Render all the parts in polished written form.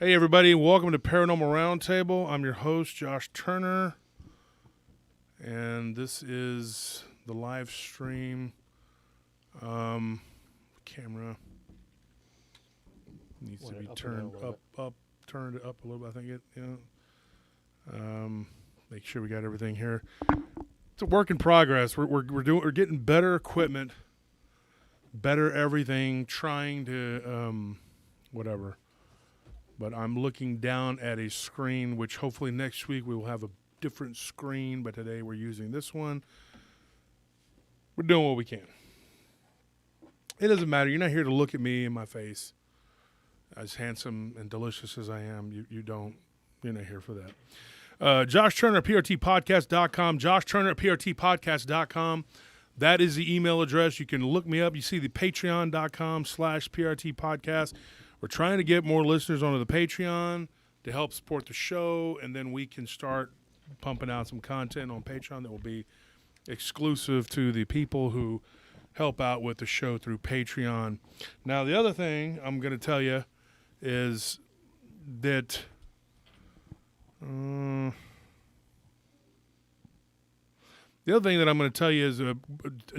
Hey, everybody. Welcome to Paranormal Roundtable. I'm your host, Josh Turner. And this is the live stream. Camera needs to be turned turned up a little bit. I think make sure we got everything here. It's a work in progress. We're getting better equipment, better everything, trying to whatever. But I'm looking down at a screen, which hopefully next week we will have a different screen. But today we're using this one. We're doing what we can. It doesn't matter. You're not here to look at me in my face, as handsome and delicious as I am. You're not here for that. Josh Turner at PRTpodcast.com. Josh Turner at PRTpodcast.com. That is the email address. You can look me up. You see the Patreon.com/PRTpodcast. We're trying to get more listeners onto the Patreon to help support the show, and then we can start pumping out some content on Patreon that will be exclusive to the people who help out with the show through Patreon. Now, the other thing I'm going to tell you is that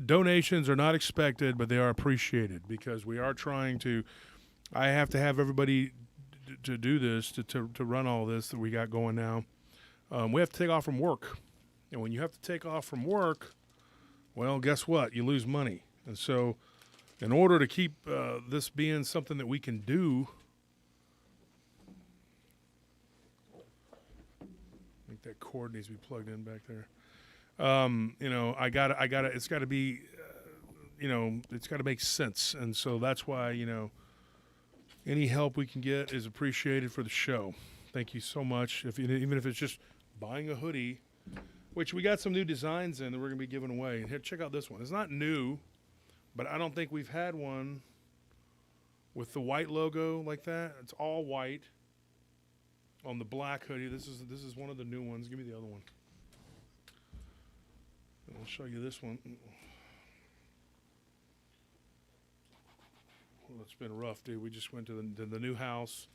donations are not expected, but they are appreciated because we are trying to. I have to have everybody to do this, to run all this that we got going now. We have to take off from work. And when you have to take off from work, well, guess what? You lose money. And so in order to keep this being something that we can do, I think that cord needs to be plugged in back there. It's got to be, it's got to make sense. And so that's why, any help we can get is appreciated for the show. Thank you so much. Even if it's just buying a hoodie, which we got some new designs in that we're going to be giving away. And here, check out this one. It's not new, but I don't think we've had one with the white logo like that. It's all white on the black hoodie. This is one of the new ones. Give me the other one. And I'll show you this one. Well, it's been rough, dude. We just went to the new house.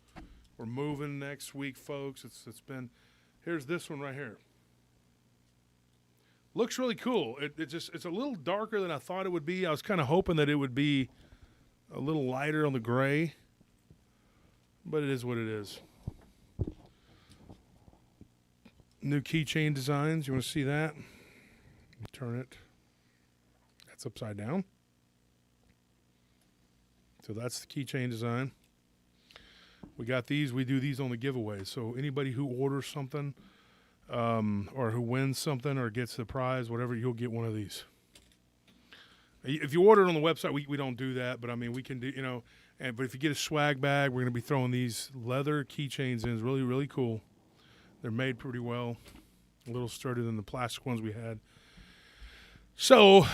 We're moving next week, folks. It's been. Here's this one right here. Looks really cool. It's a little darker than I thought it would be. I was kind of hoping that it would be a little lighter on the gray, but it is what it is. New keychain designs. You want to see that? Turn it. That's upside down. So that's the keychain design. We got these. We do these on the giveaway. So anybody who orders something or who wins something or gets the prize, whatever, you'll get one of these. If you order it on the website, we don't do that. But, I mean, we can do, but if you get a swag bag, we're going to be throwing these leather keychains in. It's really, really cool. They're made pretty well. A little sturdier than the plastic ones we had. So,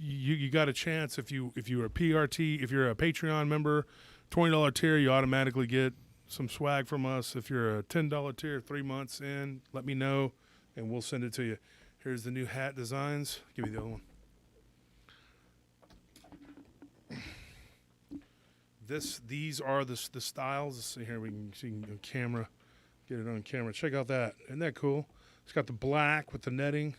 you got a chance if you're a PRT, if you're a Patreon member, $20 tier, you automatically get some swag from us. If you're a $10 tier, 3 months in, let me know, and we'll send it to you. Here's the new hat designs. Give me the other one. These are the styles. Let's see here. We can see on camera. Get it on camera. Check out that. Isn't that cool? It's got the black with the netting.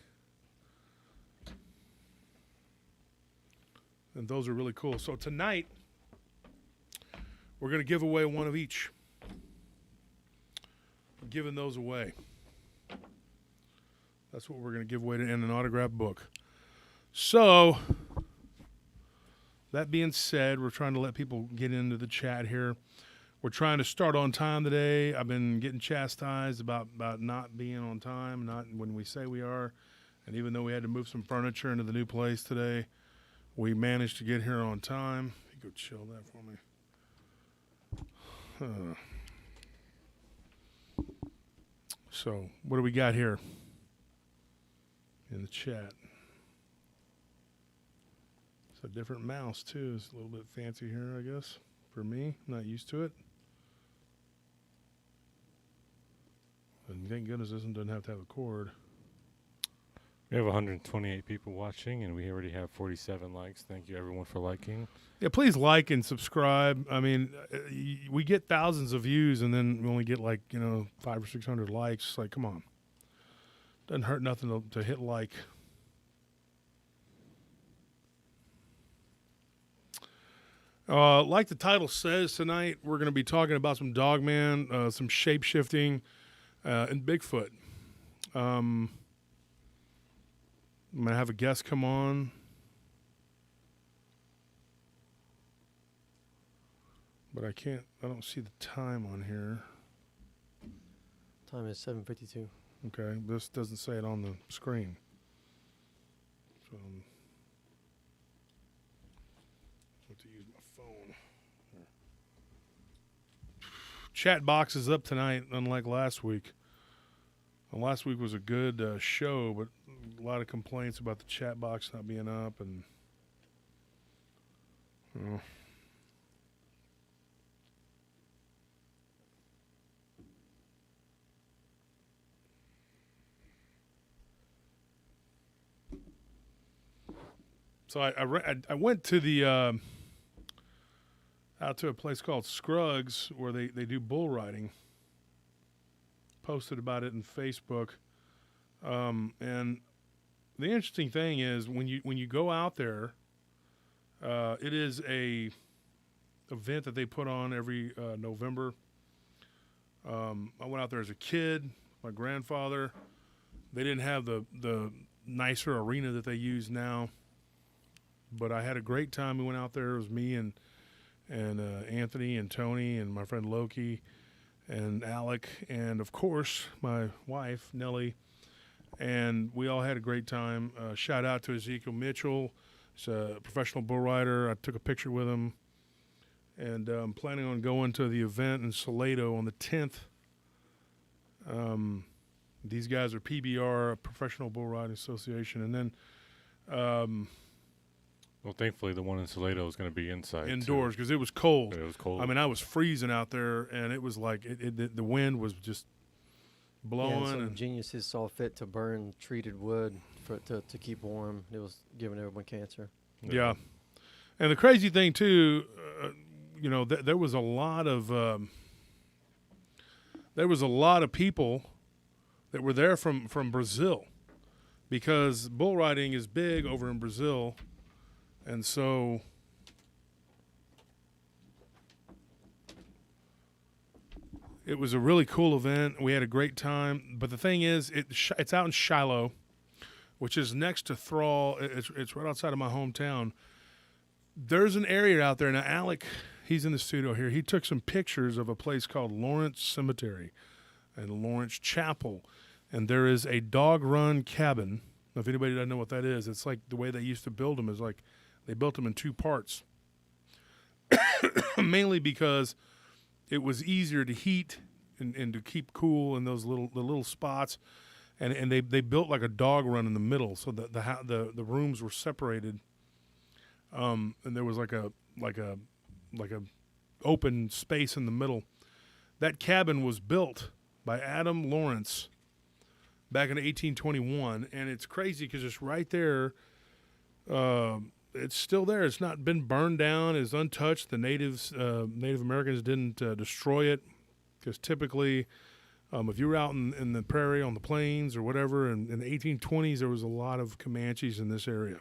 And those are really cool. So tonight, we're going to give away one of each. We're giving those away. That's what we're going to give away in an autographed book. So, that being said, we're trying to let people get into the chat here. We're trying to start on time today. I've been getting chastised about not being on time, not when we say we are. And even though we had to move some furniture into the new place today, we managed to get here on time. You go chill that for me. So, what do we got here in the chat? It's a different mouse, too. It's a little bit fancy here, I guess, for me. I'm not used to it. And thank goodness this one doesn't have to have a cord. We have 128 people watching, and we already have 47 likes. Thank you, everyone, for liking. Yeah, please like and subscribe. I mean, we get thousands of views, and then we only get 500 or 600 likes. Like, come on. Doesn't hurt nothing to hit like. Like the title says, tonight we're going to be talking about some Dogman, some shapeshifting, and Bigfoot. I'm going to have a guest come on. But I don't see the time on here. Time is 7:52. Okay, this doesn't say it on the screen. So I have to use my phone. Chat box is up tonight, unlike last week. And last week was a good show, but a lot of complaints about the chat box not being up, and so I went to the out to a place called Scruggs where they do bull riding. Posted about it in Facebook, and the interesting thing is when you go out there, it is a event that they put on every November. I went out there as a kid. My grandfather. They didn't have the nicer arena that they use now, but I had a great time. We went out there. It was me and Anthony and Tony and my friend Loki and Alec, and of course my wife Nellie, and we all had a great time. Shout out to Ezekiel Mitchell. He's a professional bull rider. I took a picture with him, and I'm planning on going to the event in Salado on the 10th. These guys are PBR, Professional Bull Riding Association, and then well, thankfully, the one in Salado is going to be indoors because it was cold. It was cold. I mean, I was freezing out there, and it was like the wind was just blowing. Yeah, and and geniuses saw fit to burn treated wood to keep warm. It was giving everyone cancer. Yeah, and the crazy thing too, there was a lot of people that were there from Brazil, because bull riding is big over in Brazil. And so it was a really cool event. We had a great time. But the thing is, it's out in Shiloh, which is next to Thrall. It's right outside of my hometown. There's an area out there. Now, Alec, he's in the studio here. He took some pictures of a place called Lawrence Cemetery and Lawrence Chapel. And there is a dog run cabin. Now, if anybody doesn't know what that is, it's like the way they used to build them is like, they built them in two parts, mainly because it was easier to heat and to keep cool in those little spots, and they built like a dog run in the middle, so the rooms were separated, and there was like a open space in the middle. That cabin was built by Adam Lawrence back in 1821, and it's crazy because it's right there. It's still there. It's not been burned down. It's untouched. The Native Americans didn't destroy it, because typically, if you were out in the prairie, on the plains or whatever, in the 1820s, there was a lot of Comanches in this area.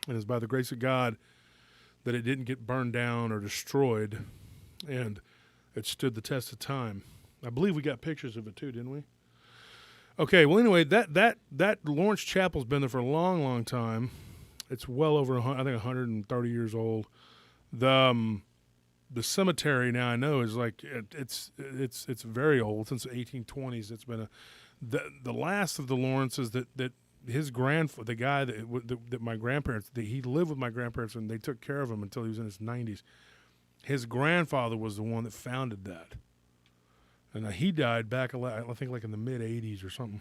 And it's by the grace of God that it didn't get burned down or destroyed, and it stood the test of time. I believe we got pictures of it too, didn't we? Okay, well, anyway, that Lawrence Chapel's been there for a long, long time. It's well over, I think, 130 years old. The cemetery now, I know, is like it's very old, since the 1820s. It's been the last of the Lawrences that his the guy that my grandparents, he lived with my grandparents, and they took care of him until he was in his 90s. His grandfather was the one that founded that, and he died back, I think, like in the mid 80s or something.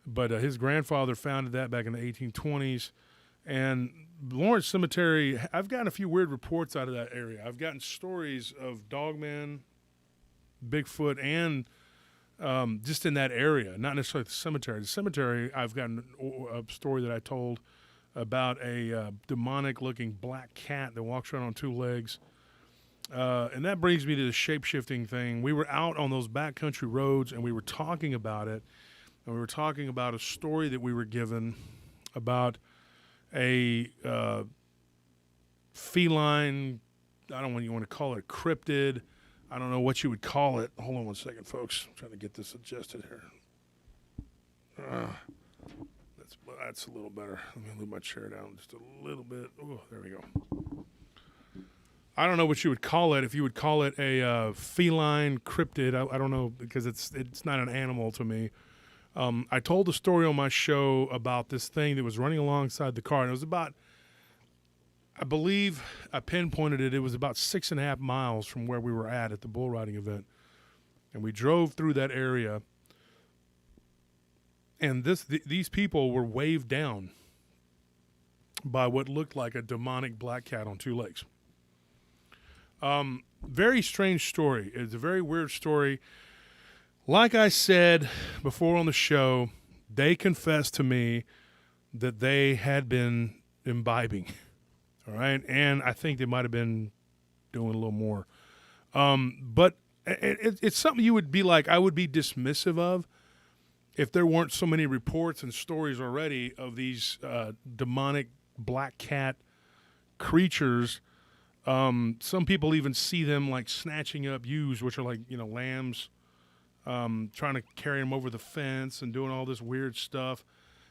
But his grandfather founded that back in the 1820s. And Lawrence Cemetery, I've gotten a few weird reports out of that area. I've gotten stories of Dogman, Bigfoot, and just in that area, not necessarily the cemetery. The cemetery, I've got a story that I told about a demonic-looking black cat that walks around on two legs. And that brings me to the shape-shifting thing. We were out on those backcountry roads, and we were talking about it. And we were talking about a story that we were given about a feline, I don't know what you want to call it, cryptid. I don't know what you would call it. Hold on one second, folks. I'm trying to get this adjusted here. That's a little better. Let me move my chair down just a little bit. Oh, there we go. I don't know what you would call it. If you would call it a feline cryptid, I don't know, because it's not an animal to me. I told a story on my show about this thing that was running alongside the car, and it was about, I believe I pinpointed it. It was about 6.5 miles from where we were at the bull riding event. And we drove through that area, and these people were waved down by what looked like a demonic black cat on two legs. Very strange story. It's a very weird story. Like I said before on the show, they confessed to me that they had been imbibing. All right. And I think they might have been doing a little more. But it's something you would be like, I would be dismissive of if there weren't so many reports and stories already of these demonic black cat creatures. Some people even see them like snatching up ewes, which are like, lambs, trying to carry them over the fence and doing all this weird stuff.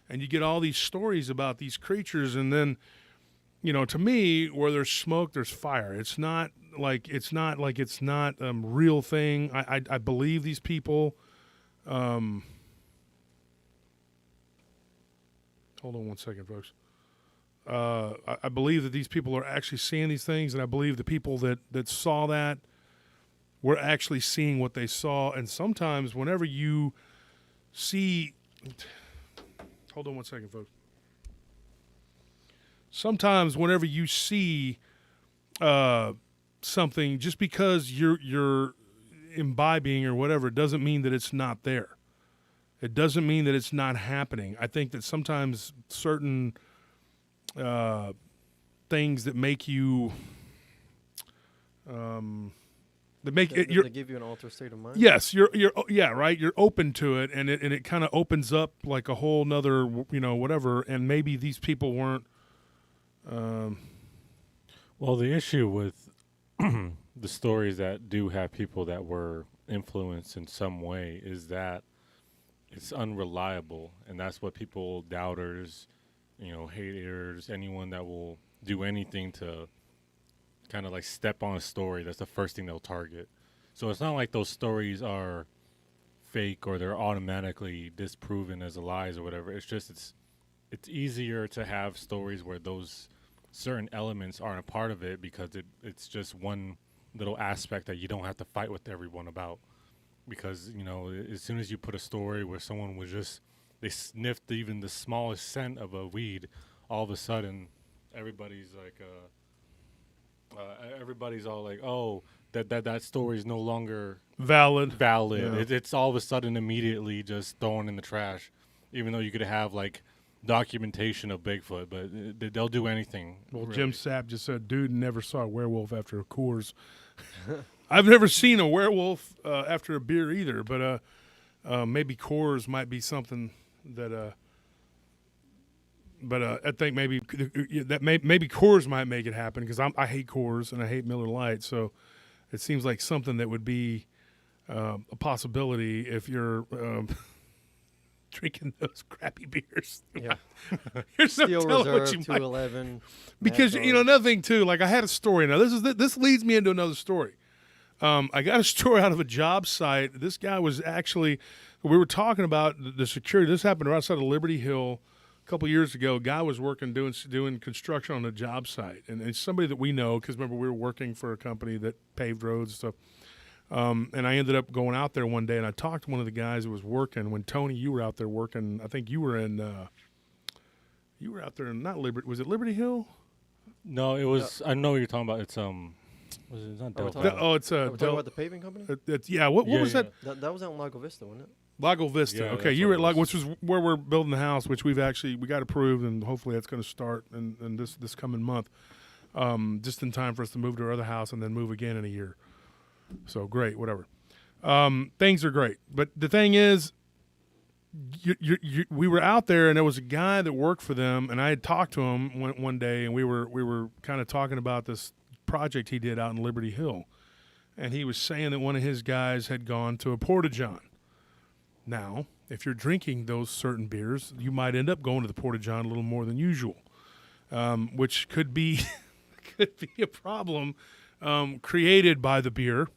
And you get all these stories about these creatures. And then, to me, where there's smoke, there's fire. It's not like it's not a real thing. I believe these people. Hold on one second, folks. I believe that these people are actually seeing these things, and I believe the people that saw that were actually seeing what they saw. And sometimes whenever you see... Hold on one second, folks. Sometimes whenever you see something, just because you're imbibing or whatever, doesn't mean that it's not there. It doesn't mean that it's not happening. I think that sometimes certain things that make you They give you an altered state of mind. Yes, you're right. You're open to it, and it kind of opens up like a whole nother whatever. And maybe these people weren't. Well, the issue with the stories that do have people that were influenced in some way is that it's unreliable, and that's what people, doubters, haters, anyone that will do anything to kind of like step on a story, that's the first thing they'll target. So it's not like those stories are fake or they're automatically disproven as lies or whatever. It's just it's easier to have stories where those certain elements aren't a part of it, because it's just one little aspect that you don't have to fight with everyone about. Because as soon as you put a story where someone was just, they sniffed even the smallest scent of a weed, all of a sudden everybody's like everybody's all like, oh, that story is no longer valid. Yeah. It's all of a sudden immediately just thrown in the trash, even though you could have like documentation of Bigfoot, but they'll do anything. Well, really. Jim Sapp just said, dude never saw a werewolf after a Coors. I've never seen a werewolf after a beer either, but maybe Coors might be something that but I think maybe maybe Coors might make it happen, because I hate Coors and I hate Miller Lite, so it seems like something that would be a possibility if you're drinking those crappy beers. Yeah. Here's Steel what Reserve, you might, 211. because another thing too. Like, I had a story. Now this leads me into another story. I got a story out of a job site. This guy was actually, we were talking about the security. This happened right outside of Liberty Hill a couple years ago. A guy was working doing construction on a job site, and it's somebody that we know, because remember, we were working for a company that paved roads and stuff. And I ended up going out there one day, and I talked to one of the guys who was working. When Tony, you were out there working, I think you were out there in, not Liberty, was it Liberty Hill? No, it was. I know what you're talking about. It's Was it not Oh, we're Delphi? talking- It's Are we talking about the paving company? it's what Yeah, was yeah. that? That was out in Lago Vista, wasn't it? Lago Vista. Yeah, Okay, that's you were what at it Lago, was. which is where we're building the house, which we got approved, and hopefully that's going to start in this coming month, just in time for us to move to our other house and then move again in a year. So great, whatever. Things are great, but the thing is, we were out there, and there was a guy that worked for them, and I had talked to him one day, and we were kind of talking about this project he did out in Liberty Hill, and he was saying that one of his guys had gone to a porta-john. Now, if you're drinking those certain beers, you might end up going to the porta-john a little more than usual, which could be a problem created by the beer.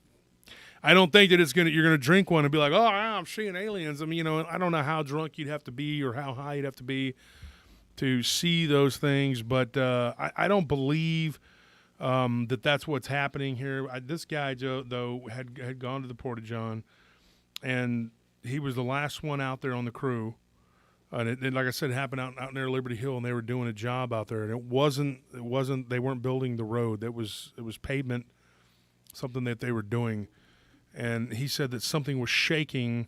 I don't think that you're gonna drink one and be like, oh, I'm seeing aliens. I mean, I don't know how drunk you'd have to be or how high you'd have to be to see those things, but I don't believe that's what's happening here. This guy, Joe, though, had gone to the porta-john, and he was the last one out there on the crew. And it, like I said, it happened out near Liberty Hill, and they were doing a job out there. And it wasn't. They weren't building the road. It was pavement, something that they were doing. And he said that something was shaking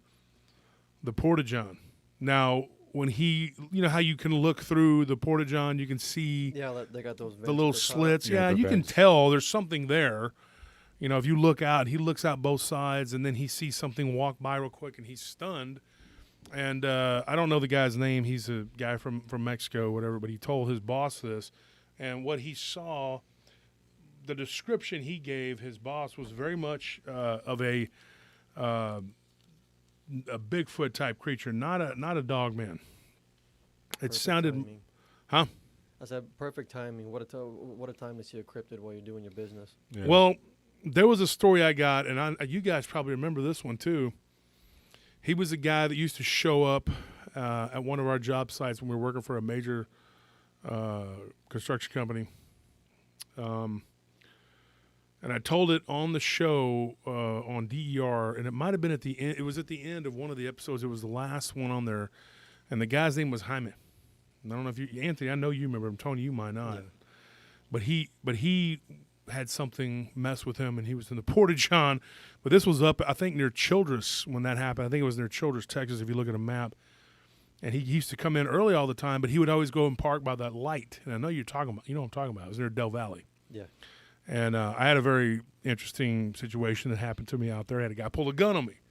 the porta-john. Now, when how you can look through the porta-john, you can see Yeah, they got those. the little slits. Yeah, Yeah, the you can vents. tell there's something there. If you look out, he looks out both sides, and then he sees something walk by real quick, and he's stunned. And I don't know the guy's name. He's a guy from Mexico, whatever, but he told his boss this. And what he saw, the description he gave his boss was very much of a Bigfoot type creature, not a Dogman. It sounded, Timing. huh? I said perfect timing. What a time to see a cryptid while you're doing your business. Yeah. Well, there was a story I got, and you guys probably remember this one too. He was a guy that used to show up at one of our job sites when we were working for a major construction company. And I told it on the show on DER, and it might have been at the end. It was at the end of one of the episodes. It was the last one on there, and the guy's name was Jaime. I don't know if you, Anthony. I know you remember him. Tony, you might not. Yeah. But he had something mess with him, and he was in the porta-john. But this was up, I think, near Childress when that happened. I think it was near Childress, Texas, if you look at a map. And he used to come in early all the time, but he would always go and park by that light. And I know you're talking about, you know what I'm talking about. It was near Del Valley. Yeah. And I had a very interesting situation that happened to me out there. I had a guy pull a gun on me.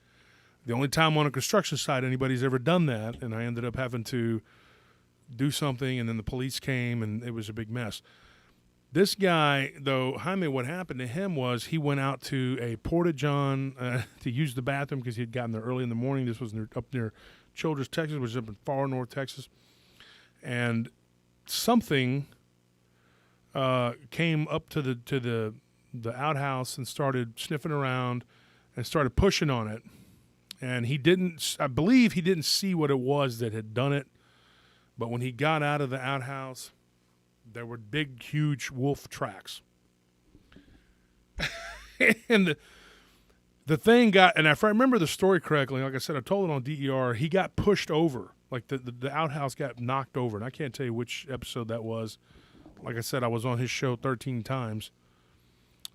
The only time on a construction site anybody's ever done that, and I ended up having to do something, and then the police came, and it was a big mess. This guy, though, Jaime, what happened to him was he went out to a porta-john to use the bathroom because he had gotten there early in the morning. This was up near Childress, Texas, which is up in far north Texas. And something came up to the outhouse and started sniffing around and started pushing on it. And I believe he didn't see what it was that had done it. But when he got out of the outhouse, there were big, huge wolf tracks. And the thing got, and if I remember the story correctly, like I said, I told it on DER, he got pushed over. Like the outhouse got knocked over. And I can't tell you which episode that was. Like I said, I was on his show 13 times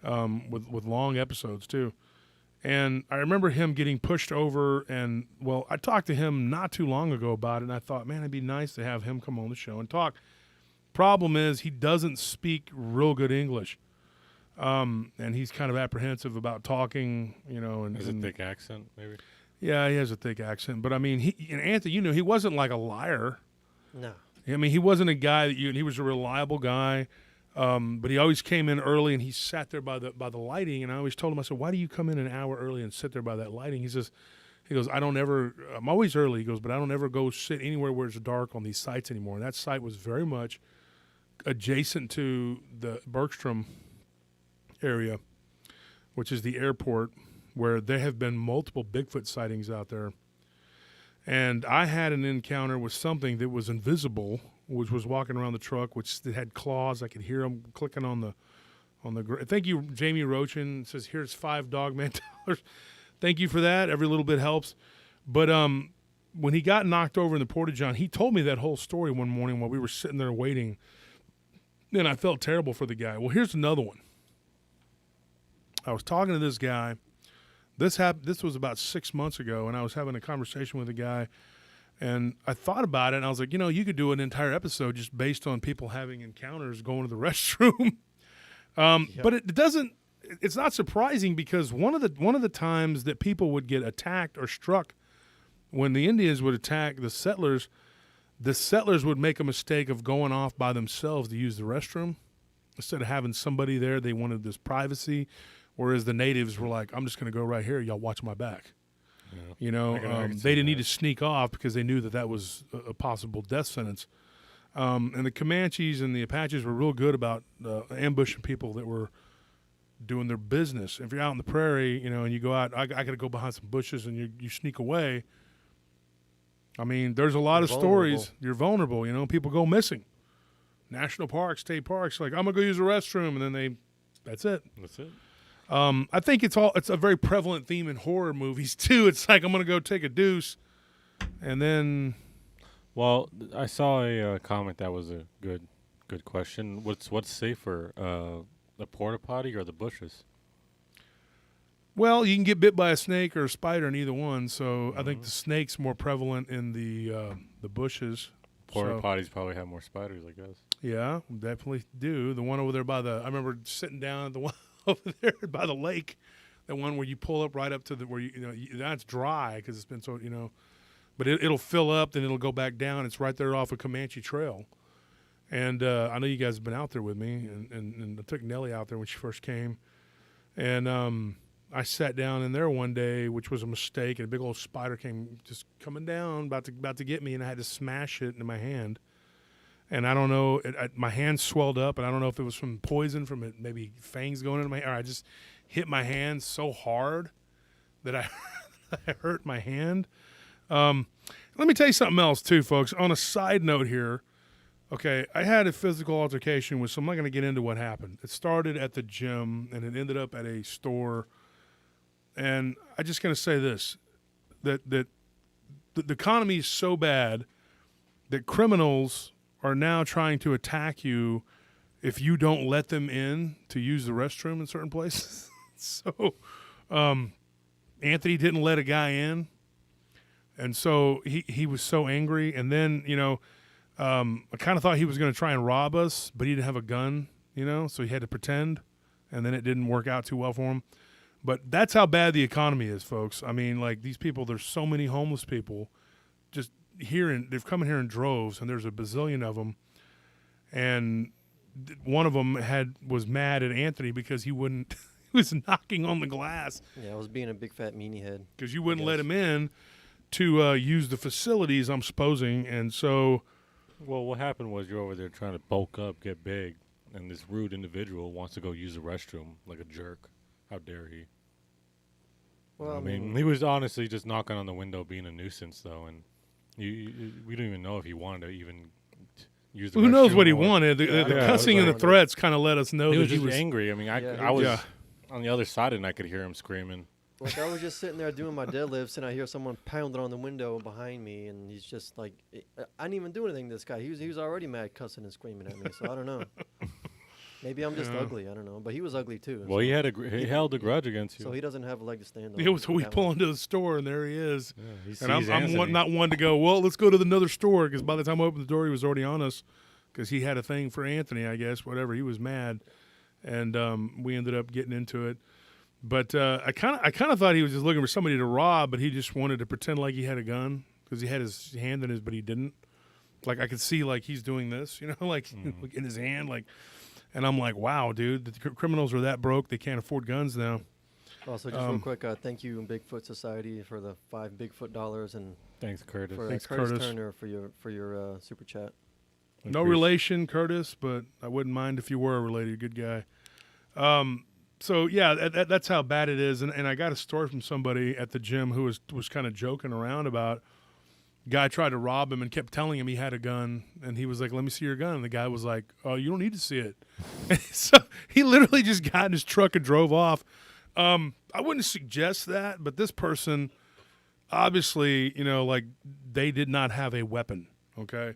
with long episodes too. And I remember him getting pushed over, and, well, I talked to him not too long ago about it, and I thought, man, it'd be nice to have him come on the show and talk. Problem is, he doesn't speak real good English, and he's kind of apprehensive about talking, And, Has a thick accent, maybe? Yeah, he has a thick accent. But, I mean, and Anthony, he wasn't like a liar. No. I mean, he wasn't a guy he was a reliable guy. But he always came in early, and he sat there by the lighting. And I always told him, I said, "Why do you come in an hour early and sit there by that lighting?" He goes, I'm always early. He goes, but I don't ever go sit anywhere where it's dark on these sites anymore. And that site was very much adjacent to the Bergstrom area, which is the airport, where there have been multiple Bigfoot sightings out there. And I had an encounter with something that was invisible, which was walking around the truck, which had claws. I could hear them clicking on the. Thank you, Jamie Rochin. Says, "Here's $5 Dogman dollars." Thank you for that. Every little bit helps. But when he got knocked over in the porta-john, he told me that whole story one morning while we were sitting there waiting. And I felt terrible for the guy. Well, here's another one. I was talking to this guy. This was about 6 months ago, and I was having a conversation with a guy, and I thought about it, and I was like, you could do an entire episode just based on people having encounters going to the restroom. But it doesn't. It's not surprising because one of the times that people would get attacked or struck when the Indians would attack the settlers would make a mistake of going off by themselves to use the restroom instead of having somebody there. They wanted this privacy, whereas the natives were like, "I'm just going to go right here. Y'all watch my back." Yeah. They didn't need to sneak off because they knew that was a possible death sentence. And the Comanches and the Apaches were real good about ambushing people that were doing their business. If you're out in the prairie, and you go out, I got to go behind some bushes, and you sneak away. I mean, there's a lot of stories. You're vulnerable. People go missing. National parks, state parks, like, I'm going to go use the restroom, and then that's it. That's it. I think it's a very prevalent theme in horror movies, too. It's like, I'm going to go take a deuce, and then... Well, I saw a comment that was a good question. What's safer, the porta potty or the bushes? Well, you can get bit by a snake or a spider in either one, so I think the snake's more prevalent in the bushes. Porta potties probably have more spiders, I guess. Yeah, definitely do. The one over there I remember sitting down at the one over there by the lake, the one where you pull up right up to where that's dry because it's been so, but it'll fill up, then it'll go back down. It's right there off of Comanche Trail. And I know you guys have been out there with me, and I took Nellie out there when she first came. And I sat down in there one day, which was a mistake, and a big old spider came just coming down, about to get me, and I had to smash it into my hand. And I don't know, my hand swelled up, and I don't know if it was from poison, from it, maybe fangs going into my hand, or I just hit my hand so hard that I hurt my hand. Let me tell you something else, too, folks. On a side note here, okay, I had a physical altercation with, so I'm not going to get into what happened. It started at the gym, and it ended up at a store. And I'm just going to say this, that the economy is so bad that criminals are now trying to attack you if you don't let them in to use the restroom in certain places. So Anthony didn't let a guy in, and so he was so angry. And then, I kind of thought he was going to try and rob us, but he didn't have a gun, so he had to pretend, and then it didn't work out too well for him. But that's how bad the economy is, folks. I mean, like, these people, there's so many homeless people just they've come in here in droves, and there's a bazillion of them. And one of them was mad at Anthony because he wouldn't, he was knocking on the glass. Yeah, I was being a big fat meanie head. Because you wouldn't let him in to use the facilities, I'm supposing. And so... Well, what happened was you're over there trying to bulk up, get big, and this rude individual wants to go use the restroom like a jerk. How dare he? Well, I mean, he was honestly just knocking on the window, being a nuisance, though, and we don't even know if he wanted to even use the restroom. Who knows what he wanted? The Yeah, cussing and the threats kind of let us know he that was he just was angry. I mean, I was on the other side, and I could hear him screaming. Like, I was just sitting there doing my deadlifts, and I hear someone pounding on the window behind me, and he's just like, I didn't even do anything to this guy. He was already mad, cussing and screaming at me, so I don't know. Maybe I'm just ugly. I don't know. But he was ugly, too. Well, so he held a grudge against you. So he doesn't have a leg to stand on. Yeah, so we pull into the store, and there he is. Yeah, and I'm not one to go, well, let's go to another store, because by the time I opened the door, he was already on us, because he had a thing for Anthony, I guess, whatever. He was mad, and we ended up getting into it. But I kind of thought he was just looking for somebody to rob, but he just wanted to pretend like he had a gun, because he had his hand in his, but he didn't. Like, I could see, like, he's doing this, like in his hand, like. And I'm like, wow, dude, the criminals are that broke, they can't afford guns now. Also, just real quick, thank you, Bigfoot Society, for the $5 Bigfoot dollars, and thanks, Curtis. for Thanks, Curtis Curtis. Turner for your super chat. No relation, Curtis, but I wouldn't mind if you were related. Good guy. So, yeah, that's how bad it is. And I got a story from somebody at the gym who was kind of joking around about guy tried to rob him and kept telling him he had a gun, and he was like, let me see your gun. And the guy was like, oh, you don't need to see it. So he literally just got in his truck and drove off. I wouldn't suggest that, but this person obviously, like, they did not have a weapon, okay?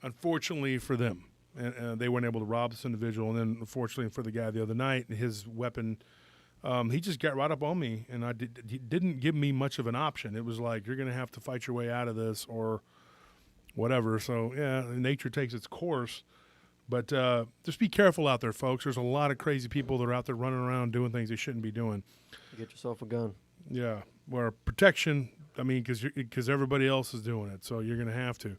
Unfortunately for them. And they weren't able to rob this individual. And then unfortunately for the guy the other night, his weapon He just got right up on me, and he didn't give me much of an option. It was like, you're going to have to fight your way out of this or whatever. So, yeah, nature takes its course. But just be careful out there, folks. There's a lot of crazy people that are out there running around doing things they shouldn't be doing. Get yourself a gun. Yeah, or protection, I mean, because everybody else is doing it, so you're going to have to.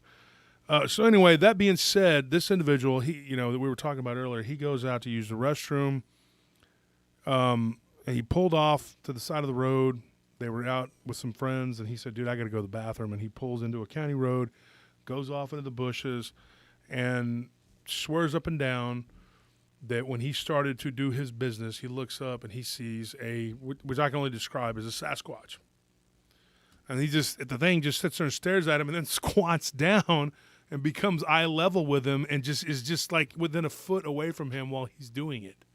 So anyway, that being said, this individual, that we were talking about earlier, he goes out to use the restroom. And he pulled off to the side of the road. They were out with some friends, and he said, dude, I got to go to the bathroom. And he pulls into a county road, goes off into the bushes, and swears up and down that when he started to do his business, he looks up and he sees which I can only describe as a Sasquatch. And the thing just sits there and stares at him and then squats down and becomes eye level with him and is just like within a foot away from him while he's doing it.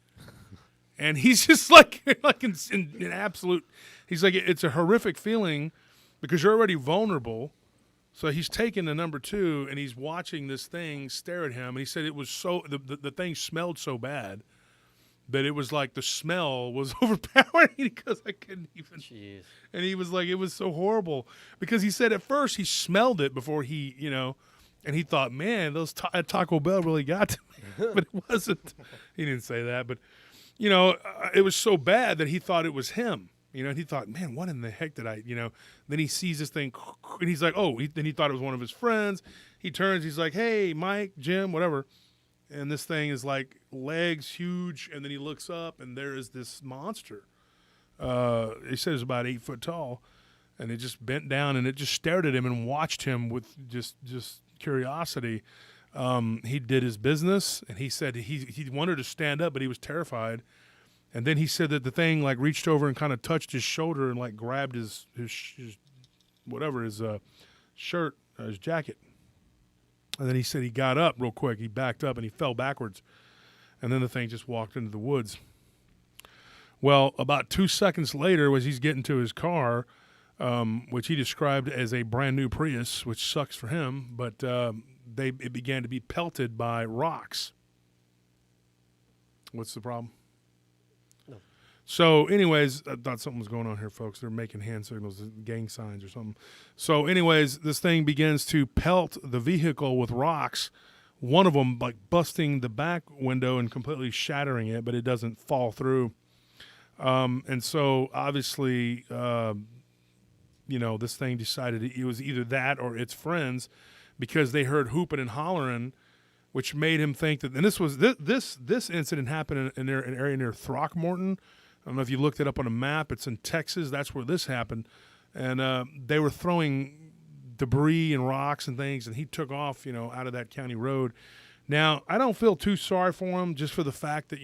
And he's just like in absolute, he's like, it's a horrific feeling because you're already vulnerable. So he's taking the number 2 and he's watching this thing stare at him. And he said it was the thing smelled so bad that it was like the smell was overpowering because I couldn't even. Jeez. And he was like, it was so horrible because he said at first he smelled it before he, and he thought, man, those Taco Bell really got to me. But it wasn't. He didn't say that. But, it was so bad that he thought it was him. And he thought, man, what in the heck did I, Then he sees this thing, and he's like, then he thought it was one of his friends. He turns, he's like, hey, Mike, Jim, whatever. And this thing is like legs huge, and then he looks up, and there is this monster. He said it was about 8 foot tall, and it just bent down, and it just stared at him and watched him with just curiosity. He did his business, and he said he wanted to stand up, but he was terrified. And then he said that the thing like reached over and kind of touched his shoulder and like grabbed his shirt, his jacket. And then he said he got up real quick. He backed up and he fell backwards. And then the thing just walked into the woods. Well, about 2 seconds later, as he's getting to his car, which he described as a brand new Prius, which sucks for him, but it began to be pelted by rocks. What's the problem? So, anyways, I thought something was going on here, folks. They're making hand signals, gang signs or something. So, anyways, this thing begins to pelt the vehicle with rocks, one of them like busting the back window and completely shattering it, but it doesn't fall through. And so, obviously, this thing decided it was either that or its friends because they heard hooping and hollering, which made him think that – and this incident happened in an area near Throckmorton. I don't know if you looked it up on a map. It's in Texas. That's where this happened. And they were throwing debris and rocks and things, and he took off, out of that county road. Now, I don't feel too sorry for him just for the fact that,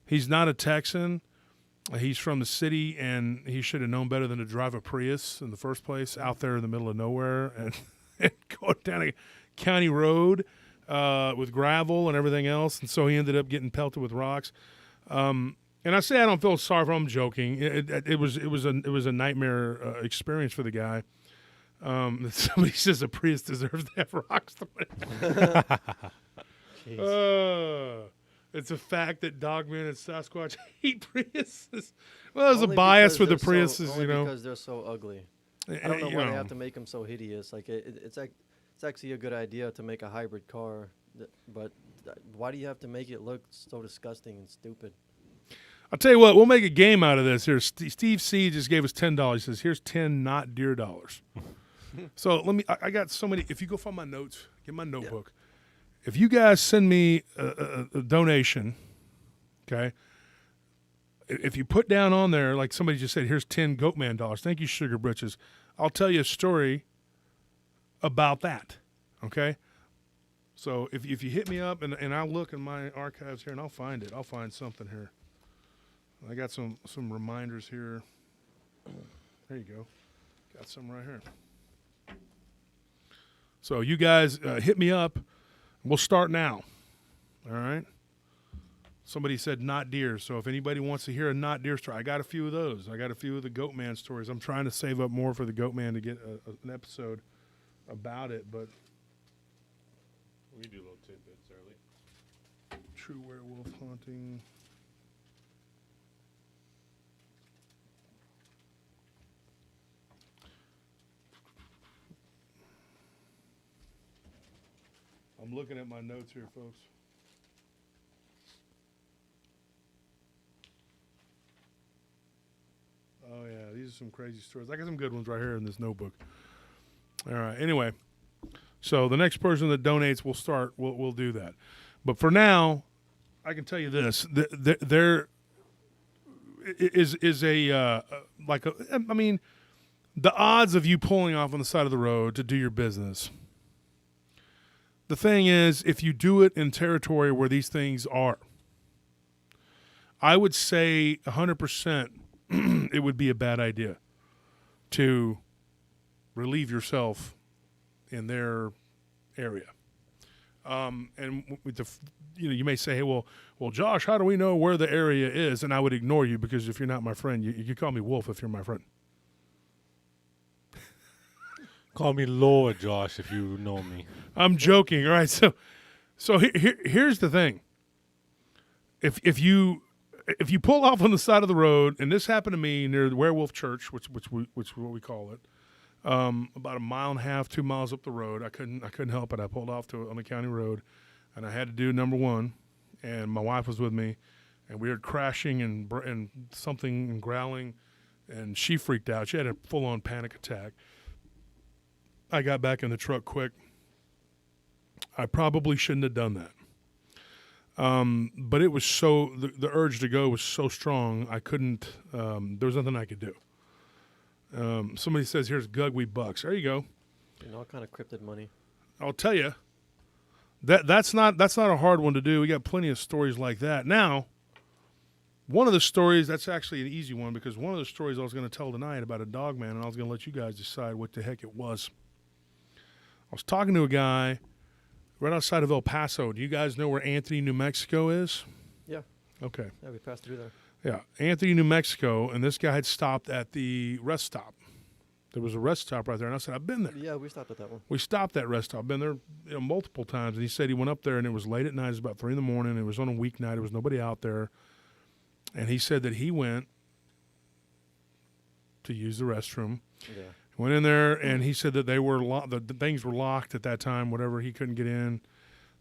he's not a Texan. He's from the city, and he should have known better than to drive a Prius in the first place out there in the middle of nowhere and go down a county road with gravel and everything else. And so he ended up getting pelted with rocks. And I say I don't feel sorry for him. I'm joking. It was a nightmare experience for the guy. Somebody says a Prius deserves to have rocks thrown in. It's a fact that Dogman and Sasquatch hate Priuses. Well, there's a bias for the Priuses, because they're so ugly. I don't know why they have to make them so hideous. Like it's actually a good idea to make a hybrid car, but why do you have to make it look so disgusting and stupid? I'll tell you what, we'll make a game out of this here. Steve C just gave us $10. He says, here's 10 not deer dollars. So I got so many. If you go find my notes, get my notebook. Yeah. If you guys send me a donation, okay, if you put down on there, like somebody just said, here's 10 Goatman dollars. Thank you, Sugar Britches. I'll tell you a story about that, okay? So if you hit me up, and I'll look in my archives here, and I'll find it. I'll find something here. I got some reminders here. There you go. Got some right here. So you guys hit me up. We'll start now. All right? Somebody said not deer. So if anybody wants to hear a not deer story, I got a few of those. I got a few of the Goatman stories. I'm trying to save up more for the Goatman to get an episode about it, but we do little tidbits early. True werewolf haunting. I'm looking at my notes here, folks. Oh yeah, these are some crazy stories. I got some good ones right here in this notebook. All right. Anyway, so the next person that donates, we'll do that. But for now, I can tell you this: there is a like a. I mean, the odds of you pulling off on the side of the road to do your business. The thing is, if you do it in territory where these things are, I would say 100% it would be a bad idea to relieve yourself in their area. And with the, you may say, hey, well, Josh, how do we know where the area is? And I would ignore you because if you're not my friend, you call me Wolf if you're my friend. Call me Lord, Josh, if you know me. I'm joking. All right. So here's the thing. If you pull off on the side of the road, and this happened to me near the Werewolf Church, which is what we call it, about 1.5 miles, 2 miles up the road. I couldn't help it. I pulled off on the county road, and I had to do number one, and my wife was with me, and we heard crashing and something and growling, and she freaked out. She had a full-on panic attack. I got back in the truck quick. I probably shouldn't have done that. But it was the urge to go was so strong, I couldn't, there was nothing I could do. Somebody says, here's Gugwe bucks. There you go. And all kind of cryptid money. I'll tell you, that's not a hard one to do. We got plenty of stories like that. Now, one of the stories, that's actually an easy one because one of the stories I was going to tell tonight about a Dogman, and I was going to let you guys decide what the heck it was. I was talking to a guy right outside of El Paso. Do you guys know where Anthony, New Mexico is? Yeah. Okay. Yeah, we passed through there. Yeah, Anthony, New Mexico, and this guy had stopped at the rest stop. There was a rest stop right there, and I said, I've been there. Yeah, we stopped at that one. We stopped at rest stop. I've been there multiple times, and he said he went up there, and it was late at night. It was about 3 a.m. It was on a weeknight. There was nobody out there, and he said that he went to use the restroom. Yeah. Went in there, and he said that they were the things were locked at that time, whatever. He couldn't get in.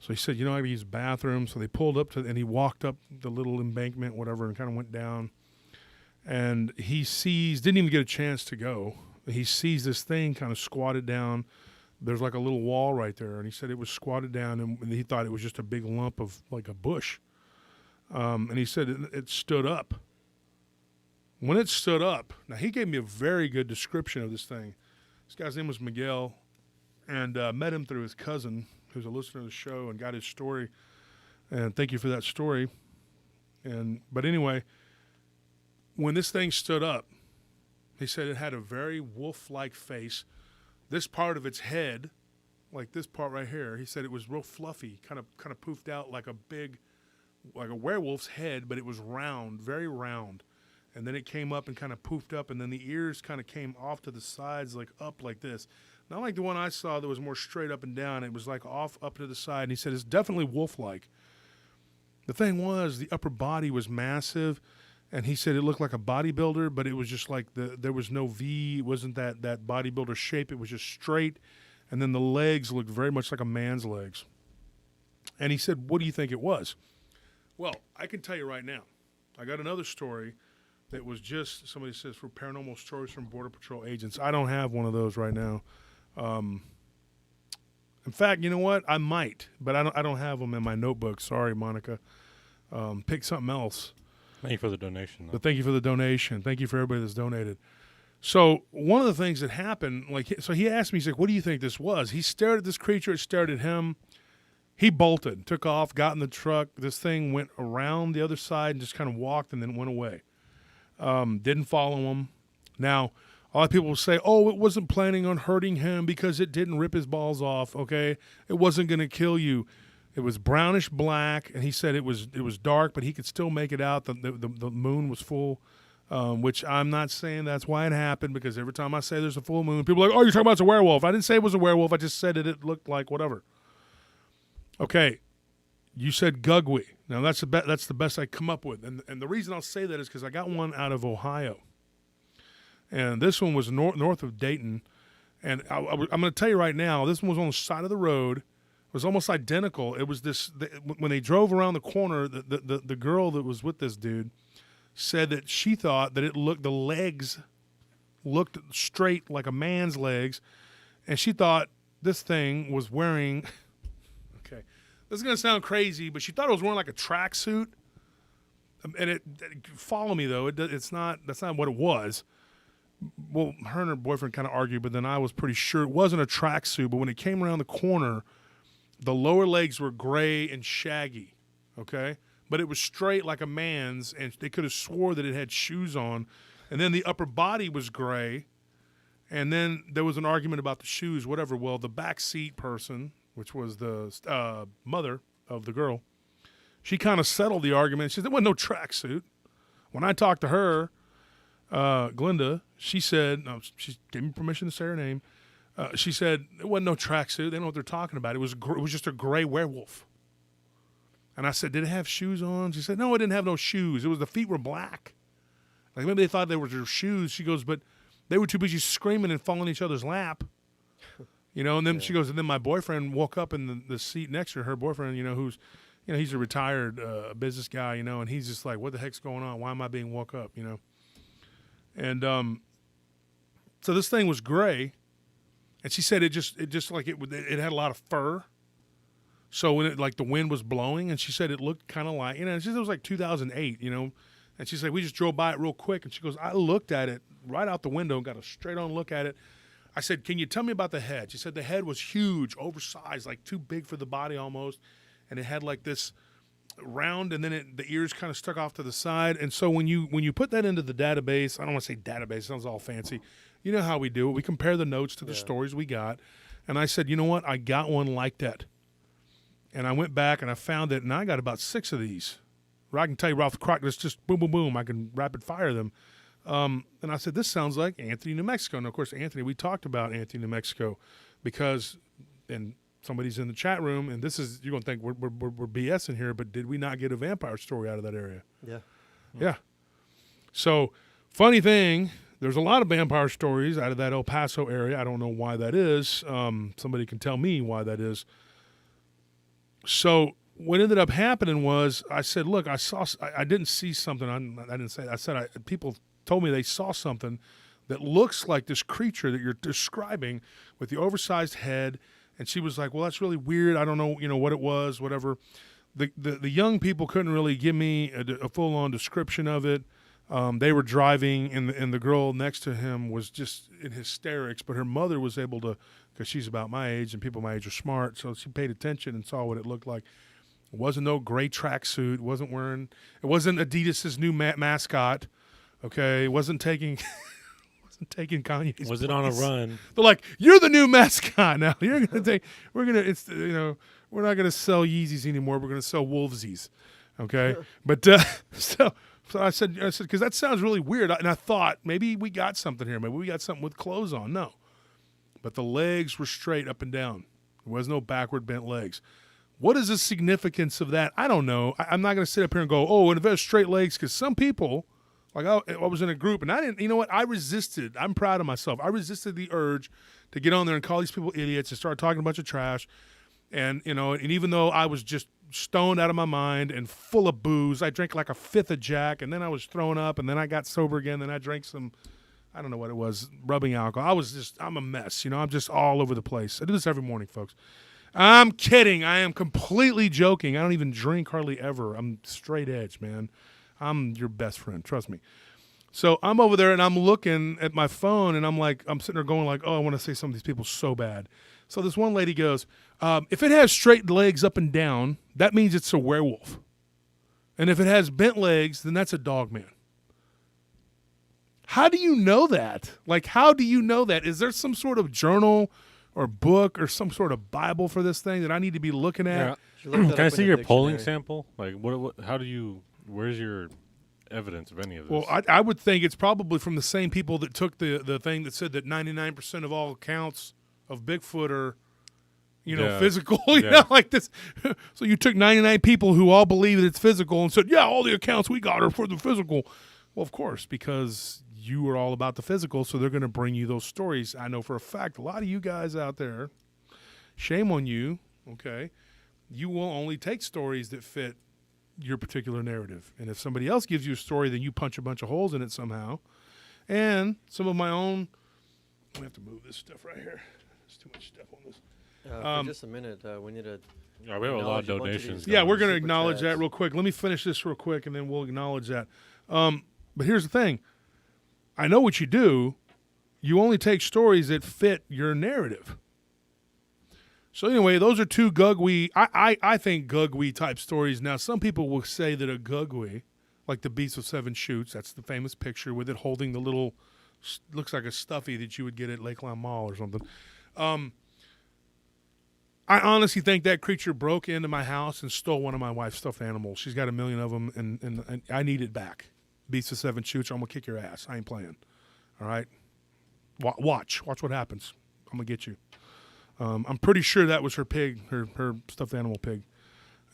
So he said, I have to use the bathroom. So they pulled up and he walked up the little embankment, whatever, and kind of went down. And he didn't even get a chance to go. He sees this thing kind of squatted down. There's like a little wall right there. And he said it was squatted down, and he thought it was just a big lump of like a bush. And he said it stood up. When it stood up, now he gave me a very good description of this thing. This guy's name was Miguel, and met him through his cousin, who's a listener to the show, and got his story. And thank you for that story. But anyway, when this thing stood up, he said it had a very wolf-like face. This part of its head, like this part right here, he said it was real fluffy, kind of poofed out like a werewolf's head, but it was round, very round. And then it came up and kind of poofed up, and then the ears kind of came off to the sides, like up like this. Not like the one I saw that was more straight up and down. It was like off up to the side. And he said it's definitely wolf-like. The thing was, the upper body was massive, and he said it looked like a bodybuilder, but it was just like there was no V. It wasn't that bodybuilder shape. It was just straight, and then the legs looked very much like a man's legs. And he said, what do you think it was? Well, I can tell you right now. I got another story. That was just, somebody says, for paranormal stories from Border Patrol agents. I don't have one of those right now. In fact, you know what? I might, but I don't have them in my notebook. Sorry, Monica. Pick something else. Thank you for the donation. But thank you for the donation. Thank you for everybody that's donated. So one of the things that happened, so he asked me, he's like, what do you think this was? He stared at this creature. It stared at him. He bolted, took off, got in the truck. This thing went around the other side and just kind of walked and then went away. Didn't follow him. Now, a lot of people will say, oh, it wasn't planning on hurting him because it didn't rip his balls off, okay? It wasn't going to kill you. It was brownish black, and he said it was dark, but he could still make it out. The moon was full, which I'm not saying that's why it happened, because every time I say there's a full moon, people are like, oh, you're talking about it's a werewolf. I didn't say it was a werewolf. I just said it looked like whatever. Okay. You said Gugwe. Now, that's the best I come up with. And the reason I'll say that is because I got one out of Ohio. And this one was north of Dayton. And I'm going to tell you right now, this one was on the side of the road, was almost identical. It was when they drove around the corner, the girl that was with this dude said that she thought that the legs looked straight like a man's legs, and she thought this thing was wearing, okay, this is going to sound crazy, but she thought it was wearing like a tracksuit. And follow me though, that's not what it was. Well, her and her boyfriend kind of argued, but then I was pretty sure it wasn't a tracksuit. But when it came around the corner, the lower legs were gray and shaggy, okay? But it was straight like a man's, and they could have swore that it had shoes on. And then the upper body was gray, and then there was an argument about the shoes, whatever. Well, the backseat person, which was the mother of the girl, she kind of settled the argument. She said, there wasn't no tracksuit. When I talked to her, Glenda, she said, no, she gave me permission to say her name. She said, it wasn't no tracksuit. They don't know what they're talking about. It was just a gray werewolf. And I said, did it have shoes on? She said, no, it didn't have no shoes. The feet were black. Like maybe they thought they were their shoes. She goes, but they were too busy screaming and falling in each other's lap. And then she goes, and then my boyfriend woke up in the seat next to her boyfriend, who's, he's a retired business guy, and he's just like, what the heck's going on? Why am I being woke up, And so this thing was gray, and she said it just like it had a lot of fur. So when the wind was blowing, and she said it looked kind of like, she said it was like 2008, and she said we just drove by it real quick, and she goes, I looked at it right out the window and got a straight on look at it. I said, can you tell me about the head? She said the head was huge, oversized, like too big for the body almost. And it had like this round, and then the ears kind of stuck off to the side. And so when you put that into the database, I don't want to say database, it sounds all fancy. You know how we do it. We compare the notes to the stories we got. And I said, you know what? I got one like that. And I went back and I found it, and I got about 6 of these. I can tell you off the clock, it's just boom, boom, boom. I can rapid fire them. And I said, this sounds like Anthony, New Mexico. And of course, Anthony, we talked about Anthony, New Mexico, because, and somebody's in the chat room, and this is, you're going to think we're BSing here, but did we not get a vampire story out of that area? Yeah. Yeah. So, funny thing, there's a lot of vampire stories out of that El Paso area. I don't know why that is. Somebody can tell me why that is. So, what ended up happening was, I said, look, I didn't see something. I didn't say, I said, people told me they saw something that looks like this creature that you're describing with the oversized head. And she was like, well, that's really weird. I don't know, what it was, whatever. The young people couldn't really give me a full-on description of it. They were driving, and the girl next to him was just in hysterics. But her mother was able to, because she's about my age, and people my age are smart, so she paid attention and saw what it looked like. It wasn't no gray tracksuit. It wasn't Adidas's new mascot. Okay, it wasn't taking... taking Kanye's Was it place. on a run? They're like, you're the new mascot now. We're not gonna sell Yeezys anymore. We're gonna sell Wolvesies. Okay. But so I said, because that sounds really weird. And I thought maybe we got something here. Maybe we got something with clothes on. No. But the legs were straight up and down. There was no backward bent legs. What is the significance of that? I don't know. I'm not gonna sit up here and go, oh, and if it has straight legs, because some people, like I was in a group, and I didn't, you know what? I resisted. I'm proud of myself. I resisted the urge to get on there and call these people idiots and start talking a bunch of trash. And, and even though I was just stoned out of my mind and full of booze, I drank like a 5th of Jack, and then I was thrown up, and then I got sober again. Then I drank some, I don't know what it was, rubbing alcohol. I'm a mess. I'm just all over the place. I do this every morning, folks. I'm kidding. I am completely joking. I don't even drink hardly ever. I'm straight edge, man. I'm your best friend. Trust me. So I'm over there and I'm looking at my phone and I'm sitting there going like, oh, I want to say some of these people so bad. So this one lady goes, if it has straight legs up and down, that means it's a werewolf. And if it has bent legs, then that's a Dogman. How do you know that? Like, how do you know that? Is there some sort of journal or book or some sort of Bible for this thing that I need to be looking at? Yeah. Can I see your polling sample? Like, where's your evidence of any of this? Well, I would think it's probably from the same people that took the thing that said that 99% of all accounts of Bigfoot are, physical. Like this. So you took 99 people who all believe that it's physical and said, yeah, all the accounts we got are for the physical. Well, of course, because you are all about the physical, so they're going to bring you those stories. I know for a fact a lot of you guys out there, shame on you. okay, you will only take stories that fit your particular narrative. And if somebody else gives you a story, then you punch a bunch of holes in it somehow. And some of my own, I have to move this stuff right here. There's too much stuff on this. For just a minute, we need to. Yeah, we have a lot of donations. Yeah, we're going to Super acknowledge that chats. real quick. Let me finish this real quick, and then we'll acknowledge that. But here's the thing. I know what you do. You only take stories that fit your narrative. So anyway, those are two gugwee. I think gugwee type stories. Now, some people will say that a gugwee, like the Beast with Seven Shoots, that's the famous picture with it holding the little, looks like a stuffy that you would get at Lakeland Mall or something. I honestly think that creature broke into my house and stole one of my wife's stuffed animals. She's got a million of them, and I need it back. Beast with Seven Shoots, I'm going to kick your ass. I ain't playing. All right? Watch what happens. I'm going to get you. I'm pretty sure that was her pig, her stuffed animal pig.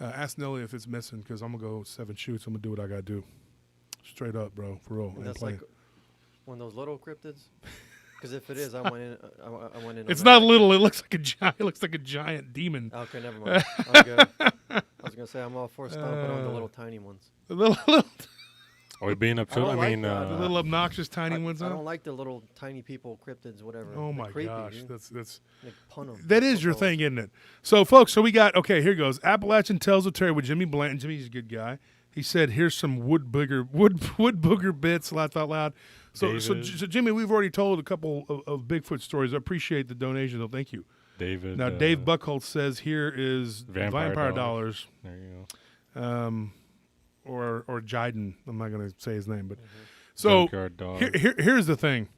Ask Nelly if it's missing, because I'm going to go 7 shoots. I'm going to do what I got to do. Straight up, bro. For real. And that's like one of those little cryptids. Because if it is, I went in. I went in. It's not little. It looks like a giant. It looks like a giant demon. Okay, never mind. I'm good. I was gonna say I'm all for stomping on the little tiny ones. The little Are we being up to? I I like mean, that. the little obnoxious tiny I ones. I huh? don't like the little tiny people, cryptids, whatever. Oh They're my creepy, gosh, dude. that's They pun 'em. that is your thing, isn't it? So, folks, we got here goes Appalachian Tales of Terror with Jimmy Blanton. Jimmy's a good guy. He said, "Here's some wood booger bits." Laugh out loud. So Jimmy, we've already told a couple of Bigfoot stories. I appreciate the donation, though. Thank you. David. Now, Dave Buckholz says here is Vampire Dollars. There you go. Or Jiden. I'm not going to say his name, but so Junkyard Dog. here's the thing.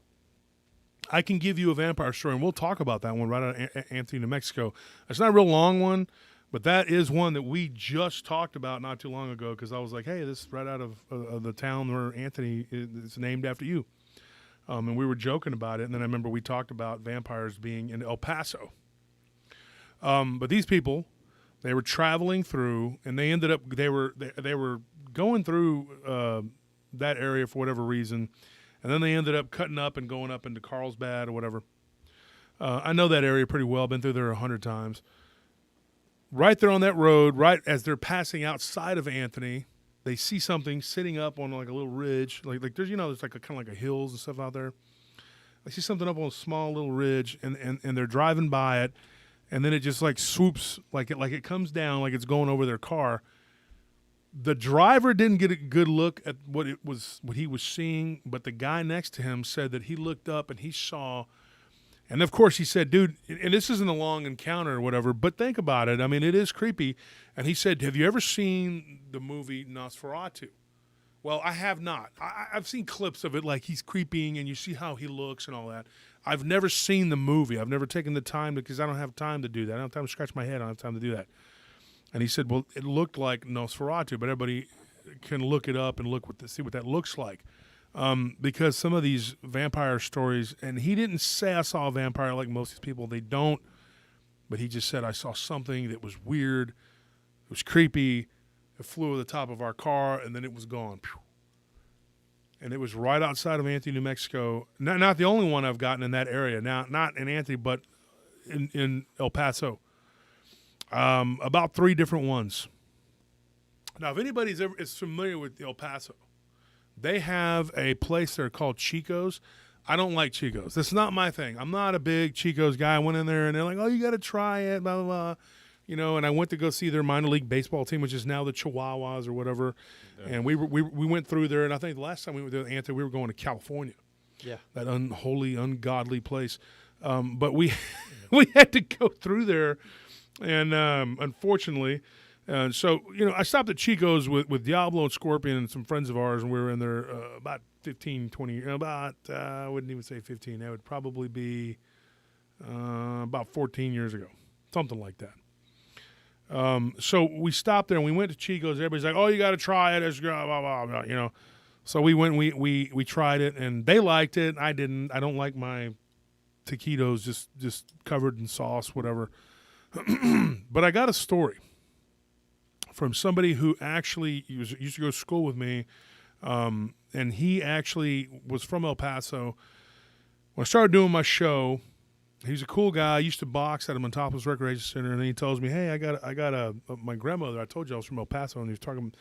I can give you a vampire story, and we'll talk about that one right out of Anthony, New Mexico. It's not a real long one, but that is one that we just talked about not too long ago, because I was like, hey, this is right out of the town where Anthony is named after you. And we were joking about it, and then I remember we talked about vampires being in El Paso. But these people, they were traveling through, and they ended up they were going through that area for whatever reason, and then they ended up cutting up and going up into Carlsbad or whatever. I know that area pretty well. I've been through there 100 times. Right there on that road, right as they're passing outside of Anthony, they see something sitting up on like a little ridge, like there's there's like kind of like a hills and stuff out there. They see something up on a small little ridge, and they're driving by it. And then it just like swoops, like it comes down, like it's going over their car. The driver didn't get a good look at what he was seeing, but the guy next to him said that he looked up and he saw. And of course he said, dude, and this isn't a long encounter or whatever, but think about it. I mean, it is creepy. And he said, have you ever seen the movie Nosferatu? Well, I have not. I've seen clips of it, like he's creeping and you see how he looks and all that. I've never seen the movie. I've never taken the time because I don't have time to do that. I don't have time to scratch my head. I don't have time to do that. And he said, well, it looked like Nosferatu, but everybody can look it up and see what that looks like. Because some of these vampire stories, and he didn't say I saw a vampire like most of these people. They don't. But he just said, I saw something that was weird. It was creepy. It flew over the top of our car, and then it was gone. Pew. And it was right outside of Anthony, New Mexico. Not the only one I've gotten in that area. Now, not in Anthony, but in El Paso. About 3 different ones. Now, if anybody's is familiar with El Paso, they have a place there called Chico's. I don't like Chico's. That's not my thing. I'm not a big Chico's guy. I went in there, and they're like, oh, you got to try it, blah, blah, blah. And I went to go see their minor league baseball team, which is now the Chihuahuas or whatever. Yeah. And we went through there, and I think the last time we went there, Anthony, we were going to California. Yeah. That unholy, ungodly place. But we had to go through there, and unfortunately, so I stopped at Chico's with Diablo and Scorpion and some friends of ours, and we were in there about 15, 20, I wouldn't even say 15. That would probably be about 14 years ago, something like that. So we stopped there and we went to Chico's. Everybody's like, "Oh, you got to try it." It's blah, blah, blah, So we went. We tried it and they liked it. I didn't. I don't like my taquitos just covered in sauce, whatever. But I got a story from somebody who actually used to go to school with me, and he actually was from El Paso. When I started doing my show, He's a cool guy. I used to box at a Tulpas Recreation Center, and then he tells me, "Hey, I got my grandmother. I told you I was from El Paso, and he was talking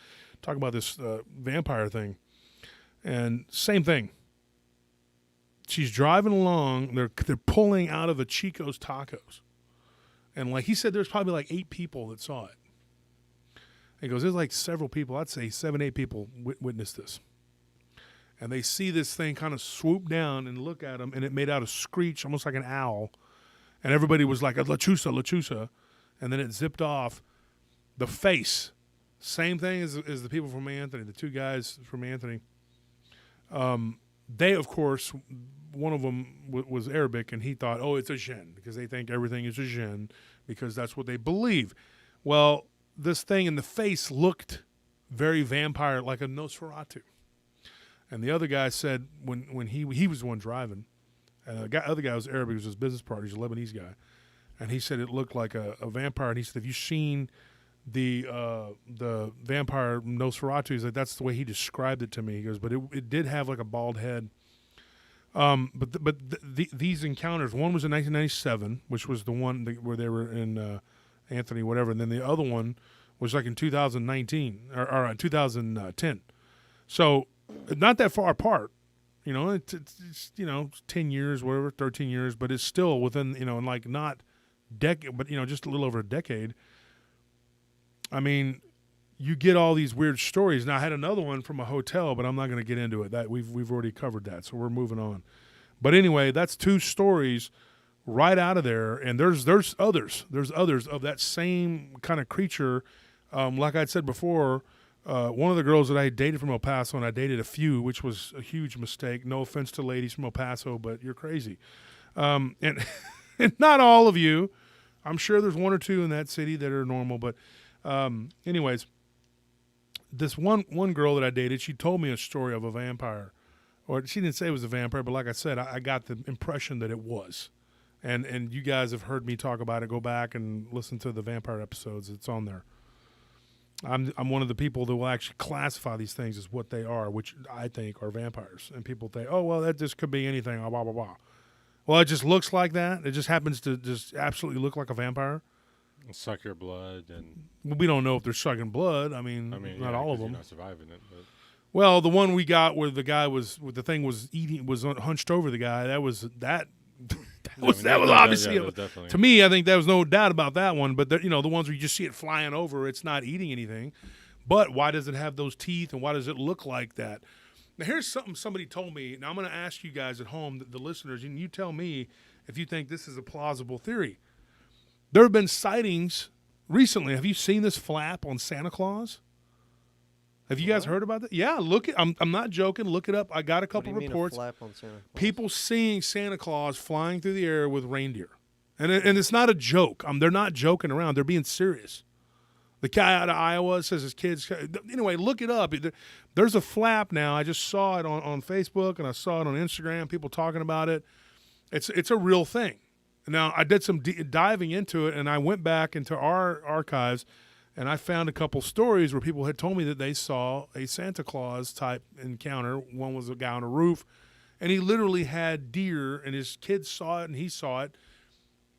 about this vampire thing." And same thing. She's driving along. They're pulling out of a Chico's Tacos, and like he said, there's probably like 8 people that saw it. He goes, "There's like several people. I'd say 7, 8 people witnessed this." And they see this thing kind of swoop down and look at them, and it made out a screech, almost like an owl. And everybody was like, "Lechuza, Lechuza." And then it zipped off. The face, same thing as the people from Anthony, the 2 guys from Anthony. They, of course, one of them was Arabic, and he thought, "Oh, it's a jinn," because they think everything is a jinn, because that's what they believe. Well, this thing in the face looked very vampire, like a Nosferatu. And the other guy said when he was the one driving, and the other guy was Arabic, was his business partner, he's a Lebanese guy, and he said it looked like a vampire. And he said, "Have you seen the vampire Nosferatu?" He's like, "That's the way he described it to me." He goes, "But it did have like a bald head." These encounters, one was in 1997, which was the one where they were in Anthony, whatever, and then the other one was like in 2019 or 2010. So not that far apart, it's 10 years, whatever, 13 years, but it's still within, like not decade, but just a little over a decade. I mean, you get all these weird stories. Now I had another one from a hotel, but I'm not going to get into it. That we've already covered that, so we're moving on. But anyway, that's 2 stories right out of there, and there's others of that same kind of creature. Like I said before, one of the girls that I dated from El Paso, and I dated a few, which was a huge mistake. No offense to ladies from El Paso, but you're crazy. And and not all of you. I'm sure there's 1 or 2 in that city that are normal. But anyways, this one girl that I dated, she told me a story of a vampire. Or she didn't say it was a vampire, but like I said, I got the impression that it was. And you guys have heard me talk about it. Go back and listen to the vampire episodes. It's on there. I'm one of the people that will actually classify these things as what they are, which I think are vampires. And people think, "Oh, well, that just could be anything, blah, blah, blah." Well, it just looks like that. It just happens to just absolutely look like a vampire. Suck your blood. And Well, we don't know if they're sucking blood. I mean not all of them. You're not surviving it. But. Well, the one we got where the guy was hunched over the guy, that was obviously to me. I think there was no doubt about that one. But the ones where you just see it flying over, it's not eating anything. But why does it have those teeth, and why does it look like that? Now, here's something somebody told me. Now I'm going to ask you guys at home, the listeners, and you tell me if you think this is a plausible theory. There have been sightings recently. Have you seen this flap on Santa Claus? Have you guys heard about that? Yeah, look it. I'm not joking. Look it up. I got a couple reports. What do you mean a flap on Santa Claus? People seeing Santa Claus flying through the air with reindeer, and it's not a joke. They're not joking around. They're being serious. The guy out of Iowa says his kids. Anyway, look it up. There's a flap now. I just saw it on Facebook, and I saw it on Instagram. People talking about it. It's a real thing. Now I did some diving into it, and I went back into our archives. And I found a couple stories where people had told me that they saw a Santa Claus type encounter. One was a guy on a roof, and he literally had deer, and his kids saw it, and he saw it.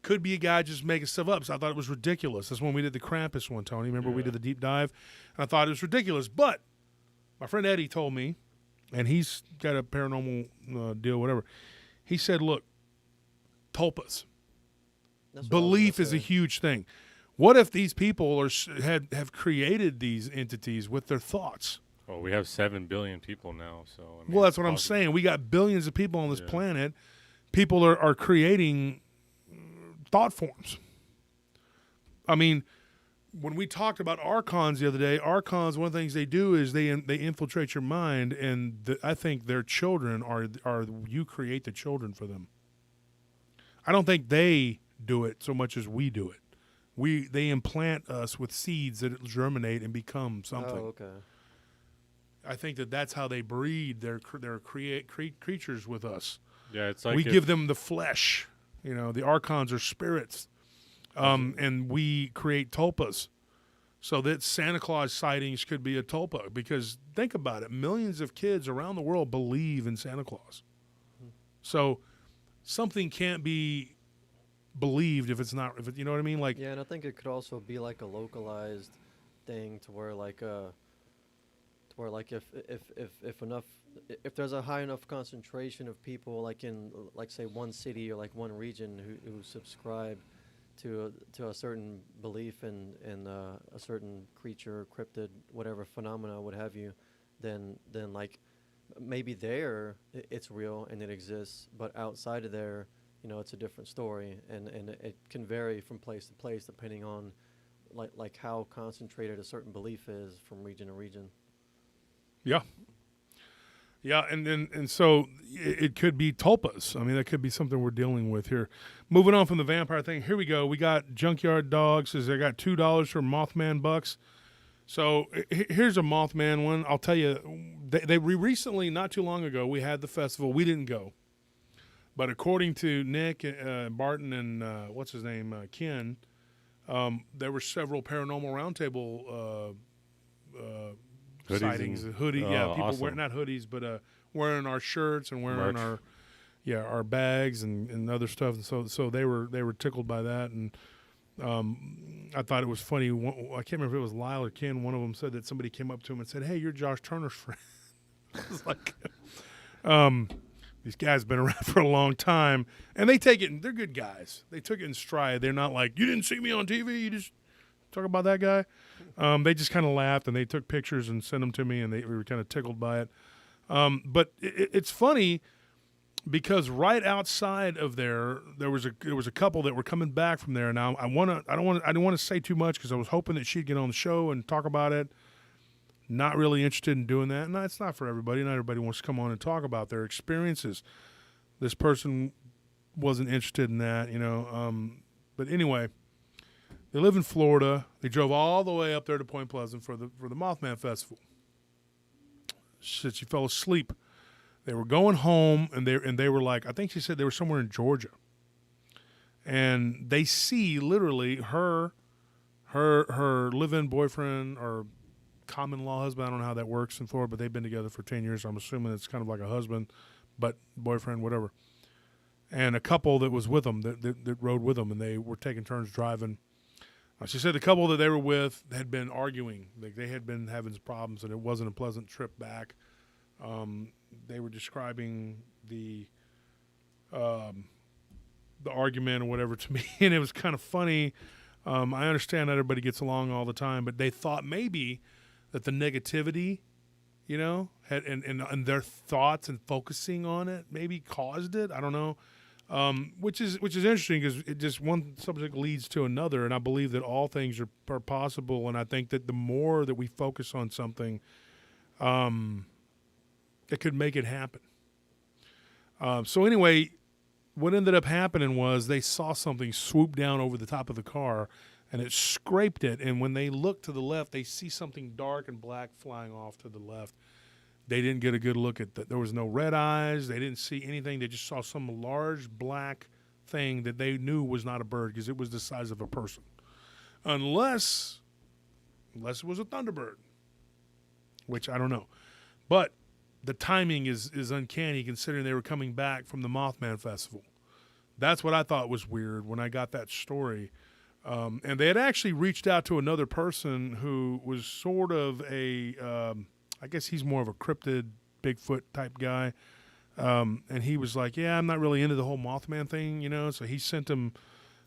Could be a guy just making stuff up. So I thought it was ridiculous. That's when we did the Krampus one, Tony. Remember we did the deep dive? And I thought it was ridiculous. But my friend Eddie told me, and he's got a paranormal deal, whatever. He said, look, Tulpas. Belief is a huge thing. What if these people have created these entities with their thoughts? Well, we have 7 billion people now, so. Well, that's what I'm saying. We got billions of people on this planet. People are creating thought forms. I mean, when we talked about archons the other day, archons, one of the things they do is they infiltrate your mind, and I think their children are you create the children for them. I don't think they do it so much as we do it. They implant us with seeds that germinate and become something. Oh, okay. I think that's how they breed their creatures with us. Yeah, it's like we give them the flesh. The archons are spirits, and we create tulpas. So that Santa Claus sightings could be a tulpa, because think about it, millions of kids around the world believe in Santa Claus. So something can't be believed if it's not, you know what I mean? Like, Yeah, and I think it could also be like a localized thing to where if there's a high enough concentration of people like in like say one city or like one region who subscribe to a certain belief in a certain creature, cryptid, whatever phenomena, what have you, then like maybe there it's real and it exists, but outside of there, it's a different story, and it can vary from place to place depending on like how concentrated a certain belief is from region to region. yeah. Yeah, and so it could be tulpas. I mean, that could be something we're dealing with here. Moving on from the vampire thing, here we go. We got Junkyard Dog says I got $2 for Mothman bucks. So here's a Mothman one. I'll tell you, we recently, not too long ago, we had the festival. We didn't go. But according to Nick, Barton, and what's his name, Ken, there were several paranormal roundtable Hoodies sightings. and- Hoodie, yeah, people awesome. wearing, not hoodies, but wearing our shirts and wearing Merch. our bags and other stuff. And so they were tickled by that, and I thought it was funny. I can't remember if it was Lyle or Ken. One of them said that somebody came up to him and said, "Hey, you're Josh Turner's friend." It's like, these guys been around for a long time, and they take it. They're good guys. They took it in stride. They're not like, "You didn't see me on TV. You just talk about that guy." They just kind of laughed, and they took pictures and sent them to me, and they were kind of tickled by it. But it's funny because right outside of there was a couple that were coming back from there. Now I didn't want to say too much because I was hoping that she'd get on the show and talk about it. Not really interested in doing that. No, it's not for everybody. Not everybody wants to come on and talk about their experiences. This person wasn't interested in that, But anyway, they live in Florida. They drove all the way up there to Point Pleasant for the Mothman Festival. She fell asleep. They were going home, and they were like, I think she said they were somewhere in Georgia. And they see literally her live-in boyfriend or common law husband. I don't know how that works in Florida, but they've been together for 10 years. So I'm assuming it's kind of like a husband, but boyfriend, whatever. And a couple that was with them, that rode with them, and they were taking turns driving. She said the couple that they were with had been arguing. Like they had been having problems, and it wasn't a pleasant trip back. They were describing the argument or whatever to me, and it was kind of funny. I understand that everybody gets along all the time, but they thought maybe that the negativity, had and their thoughts and focusing on it maybe caused it. I don't know. Which is interesting because it just one subject leads to another, and I believe that all things are possible, and I think that the more that we focus on something, it could make it happen. So anyway, what ended up happening was they saw something swoop down over the top of the car, and it scraped it, and when they look to the left, they see something dark and black flying off to the left. They didn't get a good look at that. There was no red eyes. They didn't see anything. They just saw some large black thing that they knew was not a bird because it was the size of a person. Unless it was a thunderbird, which I don't know. But the timing is uncanny considering they were coming back from the Mothman Festival. That's what I thought was weird when I got that story. And they had actually reached out to another person who was sort of I guess he's more of a cryptid, Bigfoot type guy. And he was like, yeah, I'm not really into the whole Mothman thing, So he sent him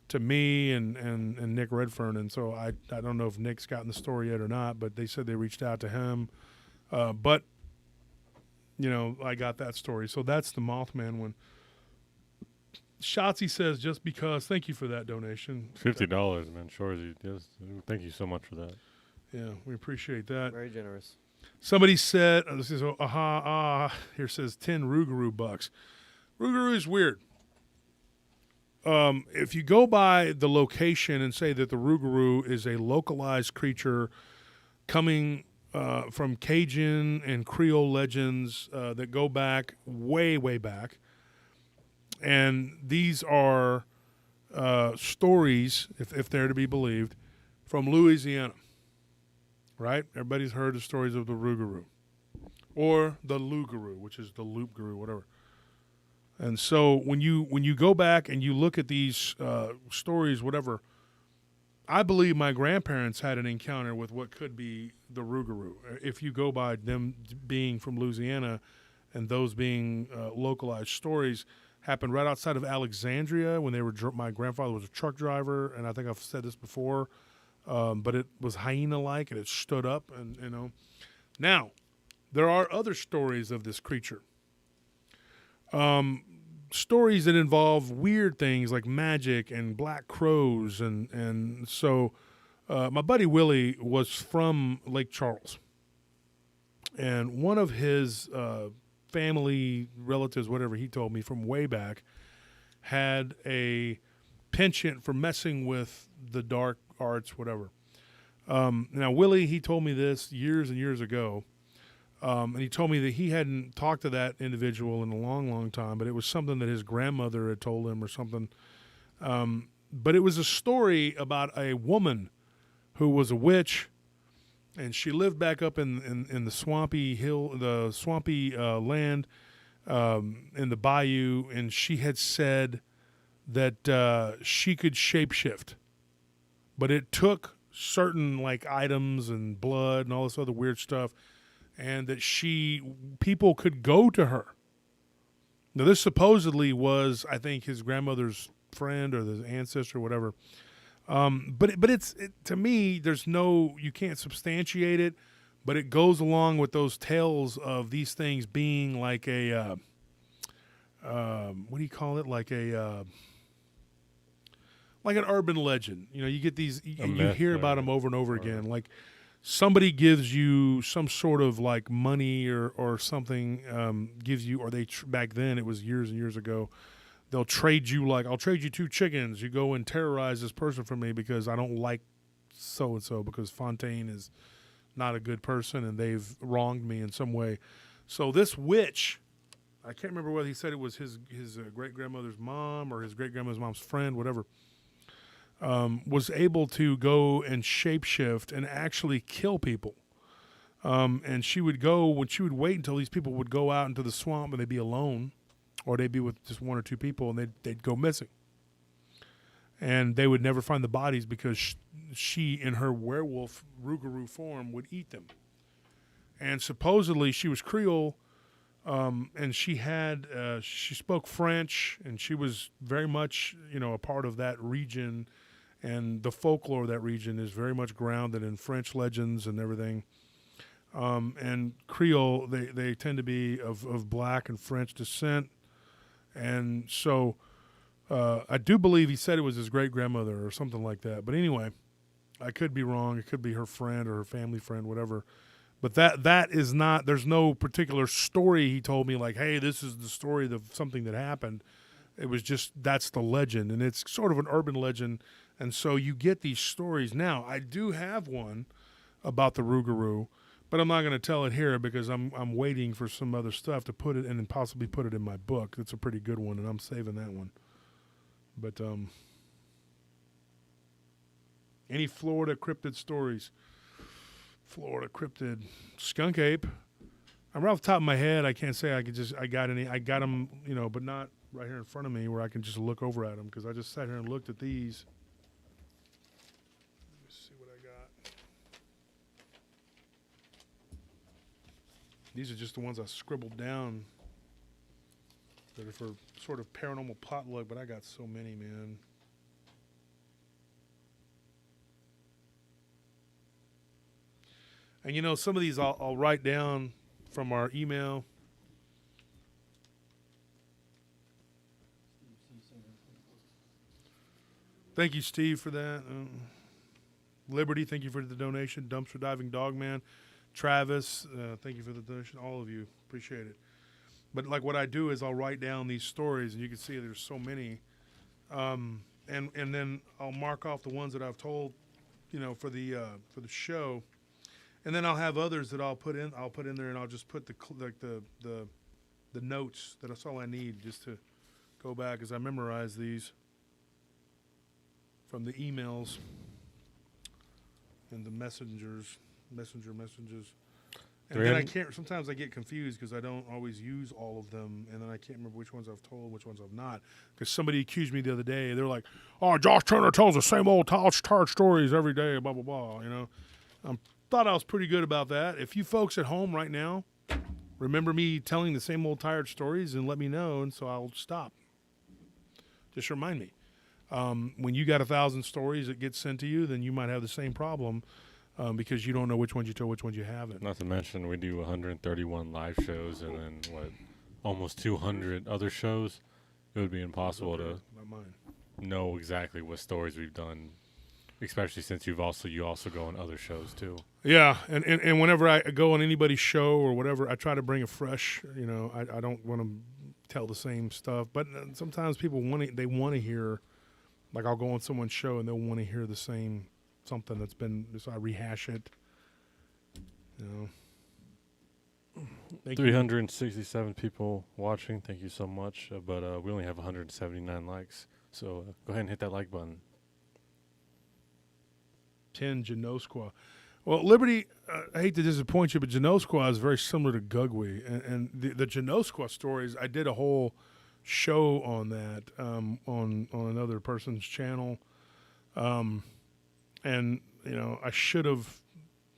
to me and Nick Redfern. And so I don't know if Nick's gotten the story yet or not, but they said they reached out to him. But, I got that story. So that's the Mothman one. Shotzi says, just because, thank you for that donation. $50, man. Shorzy, yes. Thank you so much for that. Yeah, we appreciate that. Very generous. Somebody said, this is here says 10 Rougarou bucks. Rougarou is weird. If you go by the location and say that the Rougarou is a localized creature coming from Cajun and Creole legends that go back way, way back, and these are stories, if they're to be believed, from Louisiana. Right? Everybody's heard the stories of the Rougarou. Or the Lougarou, which is the Loop Guru, whatever. And so when you go back and you look at these stories, whatever, I believe my grandparents had an encounter with what could be the Rougarou. If you go by them being from Louisiana and those being localized stories, happened right outside of Alexandria when they were. My grandfather was a truck driver, and I think I've said this before, but it was hyena-like and it stood up, and you know. Now, there are other stories of this creature. Stories that involve weird things like magic and black crows, and so my buddy Willie was from Lake Charles, and one of his family relatives, whatever he told me from way back, had a penchant for messing with the dark arts, whatever. Now Willie, he told me this years and years ago. And he told me that he hadn't talked to that individual in a long, long time, but it was something that his grandmother had told him or something. But it was a story about a woman who was a witch, and she lived back up in the swampy land in the bayou, and she had said that she could shapeshift, but it took certain like items and blood and all this other weird stuff, and that people could go to her. Now, this supposedly was, I think, his grandmother's friend or the ancestor or whatever. But it's to me, you can't substantiate it, but it goes along with those tales of these things being like a, what do you call it? Like an urban legend. You know, you get these, you hear about them over and over again. Like somebody gives you some sort of like money or something, gives you, or back then it was years and years ago. They'll trade you I'll trade you 2 chickens. You go and terrorize this person for me because I don't like so-and-so because Fontaine is not a good person and they've wronged me in some way. So this witch, I can't remember whether he said it was his great-grandmother's mom or his great-grandmother's mom's friend, whatever, was able to go and shapeshift and actually kill people. And she would wait until these people would go out into the swamp and they'd be alone, or they'd be with just 1 or 2 people, and they'd go missing. And they would never find the bodies because she, in her werewolf Rougarou form, would eat them. And supposedly she was Creole, and she spoke French, and she was very much, a part of that region, and the folklore of that region is very much grounded in French legends and everything. And Creole, they tend to be of black and French descent. And so I do believe he said it was his great-grandmother or something like that. But anyway, I could be wrong. It could be her friend or her family friend, whatever. But that is not, there's no particular story he told me like, hey, this is the story of something that happened. It was just, that's the legend. And it's sort of an urban legend. And so you get these stories. Now, I do have one about the Rougarou, but I'm not going to tell it here because I'm waiting for some other stuff to put it in and possibly put it in my book. It's a pretty good one, and I'm saving that one. But any Florida cryptid stories? Florida cryptid, skunk ape. I'm right off the top of my head. I can't say I got any. I got them, but not right here in front of me where I can just look over at them because I just sat here and looked at these. Let me see what I got. These are just the ones I scribbled down that are for sort of paranormal potluck, but I got so many, man. And some of these I'll write down from our email. Thank you, Steve, for that. Liberty, thank you for the donation. Dumpster Diving Dogman. Travis, thank you for the donation. All of you, appreciate it. But like what I do is I'll write down these stories, and you can see there's so many. And then I'll mark off the ones that I've told, for the show. And then I'll have others that I'll put in there, and I'll just put the notes. That's all I need just to go back, as I memorize these from the emails and the messages. And then I can't. Sometimes I get confused because I don't always use all of them, and then I can't remember which ones I've told, which ones I've not. Because somebody accused me the other day. They're like, "Oh, Josh Turner tells the same old tired stories every day." Blah blah blah. You know, thought I was pretty good about that. If you folks at home right now remember me telling the same old tired stories, and let me know, and so I'll stop. Just remind me. When you got 1,000 stories that get sent to you, then you might have the same problem. Because you don't know which ones you told, which ones you haven't. Not to mention, we do 131 live shows and then, almost 200 other shows. It would be impossible to know exactly what stories we've done, especially since you also go on other shows, too. Yeah, and whenever I go on anybody's show or whatever, I try to bring a fresh, I don't want to tell the same stuff. But sometimes people want to hear, like I'll go on someone's show and they'll want to hear the same something that's been, so I rehash it. 367 people watching. Thank you so much. But we only have 179 likes. So go ahead and hit that like button. 10 Genosqua. Well, Liberty, I hate to disappoint you, but Genosqua is very similar to Gugwe. And the Genosqua stories, I did a whole show on that on another person's channel. And, I should have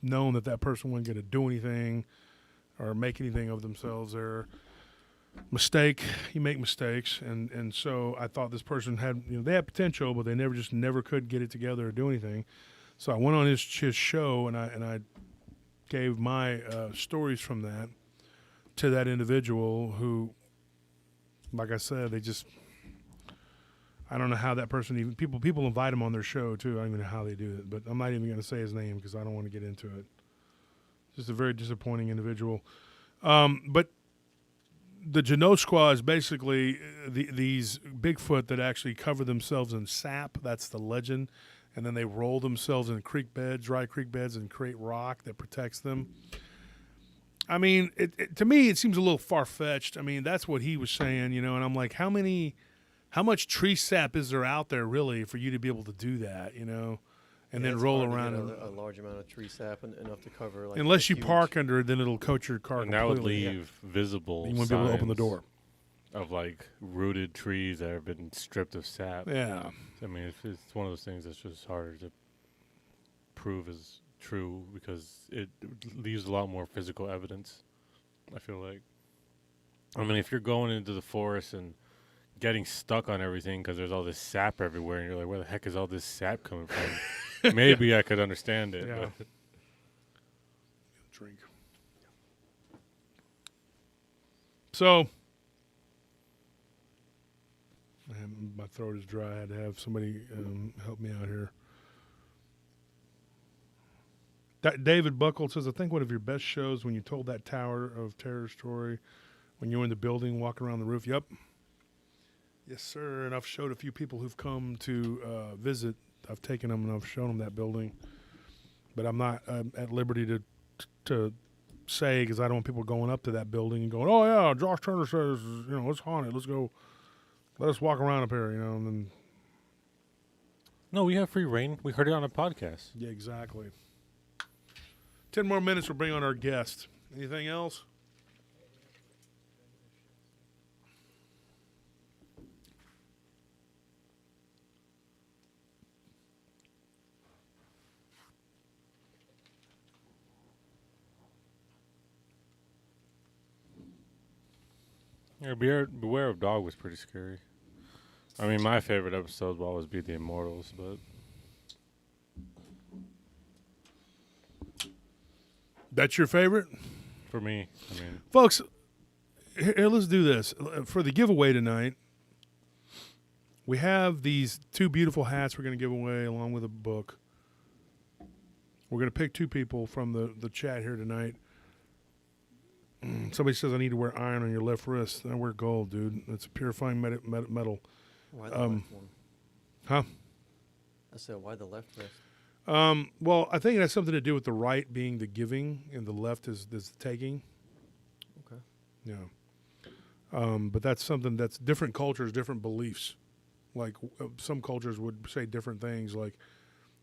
known that person wasn't going to do anything or make anything of themselves there. Mistake. You make mistakes. And so I thought this person had, they had potential, but they never could get it together or do anything. So I went on his show and I gave my stories from that to that individual who, like I said, I don't know how that person even people invite him on their show too. I don't even know how they do it, but I'm not even going to say his name because I don't want to get into it. Just a very disappointing individual. But the Genosqua is basically these Bigfoot that actually cover themselves in sap. That's the legend, and then they roll themselves in dry creek beds, and create rock that protects them. I mean, to me, it seems a little far fetched. I mean, that's what he was saying, and I'm like, how much tree sap is there out there really for you to be able to do that, and then roll around a large amount of tree sap enough to cover. Like, unless you park under it, then it'll coat your car. And completely. that would leave visible. You won't be able to open the door of rooted trees that have been stripped of sap. Yeah, I mean, it's one of those things that's just harder to prove as true because it leaves a lot more physical evidence. I feel like. I mean, if you're going into the forest and getting stuck on everything because there's all this sap everywhere, and you're like, where the heck is all this sap coming from? Maybe I could understand it. Yeah. But drink. So, my throat is dry. I had to have somebody help me out here. David Buckle says, I think one of your best shows when you told that Tower of Terror story when you were in the building, walking around the roof. Yep. Yes, sir. And I've showed a few people who've come to visit. I've taken them and I've shown them that building. But I'm not at liberty to say because I don't want people going up to that building and going, oh, yeah, Josh Turner says, it's haunted. Let's go. Let us walk around up here, and then. No, we have free reign. We heard it on a podcast. Yeah, exactly. 10 more minutes, we'll bring on our guest. Anything else? Yeah, Beware of Dog was pretty scary. I mean, my favorite episode will always be The Immortals, but... That's your favorite? For me, I mean... Folks, here, let's do this. For the giveaway tonight, we have these 2 beautiful hats we're going to give away along with a book. We're going to pick 2 people from the chat here tonight. Somebody says I need to wear iron on your left wrist. I wear gold, dude. It's a purifying metal. Why the left one? Huh? I said, why the left wrist? Well, I think it has something to do with the right being the giving and the left is the taking. Okay. Yeah. But that's something that's different cultures, different beliefs. Like some cultures would say different things. Like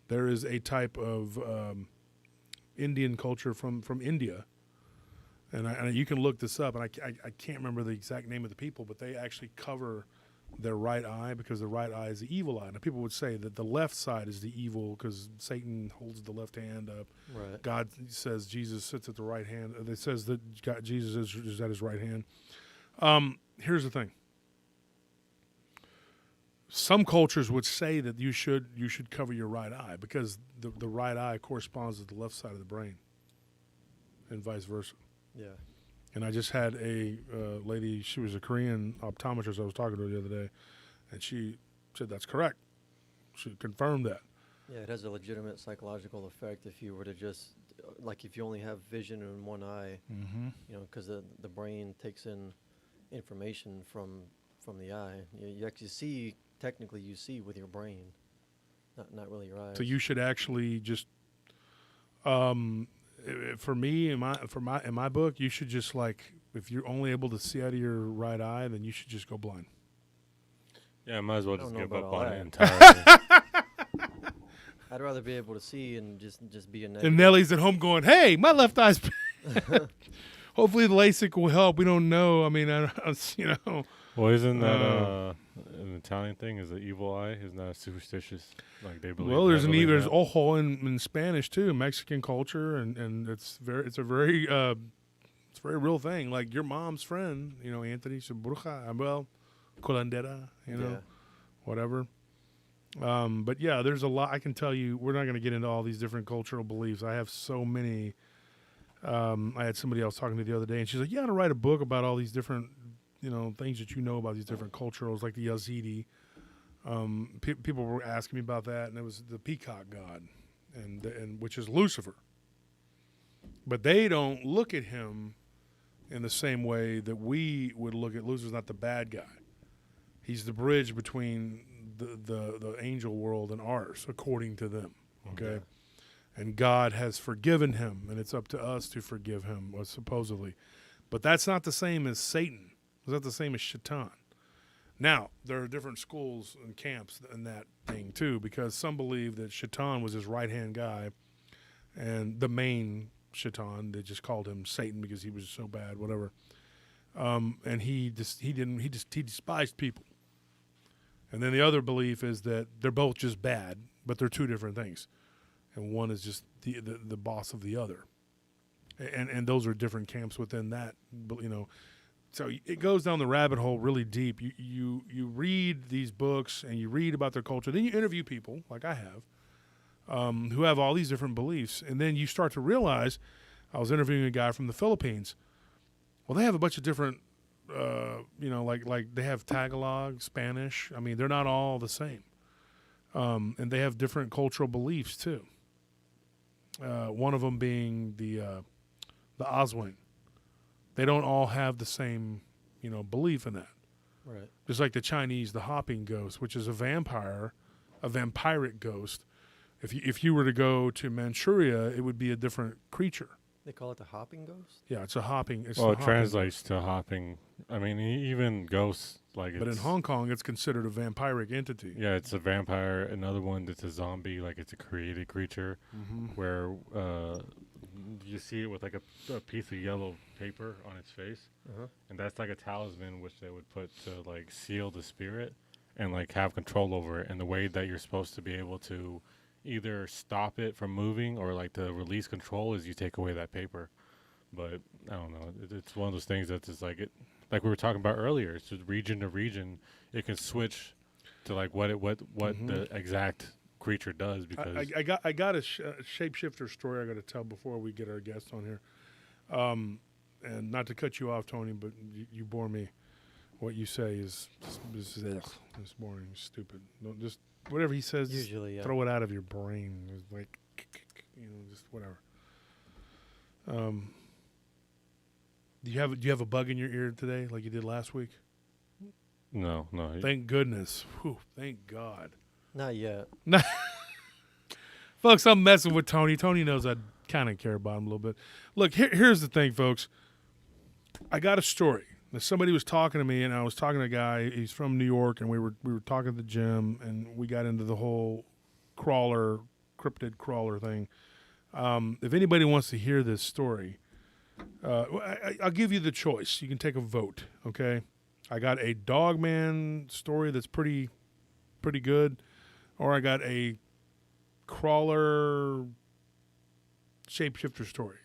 there is a type of Indian culture from India And you can look this up, and I can't remember the exact name of the people, but they actually cover their right eye because the right eye is the evil eye. Now, people would say that the left side is the evil because Satan holds the left hand up. Right. God says Jesus sits at the right hand. It says that Jesus is at his right hand. Here's the thing. Some cultures would say that you should cover your right eye because the right eye corresponds to the left side of the brain, and vice versa. Yeah. And I just had a lady, she was a Korean optometrist I was talking to the other day, and she said that's correct. She confirmed that. Yeah, it has a legitimate psychological effect if you were to just, like if you only have vision in one eye, Mm-hmm. you know, because the brain takes in information from the eye. You actually see, technically you see with your brain, not really your eyes. So you should actually just, for me, in my book, you should just like, if you're only able to see out of your right eye, then you should just go blind. Yeah, I might as well I don't just know give about up all on that. it entirely. I'd rather be able to see and just be a negative. And Nellie's at home going, "Hey, my left eye's." Hopefully the LASIK will help. We don't know. I mean, you know. Well, isn't that an Italian thing? Is the evil eye? Isn't that superstitious? Like they believe. Well, there's heavily in there's that? ojo in Spanish too, Mexican culture, and it's a very real thing. Like your mom's friend, you know, Anthony Bruja, well, culandera, you know, Yeah. whatever. But yeah, there's a lot. I can tell you, we're not going to get into all these different cultural beliefs. I have so many. I had somebody else talking to the other day, and she's like, "You got to write a book about all these different, you know, things that you know about these different cultures, like the Yazidi." People were asking me about that, and it was the peacock god, and which is Lucifer. But they don't look at him in the same way that we would look at Lucifer's not the bad guy. He's the bridge between the angel world and ours, according to them. Okay. Yeah. And God has forgiven him, and it's up to us to forgive him, supposedly. But that's not the same as Satan. It's not the same as Shaitan. Now, there are different schools and camps in that thing, too, because some believe that Shaitan was his right-hand guy, and the main Shaitan, they just called him Satan because he was so bad, whatever. And he despised people. And then the other belief is that they're both just bad, but they're two different things. And one is just the boss of the other. And those are different camps within that, you know. So it goes down the rabbit hole really deep. You read these books and you read about their culture. Then you interview people, like I have, who have all these different beliefs. And then you start to realize, I was interviewing a guy from the Philippines. Well, they have a bunch of different, you know, like they have Tagalog, Spanish. I mean, they're not all the same. And they have different cultural beliefs, too. One of them being the Oswing. They don't all have the same, you know, belief in that. Right. Just like the Chinese, the hopping ghost, which is a vampire, a vampiric ghost. If you were to go to Manchuria, it would be a different creature. They call it the hopping ghost? Yeah, it's a hopping. Well, it translates to hopping. I mean, even ghosts like. But in Hong Kong, it's considered a vampiric entity. Yeah, it's a vampire. Another one that's a zombie, like it's a created creature, where you see it with like a piece of yellow paper on its face, and that's like a talisman which they would put to like seal the spirit and like have control over it. And the way that you're supposed to be able to either stop it from moving or like to release control is you take away that paper. But I don't know. It's one of those things that's just like it. Like we were talking about earlier, it's just region to region. It can switch to like what the exact creature does. Because I got a shapeshifter story I got to tell before we get our guest on here, and not to cut you off, Tony, but you bore me. What you say is it's boring, stupid. No, just whatever he says, Usually, yeah. throw it out of your brain. It's like, you know, just whatever. Do you have a bug in your ear today, like you did last week? no. Thank goodness. Whew, thank God. Not yet. Folks, I'm messing with Tony. Tony knows I kind of care about him a little bit. Look, here's the thing, folks. I got a story. Now, somebody was talking to me, and I was talking to a guy. He's from New York, and we were talking at the gym, and we got into the whole cryptid crawler thing. If anybody wants to hear this story, I'll give you the choice. You can take a vote, okay? I got a Dogman story that's pretty good, or I got a crawler shapeshifter story.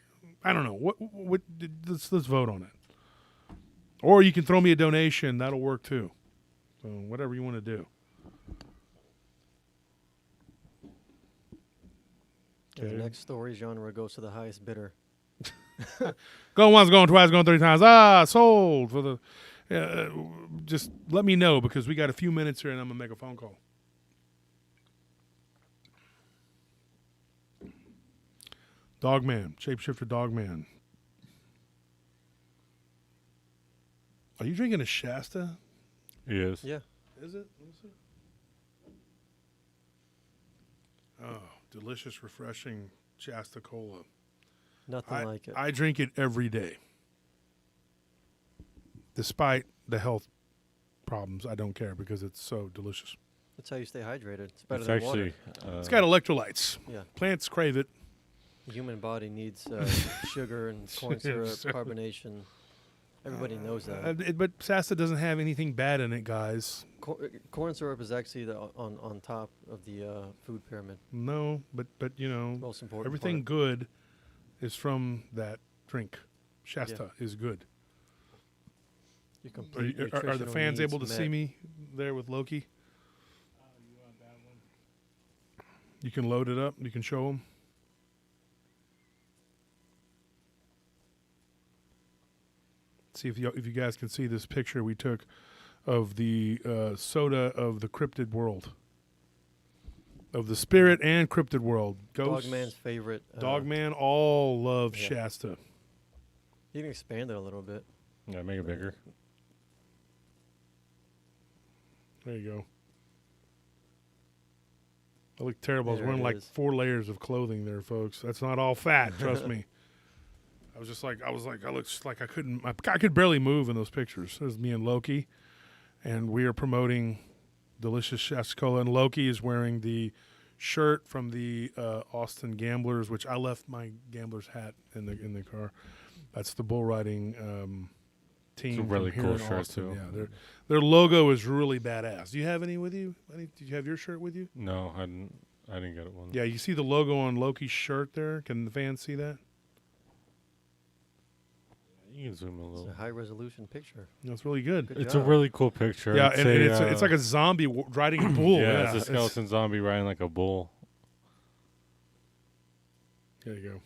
I don't know. What let's vote on it. Or you can throw me a donation. That'll work too. So whatever you want to do. And the next story genre goes to the highest bidder. Going once, going twice, going 3 times. Sold for the. Just let me know because we got a few minutes here and I'm gonna make a phone call. Dogman, Shapeshifter Dogman. Are you drinking a Shasta? Yes. Yeah. Is it? Let me see. Oh, delicious, refreshing Shasta Cola. Nothing like it. I drink it every day. Despite the health problems, I don't care because it's so delicious. That's how you stay hydrated. It's better It's than actually. water. It's got electrolytes. Yeah. Plants crave it. The human body needs sugar and corn syrup, carbonation. Everybody knows that. But Shasta doesn't have anything bad in it, guys. Corn syrup is actually on top of the food pyramid. No, but you know, Most important. everything good is from that drink. Shasta is good. Your complete Are the nutritional fans needs able to met. see me there with Loki? You can load it up. You can show them. See if you guys can see this picture we took of the soda of the cryptid world, of the spirit and cryptid world. Dogman's favorite. Dogman all love yeah. Shasta. You can expand it a little bit. Yeah, make it bigger. There you go. I look terrible. I was There wearing it like is. 4 layers of clothing there, folks. That's not all fat, trust me. I looked like I could barely move in those pictures. There's me and Loki, and we are promoting delicious Shasta Cola. And Loki is wearing the shirt from the Austin Gamblers, which I left my Gamblers hat in the car. That's the bull riding team. It's a really from cool here in shirt, Austin. too. Yeah, their logo is really badass. Do you have any with you? Did you have your shirt with you? No, I didn't get it one. Yeah, you see the logo on Loki's shirt there? Can the fans see that? You can zoom a It's little. a high resolution picture. That's really good. Good It's job. a really cool picture. Yeah, and it's like a zombie riding a bull. yeah, it's a skeleton zombie riding like a bull. There you go.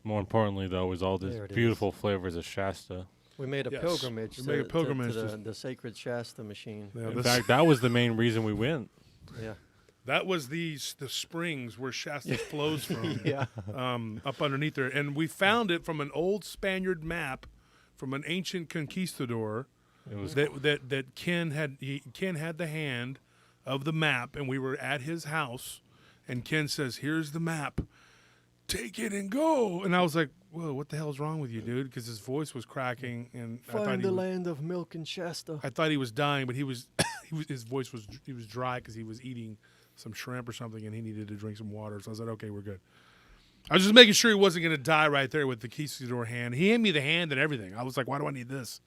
More importantly, though, is all these There it beautiful flavors of Shasta. We made a Yes. pilgrimage. We made a pilgrimage to to- the sacred Shasta machine. Yeah, In fact, that was the main reason we went. Yeah. that was the springs where Shasta flows from. Yeah. Up underneath there, and we found it from an old Spaniard map from an ancient conquistador. It was that Ken had the hand of the map, and we were at his house, and Ken says, "Here's the map, take it and go." And I was like, "Whoa, what the hell's wrong with you, dude?" Because his voice was cracking, and Find the land of milk and Shasta. I thought he was dying, but his voice was dry because he was eating some shrimp or something, and he needed to drink some water. So I said, "Okay, we're good." I was just making sure he wasn't going to die right there with the conquistador hand. He handed me the hand and everything. I was like, "Why do I need this?"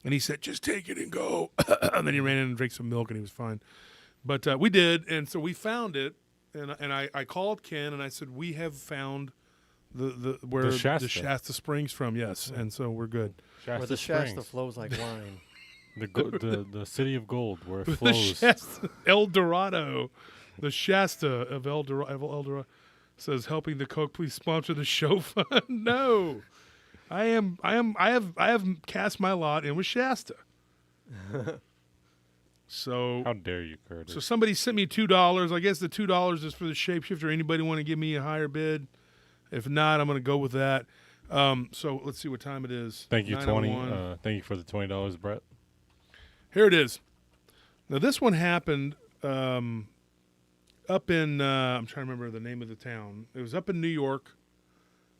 And he said, "Just take it and go." And then he ran in and drank some milk, and he was fine. But we did, and so we found it, and I called Ken, and I said, "We have found where The Shasta. the Shasta springs from, yes." And so we're good. Where Shasta the Shasta Springs, flows like wine. the city of gold where it The flows. Shasta, El Dorado, the Shasta of El Dorado says, "Helping the Coke, please sponsor the show fund." No, I have cast my lot in with Shasta. So How dare you, Curtis? So somebody sent me $2. I guess the $2 is for the Shapeshifter. Anybody want to give me a higher bid? If not, I'm going to go with that. So let's see what time it is. Thank you, 20. 9:01. Thank you for the $20, Brett. Here it is. Now this one happened up in I'm trying to remember the name of the town. It was up in New York.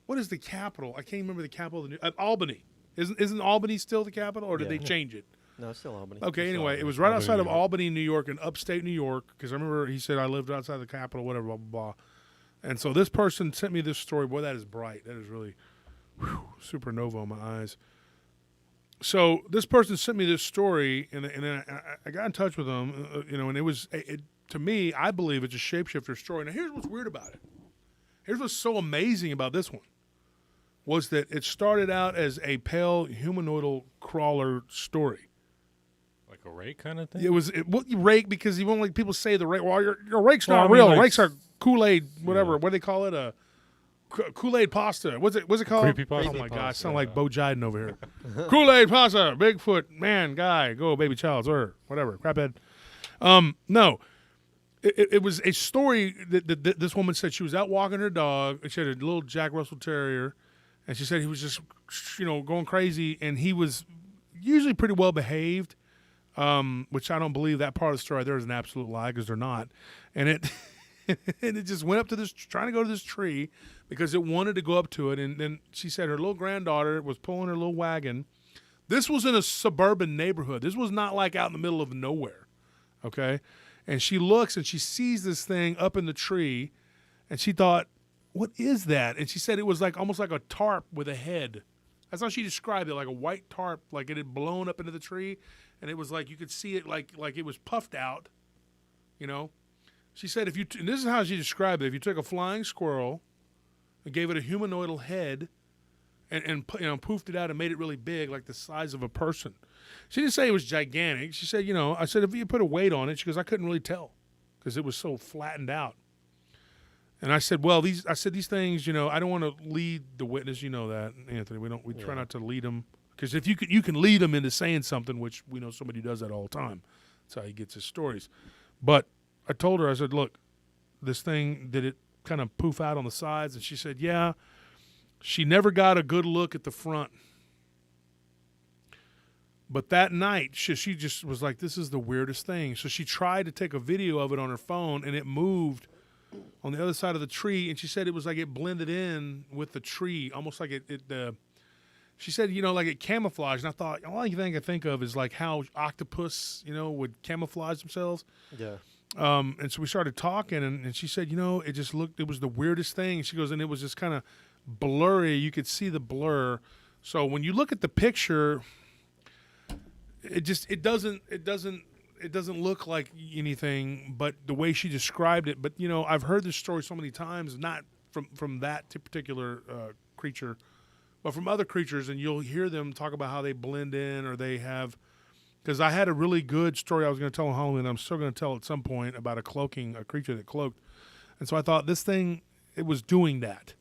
What is the capital? I can't remember the capital of Albany. Isn't Albany still the capital, or did they change it? No, it's still Albany. Okay, It's anyway, Albany. it was right Albany, outside of New York. Albany, New York, in upstate New York, because I remember he said I lived outside the capital, whatever, blah, blah, blah. And so this person sent me this story. Boy, that is bright. That is really supernova on my eyes. So this person sent me this story, and then I got in touch with them, and it was, to me, I believe it's a shapeshifter story. Now, here's what's weird about it. Here's what's so amazing about this one, was that it started out as a pale humanoidal crawler story. Like a rake kind of thing? It was rake, because you won't like people say the rake. Well, your rake's Well, not I mean, real. like, Rakes are Kool-Aid, whatever. Yeah. What do they call it? Kool-Aid pasta. What's it called? Creepy pasta. Oh my Creepy gosh, pasta. sound like Bo Jiden over here. Kool-Aid pasta, Bigfoot, man, guy, go baby child, or whatever, craphead. No, it was a story that this woman said she was out walking her dog, and she had a little Jack Russell Terrier, and she said he was just, going crazy, and he was usually pretty well behaved, which I don't believe that part of the story there is an absolute lie, because they're not, and it and it just went up to this, trying to go to this tree, because it wanted to go up to it. And then she said her little granddaughter was pulling her little wagon. This was in a suburban neighborhood. This was not like out in the middle of nowhere, okay? And she looks and she sees this thing up in the tree, and she thought, what is that? And she said it was like almost like a tarp with a head. That's how she described it, like a white tarp, like it had blown up into the tree, and it was like you could see it like it was puffed out, She said and this is how she described it, if you took a flying squirrel and gave it a humanoidal head and poofed it out and made it really big, like the size of a person. She didn't say it was gigantic. She said, I said, if you put a weight on it, she goes, I couldn't really tell because it was so flattened out. And I said, well, these things, I don't want to lead the witness. You know that, Anthony. We try not to lead them, because if you can lead them into saying something, which we know somebody does that all the time. That's how he gets his stories. But I told her, I said, look, this thing, did it kind of poof out on the sides? And she said, yeah. She never got a good look at the front. But that night, she just was like, this is the weirdest thing. So she tried to take a video of it on her phone, and it moved on the other side of the tree. And she said it was like it blended in with the tree, almost like she said, like it camouflaged. And I thought, all I think of is like how octopus, would camouflage themselves. Yeah. And so we started talking, and she said, it was the weirdest thing. She goes, and it was just kind of blurry. You could see the blur. So when you look at the picture, it doesn't look like anything but the way she described it. But, I've heard this story so many times, not from that particular creature, but from other creatures, and you'll hear them talk about how they blend in, or they have. Because I had a really good story I was going to tell on Halloween. I'm still going to tell at some point about a creature that cloaked. And so I thought this thing, it was doing that.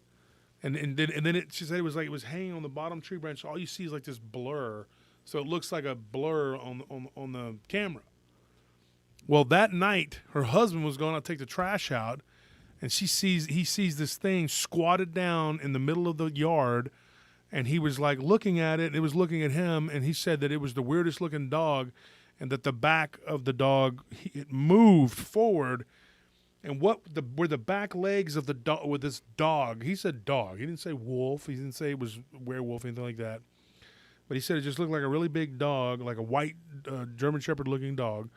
And then she said it was like it was hanging on the bottom tree branch. All you see is like this blur. So it looks like a blur on the camera. Well, that night, her husband was going to take the trash out, and he sees this thing squatted down in the middle of the yard. And he was like looking at it, and it was looking at him, and he said that it was the weirdest looking dog, and that the back of the dog, it moved forward, and were the back legs of the dog with this dog. He said dog. He didn't say wolf. He didn't say it was werewolf, anything like that. But he said it just looked like a really big dog, like a white German Shepherd looking dog.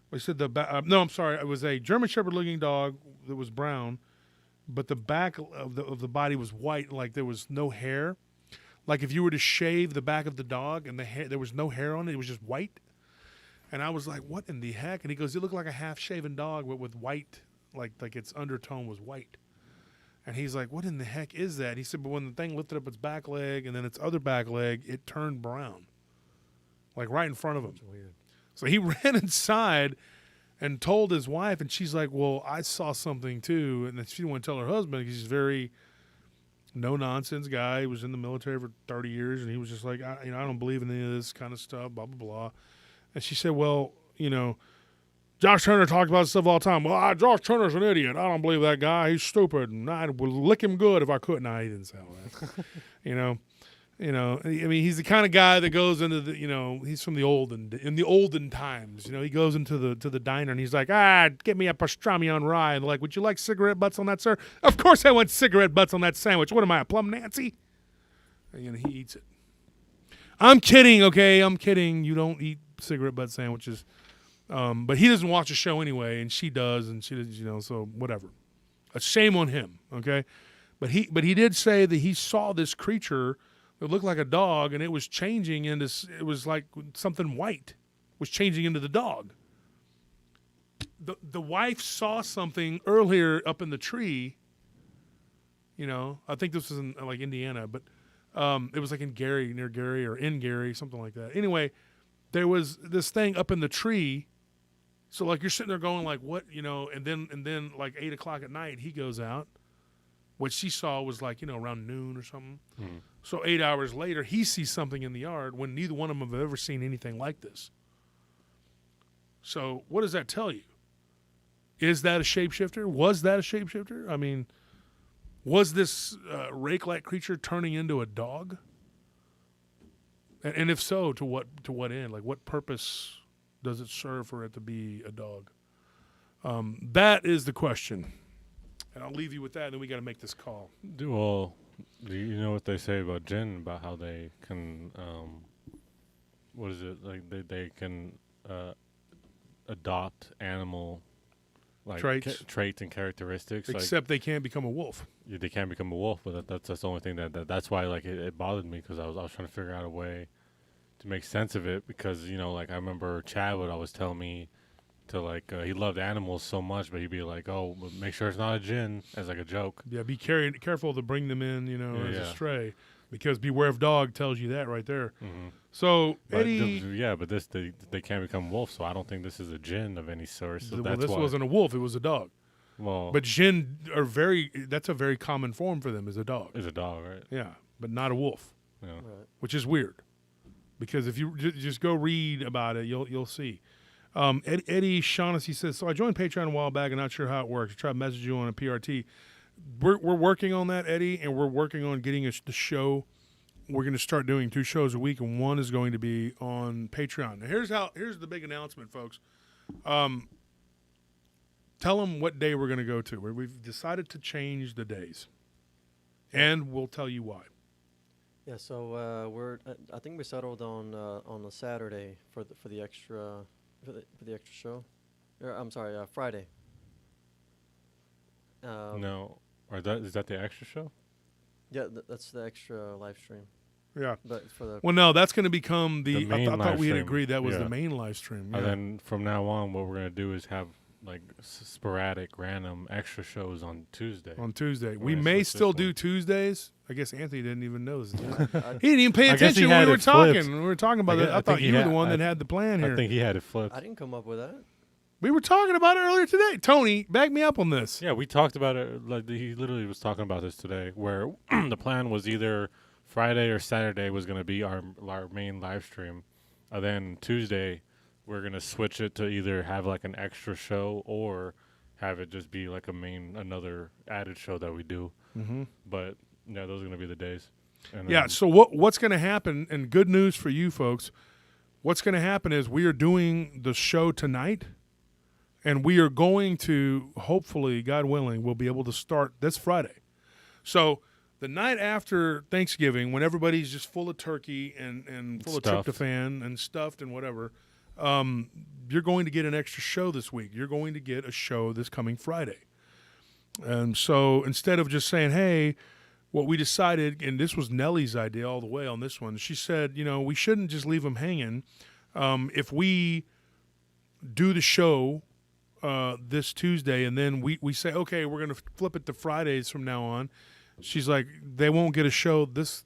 But he said it was a German Shepherd looking dog that was brown, but the back of the body was white, like there was no hair. Like if you were to shave the back of the dog and the hair, there was no hair on it. It was just white. And I was like, what in the heck? And he goes, it looked like a half-shaven dog, but with white, like its undertone was white. And he's like, what in the heck is that? He said, but when the thing lifted up its back leg and then its other back leg, it turned brown. Like right in front of him. That's weird. So he ran inside and told his wife, and she's like, well, I saw something too. And then she didn't want to tell her husband because he's very no-nonsense guy. He was in the military for 30 years, and he was just like, I don't believe in any of this kind of stuff, blah, blah, blah. And she said, well, Josh Turner talks about this stuff all the time. Well, Josh Turner's an idiot. I don't believe that guy. He's stupid, and I would lick him good if I could. No, he didn't say all that. I mean, he's the kind of guy that goes into the, he's from the olden times. He goes into the diner and he's like, get me a pastrami on rye. And they're like, would you like cigarette butts on that, sir? Of course I want cigarette butts on that sandwich. What am I, a plum Nancy? And he eats it. I'm kidding, okay? I'm kidding. You don't eat cigarette butt sandwiches. But he doesn't watch the show anyway, and she does, and she does, so whatever. A shame on him, okay? But he did say that he saw this creature that looked like a dog, and it was changing into, it was like something white was changing into the dog. The wife saw something earlier up in the tree. You know, I think this was in like Indiana, but it was like in Gary, near Gary, or in Gary, something like that. Anyway, there was this thing up in the tree. So like you're sitting there going like, what, you know, and then like 8 o'clock at night he goes out. What she saw was like, you know, around noon or something. Mm. So 8 hours later he sees something in the yard when neither one of them have ever seen anything like this. So what does that tell you? Is that a shapeshifter? Was that a shapeshifter? I mean, was this rake-like creature turning into a dog? And if so, to what end? Like, what purpose does it serve for it to be a dog? That is the question. And I'll leave you with that, and then we got to make this call. Well, do you know what they say about jinn, about how they can, what is it, like they can adopt animal like traits and characteristics, except they can't become a wolf. Yeah, they can't become a wolf, but that's the only thing that's why like it bothered me, because I was trying to figure out a way to make sense of it, because you know, like I remember Chad would always tell me to like he loved animals so much, but he'd be like, oh, make sure it's not a jinn, as like a joke. Yeah, be careful to bring them in, you know, as a stray, because beware of dog tells you that right there. Mm-hmm. So Eddie, but this they can't become wolves, so I don't think this is a jinn of any sort. So well, this wasn't a wolf; it was a dog. Well, but jinn are that's a very common form for them, is a dog. Is a dog, right? Yeah, but not a wolf. Yeah, right. Which is weird, because if you just go read about it, you'll see. Eddie Shaughnessy says, so I joined Patreon a while back and not sure how it works. I tried to message you on a PRT. We're working on that, Eddie, and we're working on getting the show. We're going to start doing 2 shows a week, and one is going to be on Patreon. Now, here's the big announcement, folks. Tell them what day we're going to go to. We've decided to change the days, and we'll tell you why. Yeah, so I think we settled on a Saturday for the extra show. I'm sorry, Friday. No, is that the extra show? Yeah, that's the extra live stream. Yeah. But no, that's going to become the main I thought we had stream. agreed that was the main live stream. Yeah. And then from now on, what we're going to do is have like sporadic, random extra shows on Tuesday. We may still do Tuesdays. I guess Anthony didn't even know this. He didn't even pay attention when we were talking. When we were talking about it. I thought you were the one that had the plan here. I think he had it flipped. I didn't come up with that. We were talking about it earlier today. Tony, back me up on this. Yeah, we talked about it. Like he literally was talking about this today, where the plan was either Friday or Saturday was going to be our main live stream, and then Tuesday we're going to switch it to either have like an extra show or have it just be like another added show that we do. Mm-hmm. But yeah, those are going to be the days. And yeah. So what's going to happen? And good news for you folks. What's going to happen is we are doing the show tonight. And we are going to, hopefully, God willing, we'll be able to start this Friday. So the night after Thanksgiving, when everybody's just full of turkey and full of tryptophan and stuffed and whatever, you're going to get an extra show this week. You're going to get a show this coming Friday. And so instead of just saying, hey, what we decided, and this was Nellie's idea all the way on this one, she said, you know, we shouldn't just leave them hanging. If we do the show this Tuesday, and then we say, okay, we're going to flip it to Fridays from now on. She's like, they won't get a show this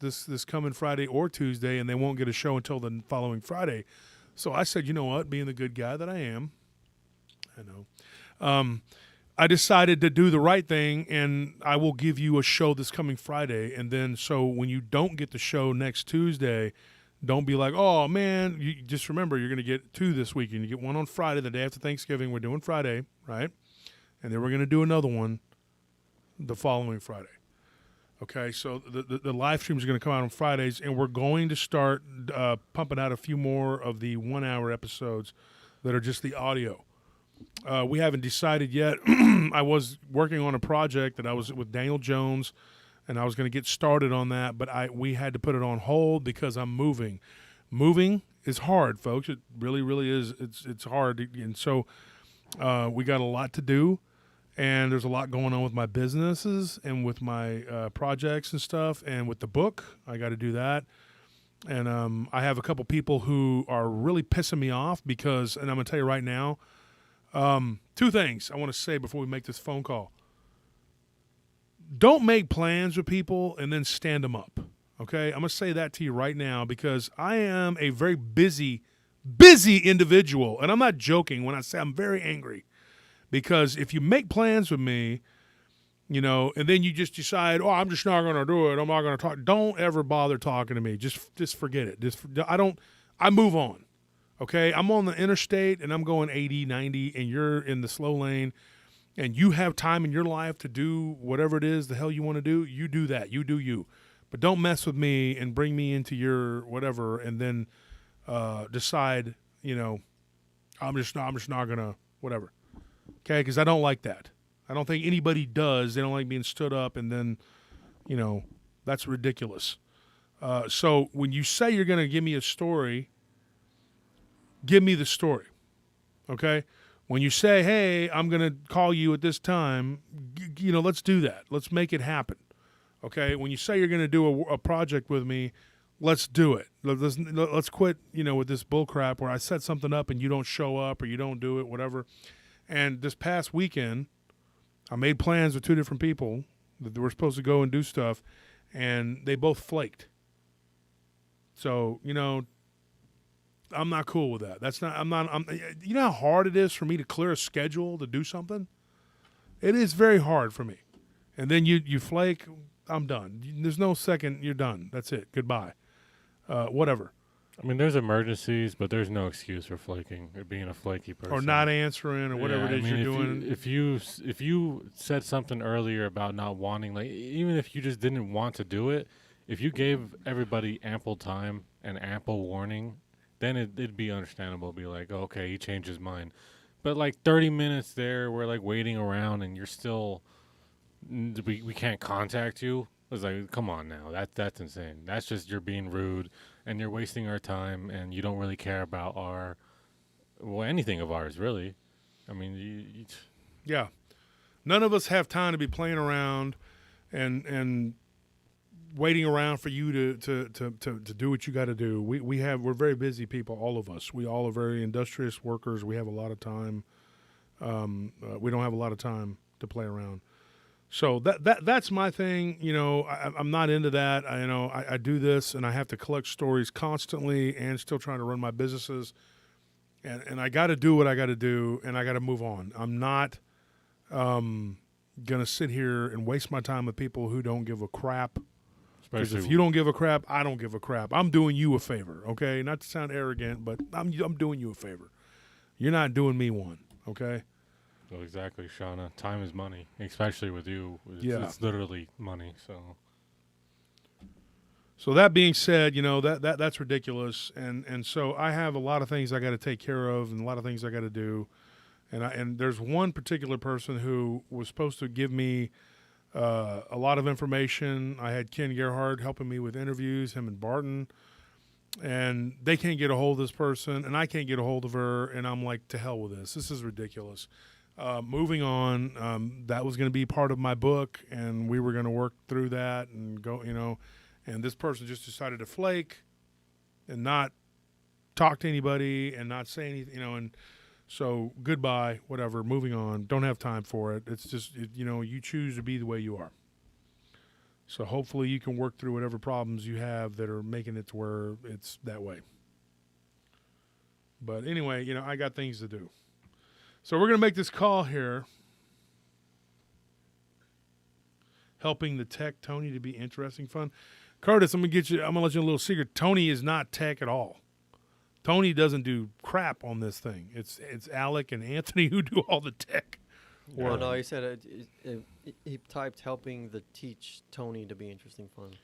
coming Friday or Tuesday, and they won't get a show until the following Friday. So I said, you know what, being the good guy that I am, I decided to do the right thing, and I will give you a show this coming Friday. And then so when you don't get the show next Tuesday, don't be like, oh, man, you just remember you're going to get 2 this weekend. You get one on Friday, the day after Thanksgiving. We're doing Friday, right? And then we're going to do another one the following Friday. Okay, so the live streams are going to come out on Fridays, and we're going to start pumping out a few more of the 1-hour episodes that are just the audio. We haven't decided yet. I was working on a project that I was with Daniel Jones, and I was going to get started on that, but we had to put it on hold because I'm moving. Moving is hard, folks. It really, really is. It's hard, and so we got a lot to do, and there's a lot going on with my businesses and with my projects and stuff, and with the book. I got to do that. And I have a couple people who are really pissing me off because, and I'm going to tell you right now, two things I want to say before we make this phone call. Don't make plans with people and then stand them up, okay? I'm going to say that to you right now because I am a very busy individual, and I'm not joking when I say I'm very angry because if you make plans with me, you know, and then you just decide, oh, I'm just not going to do it. I'm not going to talk. Don't ever bother talking to me. Just forget it. I move on. Okay. I'm on the interstate and I'm going 80, 90 and you're in the slow lane and you have time in your life to do whatever it is the hell you want to do. You do that. You do you, but don't mess with me and bring me into your whatever. And then, decide, you know, I'm just not going to whatever. Okay. Cause I don't like that. I don't think anybody does. They don't like being stood up, and then, you know, that's ridiculous. So when you say you're going to give me a story, give me the story, okay? When you say, hey, I'm going to call you at this time, you know, let's do that. Let's make it happen, okay? When you say you're going to do a project with me, let's do it. Let's quit, you know, with this bull crap where I set something up and you don't show up or you don't do it, whatever. And this past weekend, I made plans with two different people that they were supposed to go and do stuff, and they both flaked. So, you know, I'm not cool with that. You know how hard it is for me to clear a schedule to do something? It is very hard for me. And then you flake, I'm done. There's no second, you're done. That's it. Goodbye. Whatever. I mean, there's emergencies, but there's no excuse for flaking or being a flaky person. Or not answering or whatever it is you're doing. If you said something earlier about not wanting, like even if you just didn't want to do it, if you gave everybody ample time and ample warning, then it'd be understandable. Be like, oh, okay, he changed his mind. But like 30 minutes there, we're like waiting around and you're still, we can't contact you. It's like, come on now, that's insane. That's just you're being rude and you're wasting our time and you don't really care about anything of ours, really. I mean, yeah, none of us have time to be playing around and waiting around for you to do what you got to do. We're very busy people, all of us. We all are very industrious workers. We have a lot of time. We don't have a lot of time to play around. So that's my thing. You know, I'm not into that. I do this and I have to collect stories constantly and still trying to run my businesses. And I got to do what I got to do and I got to move on. I'm not going to sit here and waste my time with people who don't give a crap. Because if you don't give a crap, I don't give a crap. I'm doing you a favor, okay? Not to sound arrogant, but I'm doing you a favor. You're not doing me one, okay? Well, exactly, Shauna. Time is money, especially with you. It's literally money. So that being said, you know that's ridiculous, and so I have a lot of things I got to take care of, and a lot of things I got to do, and there's one particular person who was supposed to give me a lot of information. I had Ken Gerhard helping me with interviews, him and Barton, and they can't get a hold of this person, and I can't get a hold of her, and I'm like, to hell with this. This is ridiculous. Moving on, that was going to be part of my book, and we were going to work through that and go, you know, and this person just decided to flake and not talk to anybody and not say anything, you know, and so goodbye, whatever, moving on. Don't have time for it. It's just, you know, you choose to be the way you are. So hopefully you can work through whatever problems you have that are making it to where it's that way. But anyway, you know, I got things to do. So we're going to make this call here. Helping the tech Tony to be interesting, fun. Curtis, I'm going to let you know a little secret. Tony is not tech at all. Tony doesn't do crap on this thing. It's Alec and Anthony who do all the tech. Oh, no, he said he typed helping the teach Tony to be interesting fun.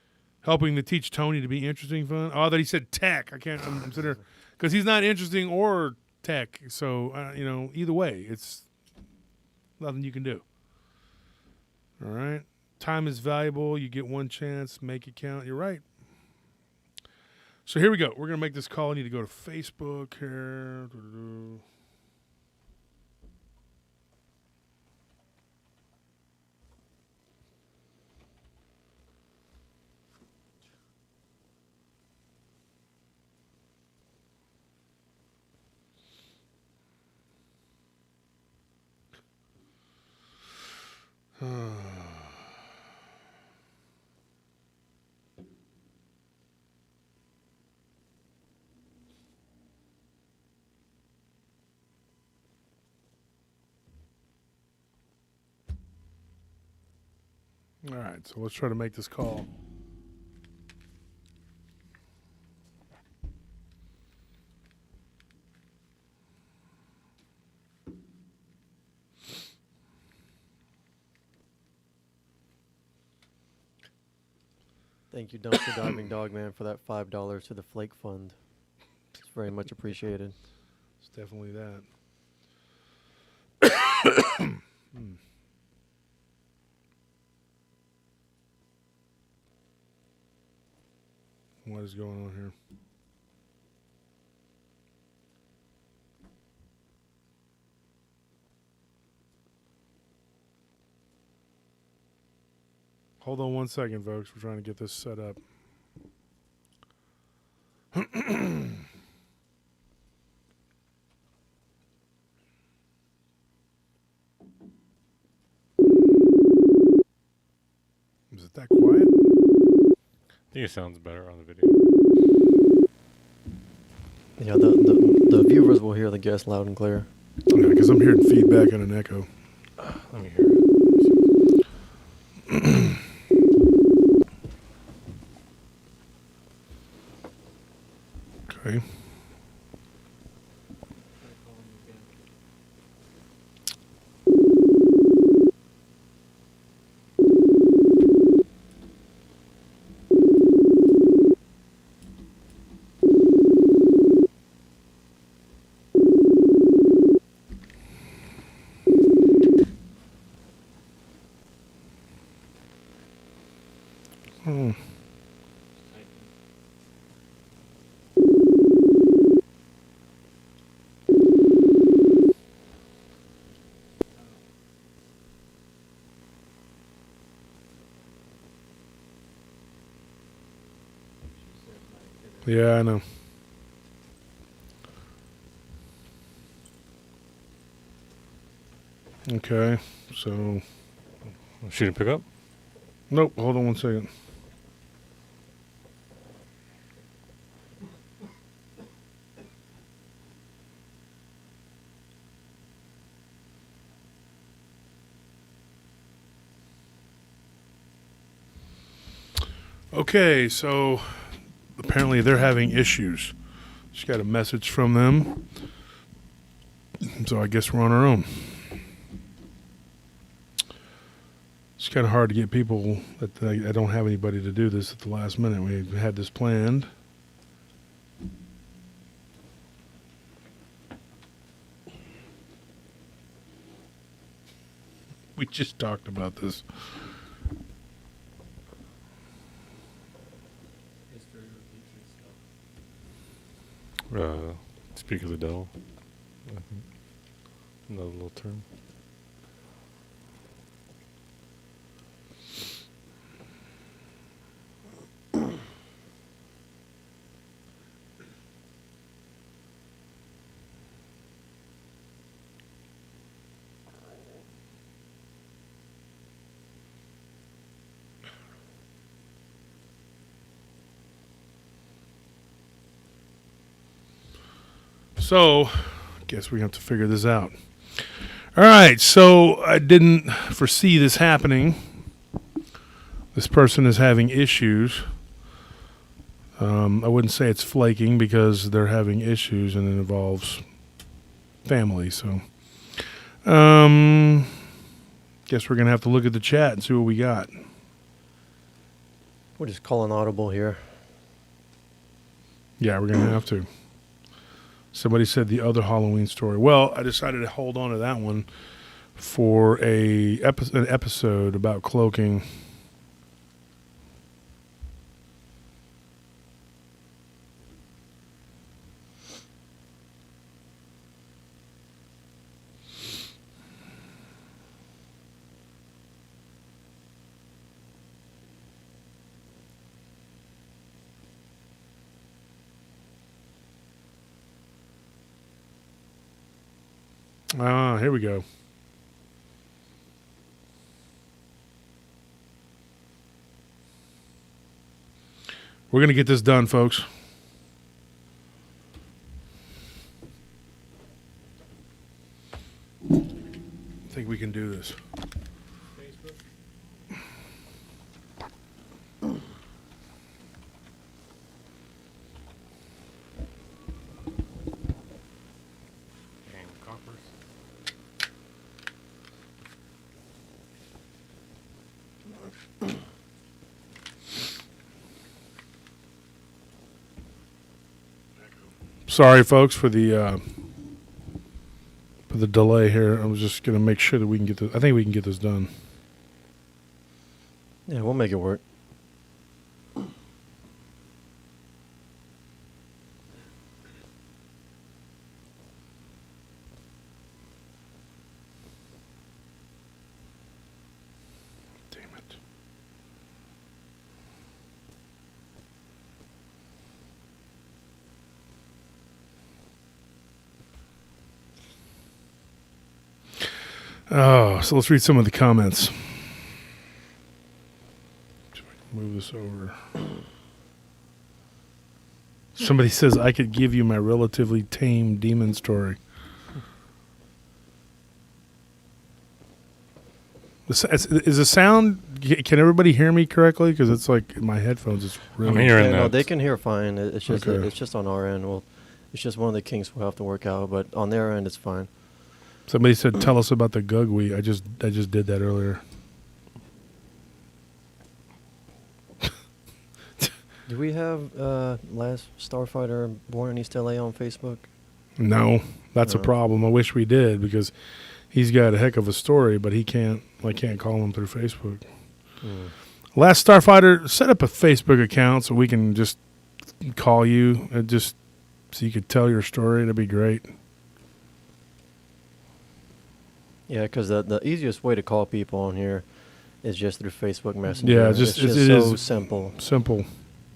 Helping to teach Tony to be interesting fun? Oh, that he said tech. I can't consider, because he's not interesting or tech. So, you know, either way, it's nothing you can do. All right. Time is valuable. You get one chance. Make it count. You're right. So here we go. We're going to make this call. I need to go to Facebook here. All right, so let's try to make this call. Thank you, Dumpster Diving Dogman, for that $5 to the Flake Fund. It's very much appreciated. It's definitely that. What is going on here? Hold on 1 second, folks. We're trying to get this set up. Is it that quiet? I think it sounds better on the video. Yeah, the viewers will hear the guest loud and clear. Yeah, because I'm hearing feedback and an echo. Let me hear it. Okay. Oh. Yeah, I know. Okay, so She didn't pick up? nope. Hold on 1 second. Okay, so apparently they're having issues. Just got a message from them. So I guess we're on our own. It's kind of hard to get people that I don't have anybody to do this at the last minute. We had this planned. We just talked about this. Speak of the devil. Another little term. So, guess we have to figure this out. All right, so I didn't foresee this happening. This person is having issues. I wouldn't say it's flaking because they're having issues and it involves family. So, guess we're going to have to look at the chat and see what we got. We're just calling audible here. Yeah, we're going to have to. Somebody said the other Halloween story. Well, I decided to hold on to that one for an episode about cloaking. Here we go. We're going to get this done, folks. I think we can do this. Sorry, folks, for the delay here. I was just going to make sure that we can get this. I think we can get this done. Yeah, we'll make it work. Damn it. Oh, so let's read some of the comments. Move this over. Somebody says, I could give you my relatively tame demon story. Is the sound, can everybody hear me correctly? Because it's like in my headphones, it's really... I'm hearing No, that. they can hear fine. It's just Okay. it's just on our end. Well, it's just one of the kinks we'll have to work out, but on their end, it's fine. Somebody said, tell us about the Gugwe. I just did that earlier. Do we have Last Starfighter Born in East LA on Facebook? No, that's a No. problem. I wish we did, because he's got a heck of a story, but I can't call him through Facebook. Last Starfighter, set up a Facebook account so we can just call you and just so you could tell your story. That'd be great. Yeah, because the easiest way to call people on here is just through Facebook Messenger. Yeah, it's just just it so is simple. Simple.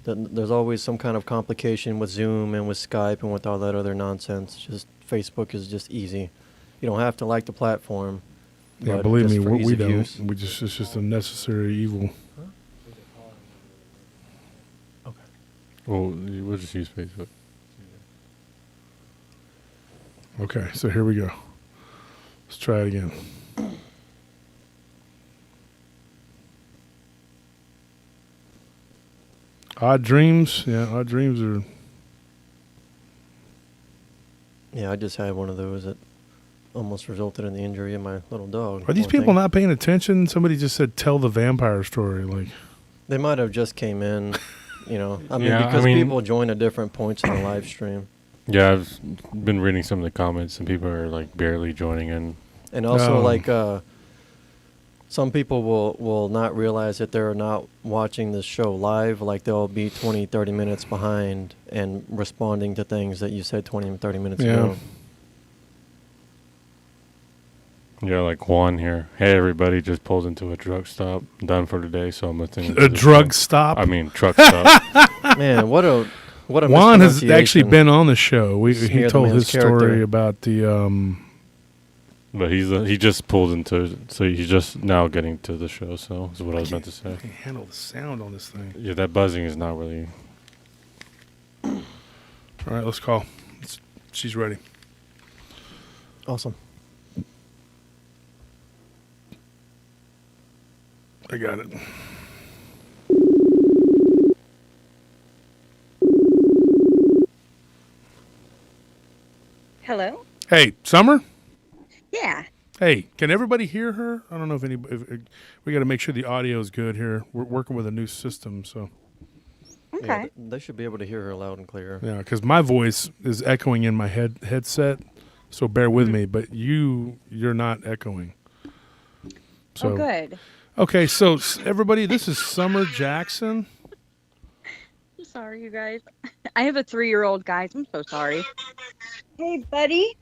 There's always some kind of complication with Zoom and with Skype and with all that other nonsense. Just Facebook is just easy. You don't have to like the platform. Yeah, but believe just me, for we ease of don't. use. It's just a necessary evil. Well, we'll just use Facebook. Okay, so here we go. Let's try it again. Odd dreams. Yeah, odd dreams are... Yeah, I just had one of those that almost resulted in the injury of my little dog. Are these poor people thing. not paying attention? Somebody just said, tell the vampire story. Like, They might have just came in, you know. I mean, Yeah, I because mean- people join at different points in the live stream. Yeah, I've been reading some of the comments, and people are like barely joining in. And also, Oh. like, some people will not realize that they're not watching the show live. Like, they'll be 20, 30 minutes behind and responding to things that you said 20, 30 minutes Yeah. ago. Yeah, like Juan here. Hey, everybody, just pulled into a truck stop. Done for today, so I'm listening. to a the drug show. stop. I mean, truck stop. Man, what a Juan has actually mispronunciation. been on the show. Smear He the told man's his story character. about the... But he just pulled into, so he's just now getting to the show. So is what I was meant to say. I can handle the sound on this thing. Yeah, that buzzing is not really. All right, let's call. She's ready. Awesome. I got it. Hello? Hey, Summer? Yeah. Hey, can everybody hear her? I don't know if anybody... we got to make sure the audio is good here. We're working with a new system, so... Okay. Yeah, they should be able to hear her loud and clear. Yeah, because my voice is echoing in my headset, so bear with me. But you're not echoing. So, Oh, good. Okay, so everybody, this is Summer Jackson. I'm sorry, you guys. I have a 3-year-old, guys. I'm so sorry. Hey, buddy.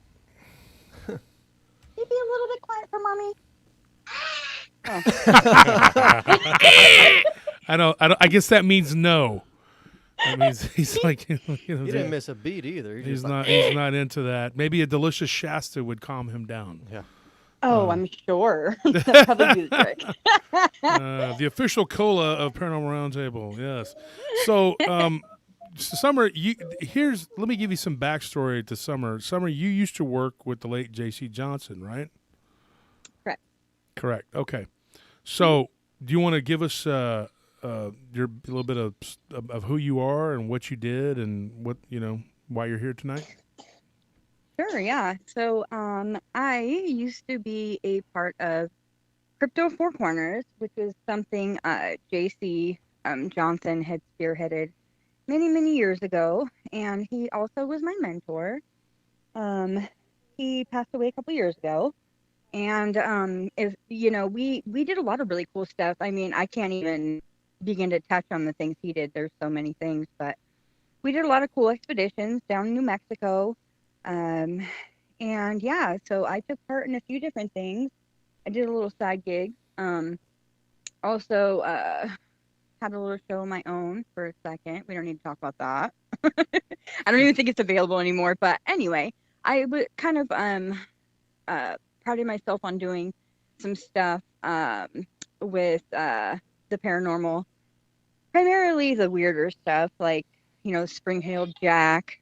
Can you be a little bit quiet for mommy? I guess that means no. That means he's like, you know, He didn't miss a beat either. He's not into that. Maybe a delicious Shasta would calm him down. Yeah. Oh, I'm sure. That'll probably do the trick. The official cola of Paranormal Roundtable. Yes. So, Summer, let me give you some backstory to Summer. Summer, you used to work with the late J.C. Johnson, right? Correct. Correct. Okay. So, do you want to give us your a little bit of who you are and what you did and what why you're here tonight? Sure, yeah. So, I used to be a part of Crypto Four Corners, which is something JC Johnson had spearheaded many, many years ago, and he also was my mentor. He passed away a couple years ago, and if we did a lot of really cool stuff. I mean, I can't even begin to touch on the things he did. There's so many things, but we did a lot of cool expeditions down in New Mexico. And yeah, so I took part in a few different things. I did a little side gig. Also, had a little show of my own for a second. We don't need to talk about that. I don't even think it's available anymore. But anyway, I would kind of prided myself on doing some stuff with the paranormal, primarily the weirder stuff, like spring-tailed jack.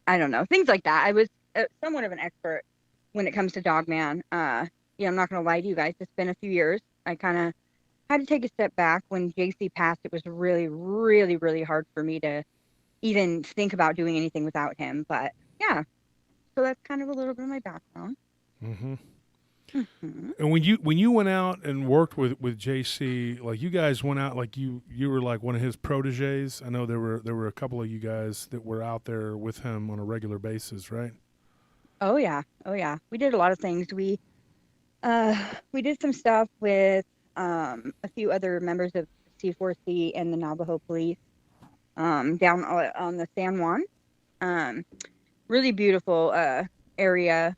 I don't know, things like that. I was somewhat of an expert when it comes to Dogman. Yeah, I'm not gonna lie to you guys. It's been a few years. I kind of had to take a step back when JC passed. It was really, really, really hard for me to even think about doing anything without him. But yeah, so that's kind of a little bit of my background. Mm-hmm. Mm-hmm. And when you went out and worked with JC, like you guys went out, like you were like one of his proteges. I know there were a couple of you guys that were out there with him on a regular basis, right? Oh yeah, we did a lot of things. We did some stuff with a few other members of C4C and the Navajo Police down on the San Juan. Really beautiful area.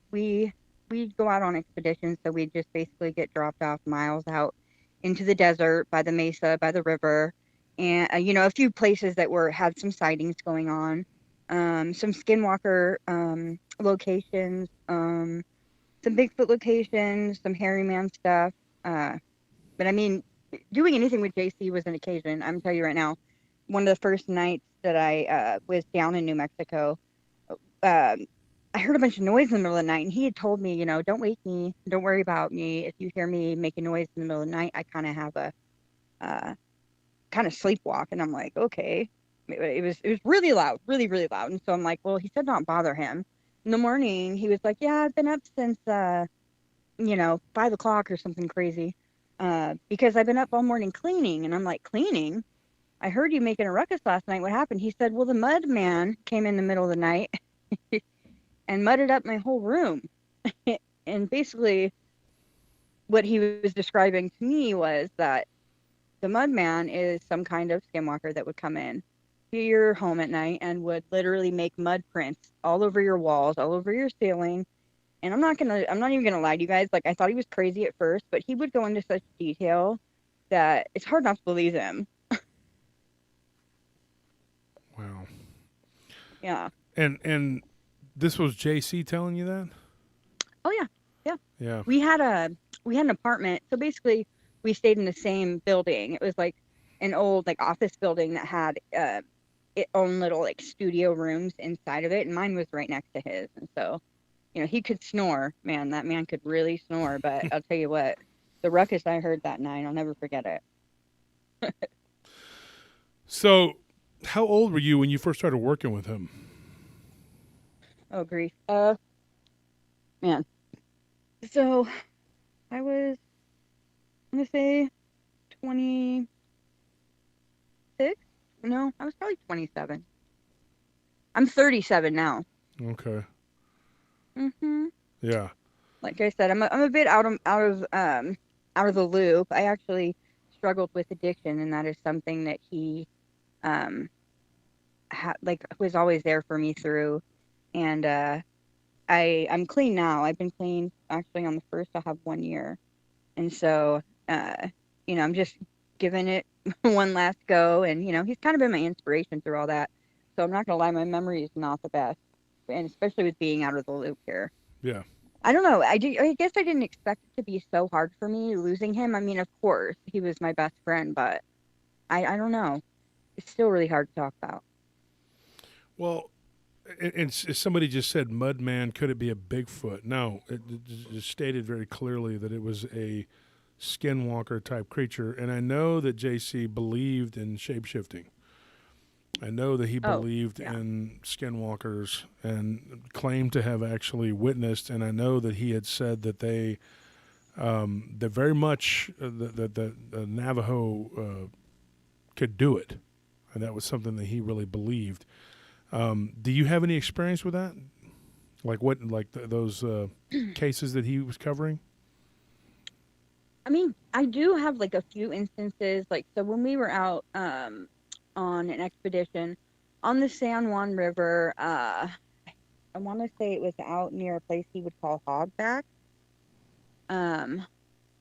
We'd go out on expeditions, so we'd just basically get dropped off miles out into the desert by the mesa, by the river, and a few places that had some sightings going on. Some skinwalker locations, some Bigfoot locations, some hairy man stuff. But I mean, doing anything with JC was an occasion. I'm telling you right now, one of the first nights that I was down in New Mexico, I heard a bunch of noise in the middle of the night, and he had told me, don't wake me, don't worry about me. If you hear me making noise in the middle of the night, I kind of have a kind of sleepwalk. And I'm like, okay. It was really loud, really, really loud. And so I'm like, well, he said not bother him. In the morning, he was like, yeah, I've been up since 5 o'clock or something crazy, because I've been up all morning cleaning. And I'm like, cleaning? I heard you making a ruckus last night. What happened? He said, well, the mud man came in the middle of the night and mudded up my whole room. And basically what he was describing to me was that the mud man is some kind of skinwalker that would come in to your home at night and would literally make mud prints all over your walls, all over your ceiling. And I'm not even gonna lie to you guys. Like, I thought he was crazy at first, but he would go into such detail that it's hard not to believe him. Wow. Yeah. And this was JC telling you that? Oh yeah. Yeah. We had an apartment. So basically we stayed in the same building. It was like an old like office building that had its own little like studio rooms inside of it, and mine was right next to his. And so, he could snore. Man, that man could really snore. But I'll tell you what, the ruckus I heard that night, I'll never forget it. So, how old were you when you first started working with him? Oh, grief. Man. So, I was, I'm going to say 26? No, I was probably 27. I'm 37 now. Okay. Mm-hmm. Yeah. Like I said, I'm a bit out of the loop. I actually struggled with addiction, and that is something that he was always there for me through. And I'm clean now. I've been clean actually on the 1st. I'll have 1 year, and so I'm just giving it one last go. And he's kind of been my inspiration through all that. So I'm not gonna lie, my memory is not the best, and especially with being out of the loop here. Yeah. I don't know. I guess I didn't expect it to be so hard for me losing him. I mean, of course, he was my best friend, but I don't know. It's still really hard to talk about. Well, and somebody just said, Mudman, could it be a Bigfoot? No, it just stated very clearly that it was a skinwalker type creature. And I know that JC believed in shapeshifting. I know that he believed in skinwalkers and claimed to have actually witnessed. And I know that he had said that that very much the Navajo could do it. And that was something that he really believed. Do you have any experience with that? Like what, like those cases that he was covering? I mean, I do have like a few instances. Like, so when we were out on an expedition on the San Juan River, I want to say it was out near a place he would call Hogback.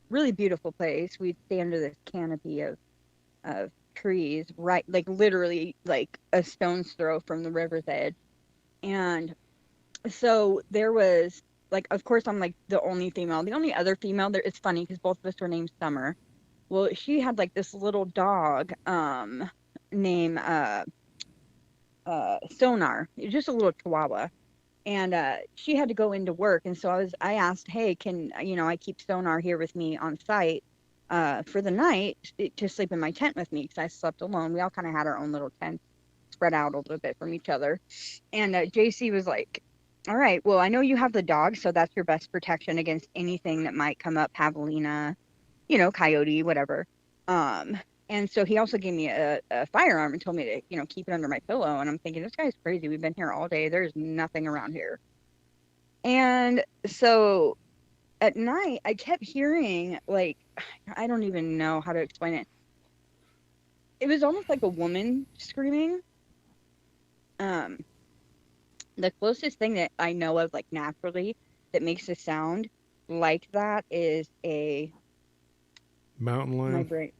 Really beautiful place. We'd stay under this canopy of trees, right, like literally like a stone's throw from the river's edge. And so there was like, of course, I'm like the only female. The only other female there, it's funny because both of us were named Summer. Well, she had like this little dog named Sonar, just a little chihuahua. And she had to go into work, and so I asked, hey, can I keep Sonar here with me on site for the night to sleep in my tent with me, because I slept alone. We all kind of had our own little tent spread out a little bit from each other. And JC was like, all right, well, I know you have the dog, so that's your best protection against anything that might come up, javelina, coyote, whatever. And so he also gave me a firearm and told me to, keep it under my pillow. And I'm thinking, this guy's crazy. We've been here all day. There's nothing around here. And so at night, I kept hearing, like, I don't even know how to explain it. It was almost like a woman screaming. The closest thing that I know of, like, naturally, that makes a sound like that is a Mountain lion? My brain.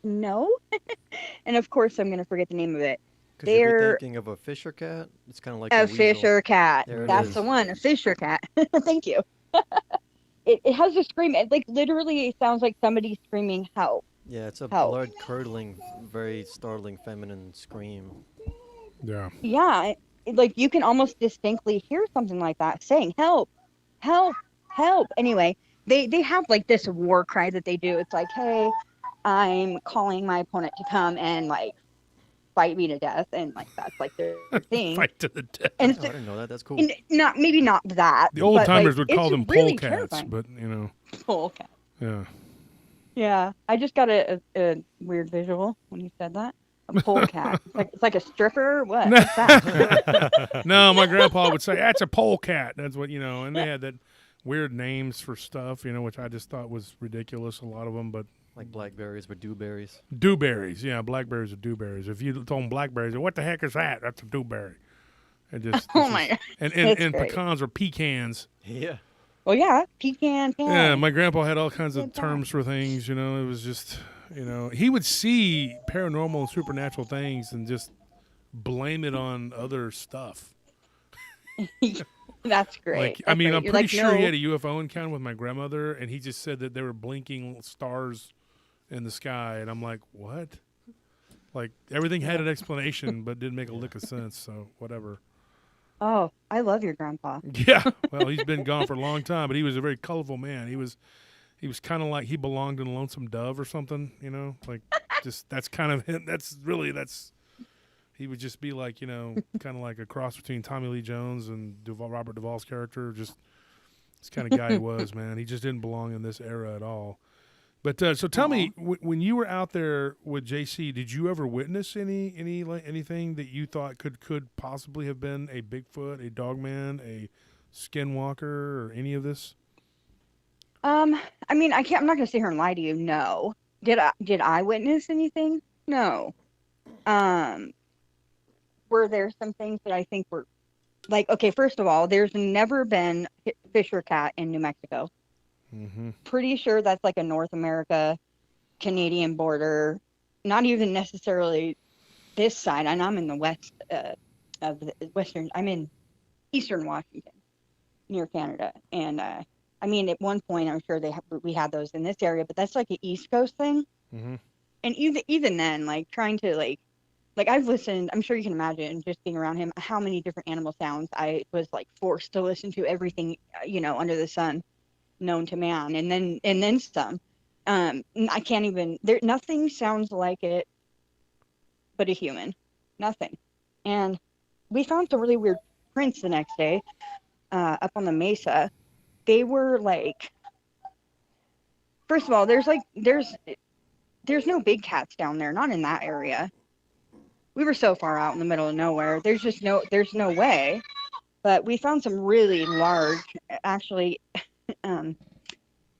No. And of course, I'm going to forget the name of it. Could you be thinking of a Fisher cat? It's kind of like a weasel. Fisher cat. There That's is. the one. A Fisher cat. Thank you. It has a scream. It, like, literally, it sounds like somebody screaming help. Yeah, it's a Help. blood-curdling, very startling feminine scream. Yeah. Yeah. Like, you can almost distinctly hear something like that saying, help, help, help. Anyway, they have, like, this war cry that they do. It's like, hey, I'm calling my opponent to come and, like, fight me to death. And, like, that's, like, their thing. Fight to the death. And Oh, I didn't know that. That's cool. and maybe not that. The old timers would call it's them really polecats, terrifying. but, Polecat. yeah. Yeah, I just got a weird visual when you said that. A polecat. It's like a stripper or what? What's that? No, my grandpa would say, that's a polecat. That's what, and they had that weird names for stuff, which I just thought was ridiculous, a lot of them, but. Like blackberries were dewberries. Dewberries, yeah, blackberries are dewberries. If you told them blackberries, what the heck is that? That's a dewberry. And just, Oh my God. And great. pecans are pecans. Yeah. Well, yeah, pecan. Yeah, my grandpa had all kinds of terms for things, It was just, he would see paranormal and supernatural things and just blame it on other stuff. That's great. Like, That's great. I'm You're pretty like, sure no. he had a UFO encounter with my grandmother, and he just said that there were blinking stars in the sky, and I'm like, what? Like, everything had an explanation, but didn't make a lick of sense, so whatever. Oh, I love your grandpa. Yeah, well, he's been gone for a long time, but he was a very colorful man. He was kind of like he belonged in Lonesome Dove or something, like just that's kind of him. He would just be like, kind of like a cross between Tommy Lee Jones and Robert Duvall's character. Just this kind of guy he was, man. He just didn't belong in this era at all. But so tell me, when you were out there with JC, did you ever witness anything that you thought could possibly have been a Bigfoot, a Dogman, a Skinwalker, or any of this? I mean, I'm not gonna sit here and lie to you. No. Did I witness anything? No. Were there some things that I think were, like, okay, first of all, there's never been Fisher cat in New Mexico. Mm-hmm. Pretty sure that's like a North America, Canadian border, not even necessarily this side. And I'm in the west of the western. I'm in eastern Washington. near Canada. And I mean, at one point, I'm sure we had those in this area, but that's like an East Coast thing. Mm-hmm. And even then, like trying to like I've listened. I'm sure you can imagine just being around him how many different animal sounds I was like forced to listen to everything under the sun known to man, and then some. I can't even. There nothing sounds like it, but a human, nothing. And we found some really weird prints the next day up on the mesa. They were like, first of all, there's no big cats down there, not in that area. We were so far out in the middle of nowhere. There's no way. But we found some really large, actually,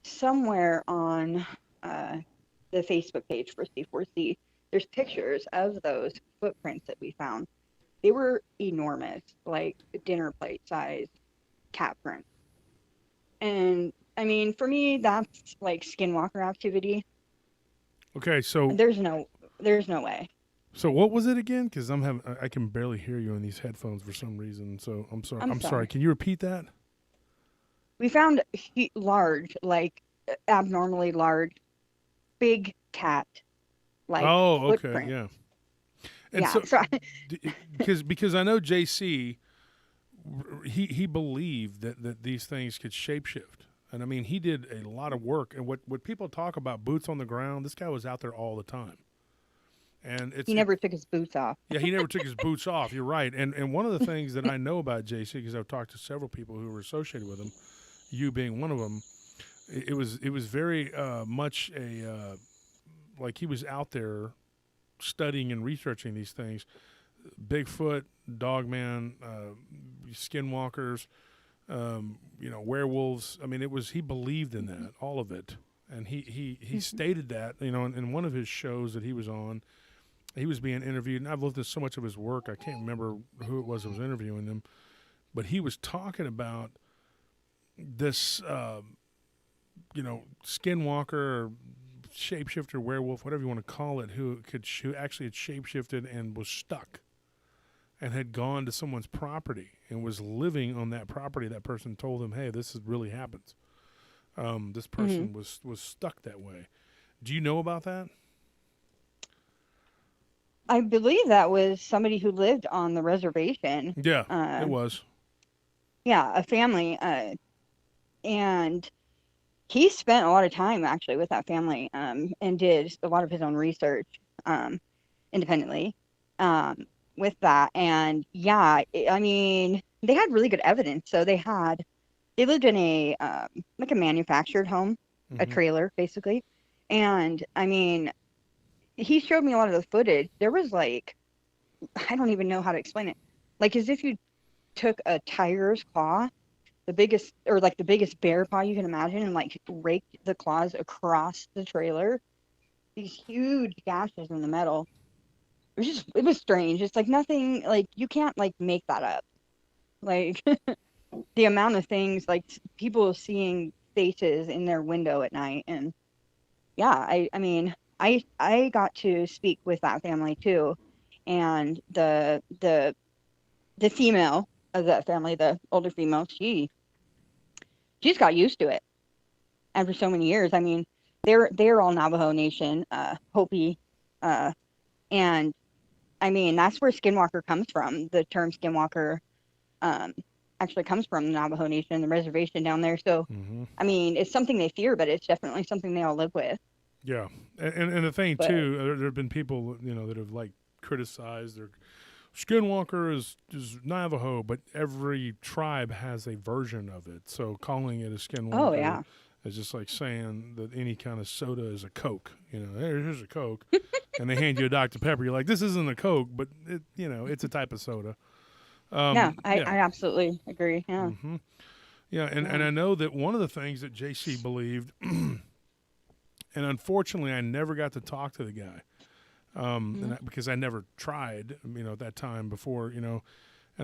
somewhere on the Facebook page for C4C. There's pictures of those footprints that we found. They were enormous, like dinner plate size cat prints. And I mean, for me, that's like skinwalker activity. Okay, so There's no way. So what was it again? Because I can barely hear you on these headphones for some reason. So I'm sorry. I'm sorry. Can you repeat that? We found large, like abnormally large, big cat, like footprint. Yeah. And yeah. so because I know JC, he believed that these things could shapeshift, and I mean he did a lot of work. And what people talk about boots on the ground, this guy was out there all the time. And he never took his boots off. Yeah, he never took his boots off. You're right. And one of the things that I know about JC, because I've talked to several people who were associated with him, you being one of them, it was very much a like he was out there studying and researching these things. Bigfoot, Dogman, skinwalkers, werewolves. I mean, he believed in that, all of it. And he stated that, in one of his shows that he was on. He was being interviewed, and I've looked at so much of his work, I can't remember who it was that was interviewing him, but he was talking about this, skinwalker or shapeshifter, werewolf, whatever you want to call it, who actually had shapeshifted and was stuck and had gone to someone's property and was living on that property. That person told him, hey, this really happens. This person was stuck that way. Do you know about that? I believe that was somebody who lived on the reservation. Yeah, it was. Yeah, a family. And he spent a lot of time actually with that family and did a lot of his own research independently with that. And yeah, I mean, they had really good evidence. So they lived in a like a manufactured home, a trailer basically. And I mean, he showed me a lot of the footage. There was like, I don't even know how to explain it. Like as if you took a tiger's claw, the biggest bear paw you can imagine, and like raked the claws across the trailer. These huge gashes in the metal. It was strange. It's like nothing, like you can't like make that up. Like the amount of things, like people seeing faces in their window at night. And yeah, I mean, I got to speak with that family too, and the female of that family, the older female, she's got used to it after so many years. I mean, they're all Navajo Nation, Hopi, and I mean that's where Skinwalker comes from. The term Skinwalker actually comes from the Navajo Nation, the reservation down there. So I mean, it's something they fear, but it's definitely something they all live with. Yeah, and the thing too, there have been people that have like criticized their Skinwalker is Navajo, but every tribe has a version of it. So calling it a Skinwalker is just like saying that any kind of soda is a Coke. Here's a Coke, and they hand you a Dr. Pepper. You're like, this isn't a Coke, but it's a type of soda. I absolutely agree. Yeah. Yeah, and I know that one of the things that JC believed. And unfortunately, I never got to talk to the guy because I never tried, at that time before, and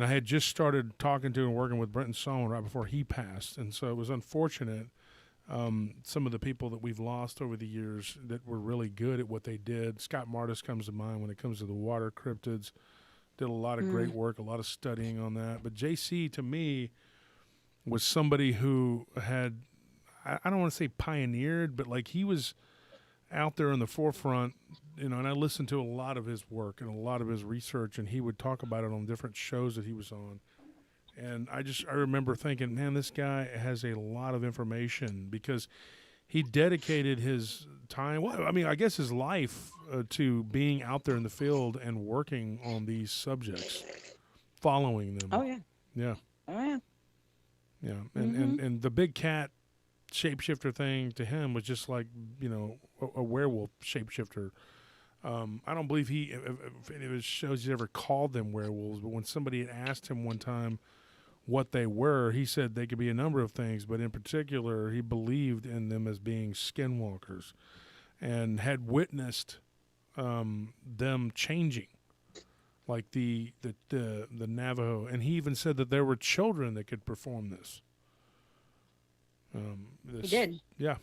I had just started talking to and working with Brenton Solomon right before he passed. And so it was unfortunate. Some of the people that we've lost over the years that were really good at what they did. Scott Martis comes to mind when it comes to the water cryptids. Did a lot of great work, a lot of studying on that. But JC, to me, was somebody who had, I don't want to say pioneered, but like he was out there in the forefront, and I listened to a lot of his work and a lot of his research, and he would talk about it on different shows that he was on. And I remember thinking, man, this guy has a lot of information because he dedicated his time, well, I mean, I guess his life to being out there in the field and working on these subjects, following them. Oh yeah. Yeah. Oh yeah. Yeah. And the big cat shapeshifter thing to him was just like, a werewolf shapeshifter. I don't believe if any of his shows he ever called them werewolves, but when somebody had asked him one time what they were, he said they could be a number of things, but in particular, he believed in them as being skinwalkers and had witnessed them changing, like the Navajo. And he even said that there were children that could perform this. He did. Yeah.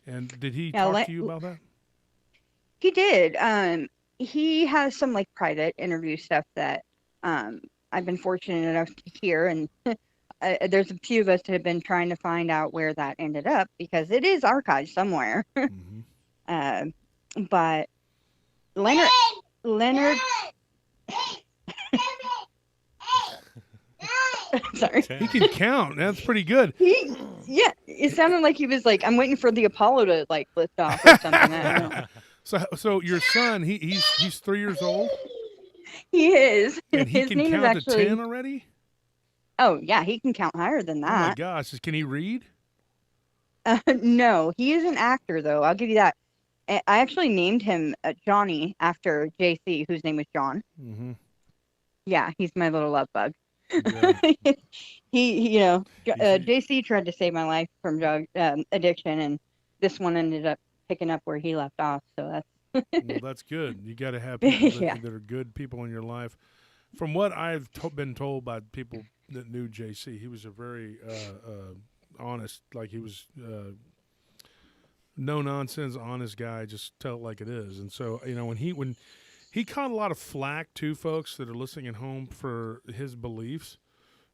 And did he talk to you about that? He did. He has some like private interview stuff that I've been fortunate enough to hear, and there's a few of us that have been trying to find out where that ended up because it is archived somewhere. But Leonard. Sorry. He can count. That's pretty good. Yeah, it sounded like he was like, I'm waiting for the Apollo to like lift off or something. I don't know. So your son, he's 3 years old. He is. And he His can name count is actually, to 10 already? Oh, yeah, he can count higher than Oh, my that. gosh. Can he read? No, he is an actor, though. I'll give you that. I actually named him Johnny after JC, whose name was John. Mm-hmm. Yeah, he's my little love bug. Yeah. JC tried to save my life from drug addiction, and this one ended up picking up where he left off. So that's Well, that's good. You got to have people Yeah. that are good people in your life. From what I've been told by people that knew JC, he was a very honest, like he was no nonsense, honest guy. Just tell it like it is. And so when he caught a lot of flack too, folks that are listening at home, for his beliefs,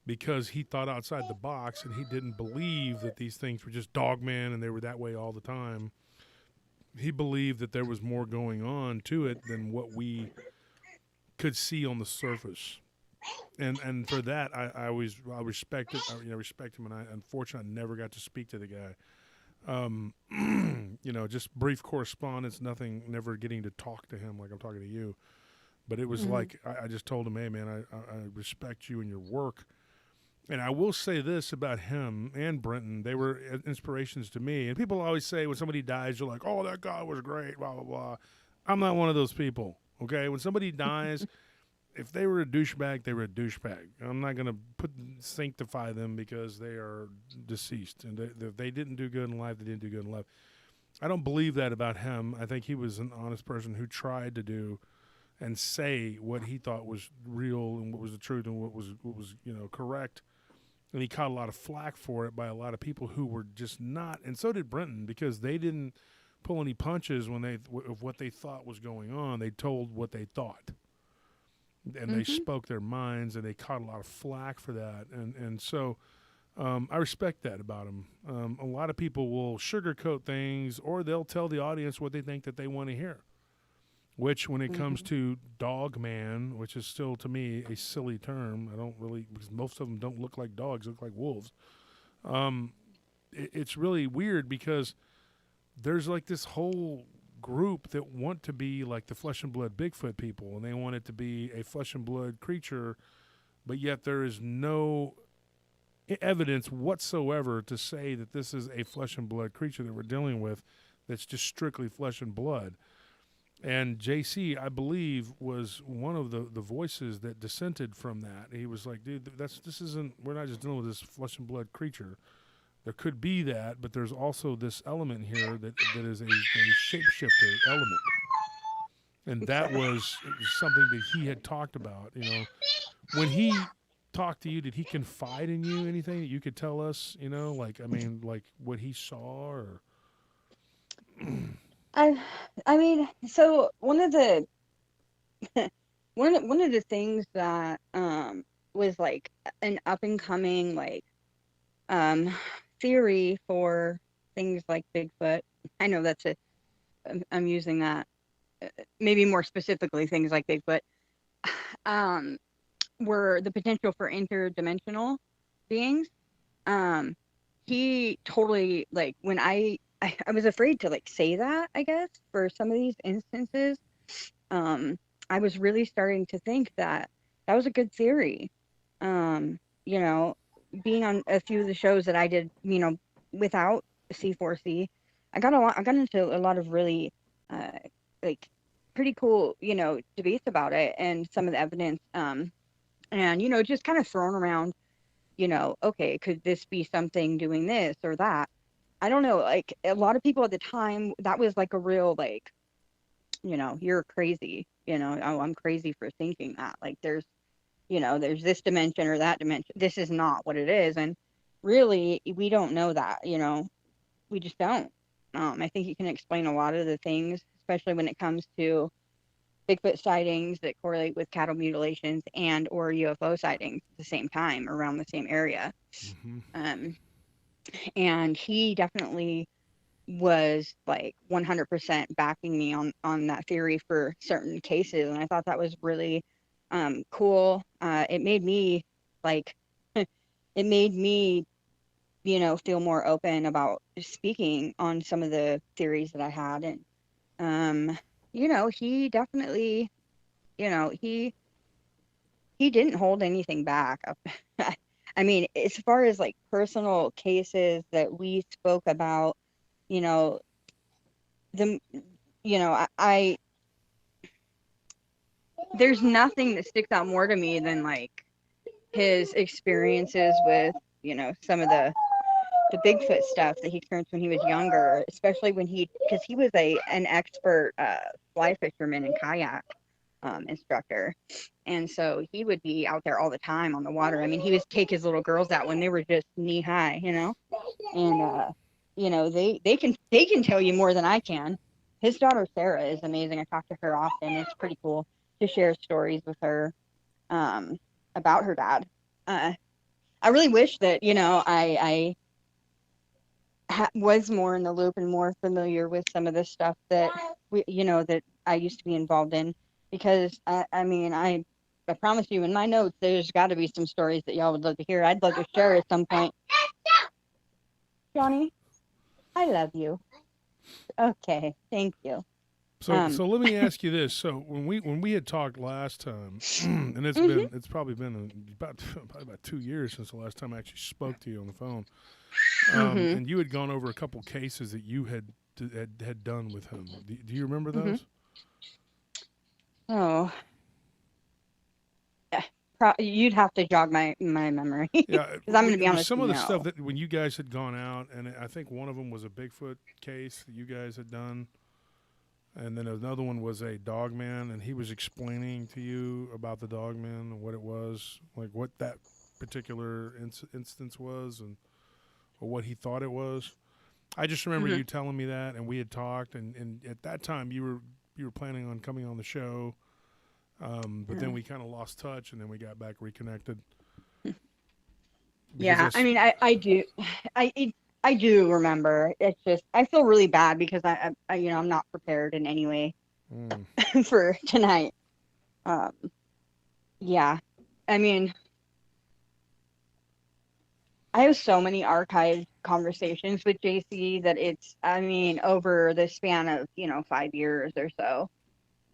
because he thought outside the box and he didn't believe that these things were just Dogman and they were that way all the time. He believed that there was more going on to it than what we could see on the surface, and for that I respect it. I respect him, and unfortunately I never got to speak to the guy. Just brief correspondence, never getting to talk to him like I'm talking to you. But it was like I just told him, hey man, I respect you and your work. And I will say this about him and Brenton. They were inspirations to me. And people always say when somebody dies, you're like, oh, that guy was great, blah, blah, blah. I'm not one of those people, okay? When somebody dies, if they were a douchebag, they were a douchebag. I'm not going to sanctify them because they are deceased. And if they didn't do good in life, they didn't do good in life. I don't believe that about him. I think he was an honest person who tried to do and say what he thought was real and what was the truth and what was correct. And he caught a lot of flack for it by a lot of people who were just not, and so did Brenton, because they didn't pull any punches of what they thought was going on. They told what they thought, and they spoke their minds, and they caught a lot of flack for that. And so I respect that about him. A lot of people will sugarcoat things, or they'll tell the audience what they think that they want to hear. Which, when it comes to Dogman, which is still to me a silly term, because most of them don't look like dogs, they look like wolves. It's really weird because there's like this whole group that want to be like the flesh and blood Bigfoot people, and they want it to be a flesh and blood creature, but yet there is no evidence whatsoever to say that this is a flesh and blood creature that we're dealing with that's just strictly flesh and blood. And JC, I believe, was one of the voices that dissented from that. He was like, dude, we're not just dealing with this flesh and blood creature. There could be that, but there's also this element here that is a shapeshifter element. And that was something that he had talked about. When he talked to you, did he confide in you anything that you could tell us, like what he saw or... I mean, so one of the one of the things that was like an up and coming like theory for things like Bigfoot. I know that's a, I'm using that, maybe more specifically things like Bigfoot, were the potential for interdimensional beings. He totally, like, when I was afraid to like say that, I guess, for some of these instances. I was really starting to think that that was a good theory. You know, being on a few of the shows that I did, you know, without C4C, I got into a lot of really, like, pretty cool, you know, debates about it and some of the evidence. And, you know, just kind of thrown around, you know, okay, could this be something doing this or that? I don't know. Like, a lot of people at the time, that was like a real, like, you know, you're crazy, you know, oh, I'm crazy for thinking that. Like, there's, you know, there's this dimension or that dimension. This is not what it is. And really, we don't know that, you know, we just don't. I think you can explain a lot of the things, especially when it comes to Bigfoot sightings that correlate with cattle mutilations and or UFO sightings at the same time around the same area. And he definitely was like 100% backing me on that theory for certain cases, and I thought that was really cool. It made me like it made me, you know, feel more open about speaking on some of the theories that I had. And you know, he definitely, you know, he didn't hold anything back. I mean, as far as like personal cases that we spoke about, you know, the, you know, I there's nothing that sticks out more to me than like his experiences with, you know, some of the Bigfoot stuff that he experienced when he was younger, especially when because he was an expert fly fisherman and kayak instructor. And so he would be out there all the time on the water. I mean, he would take his little girls out when they were just knee high, you know, and you know, they can tell you more than I can. His daughter Sarah is amazing. I talk to her often. It's pretty cool to share stories with her about her dad. I really wish that, you know, I was more in the loop and more familiar with some of the stuff that you know, that I used to be involved in, because I mean, I promise you in my notes there's got to be some stories that y'all would love to hear. I'd love to share at some point. Johnny, I love you. Okay, thank you. So let me ask you this. So when we had talked last time, and it's probably been about 2 years since the last time I actually spoke to you on the phone, and you had gone over a couple cases that you had done with him. Do you remember those? Oh, you'd have to jog my memory. Yeah, because I'm going to be honest. Some of the stuff that when you guys had gone out, and I think one of them was a Bigfoot case that you guys had done. And then another one was a Dogman, and he was explaining to you about the Dogman and what it was, like what that particular instance was, and or what he thought it was. I just remember you telling me that, and we had talked, and at that time you were planning on coming on the show, but then we kind of lost touch, and then we got back reconnected. Yeah, I mean, I do. I do remember. It's just I feel really bad because I you know, I'm not prepared in any way for tonight. Yeah, I mean, I have so many archived conversations with JC that it's, I mean, over the span of, you know, 5 years or so.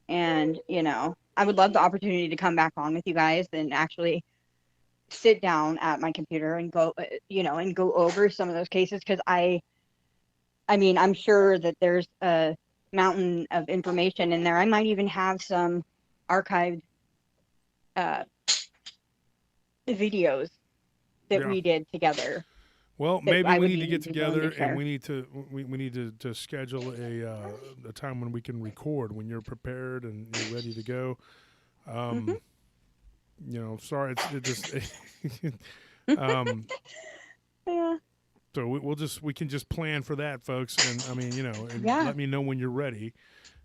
And, you know, I would love the opportunity to come back on with you guys and actually sit down at my computer and go, you know, and go over some of those cases, because I mean, I'm sure that there's a mountain of information in there. I might even have some archived videos that we did together. Well, maybe we need to get together, and we need to schedule a time when we can record, when you're prepared and you're ready to go. You know, sorry, it just yeah. So we can just plan for that, folks, and I mean, you know, and let me know when you're ready.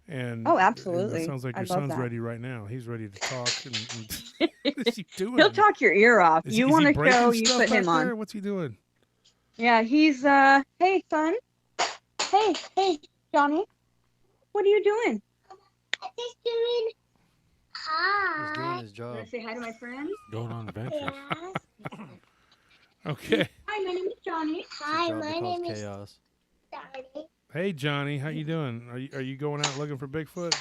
And absolutely. It sounds like your son's ready right now. He's ready to talk. And what is he doing? He'll talk your ear off. You want to show, you put him on. There? What's he doing? Yeah, he's hey son. Hey, Johnny. What are you doing? He's doing his You job. wanna say hi to my friends? Going on adventures. Okay. Hi, my name is Johnny. It's his job to cause chaos. Hey, Johnny, how you doing? Are you going out looking for Bigfoot?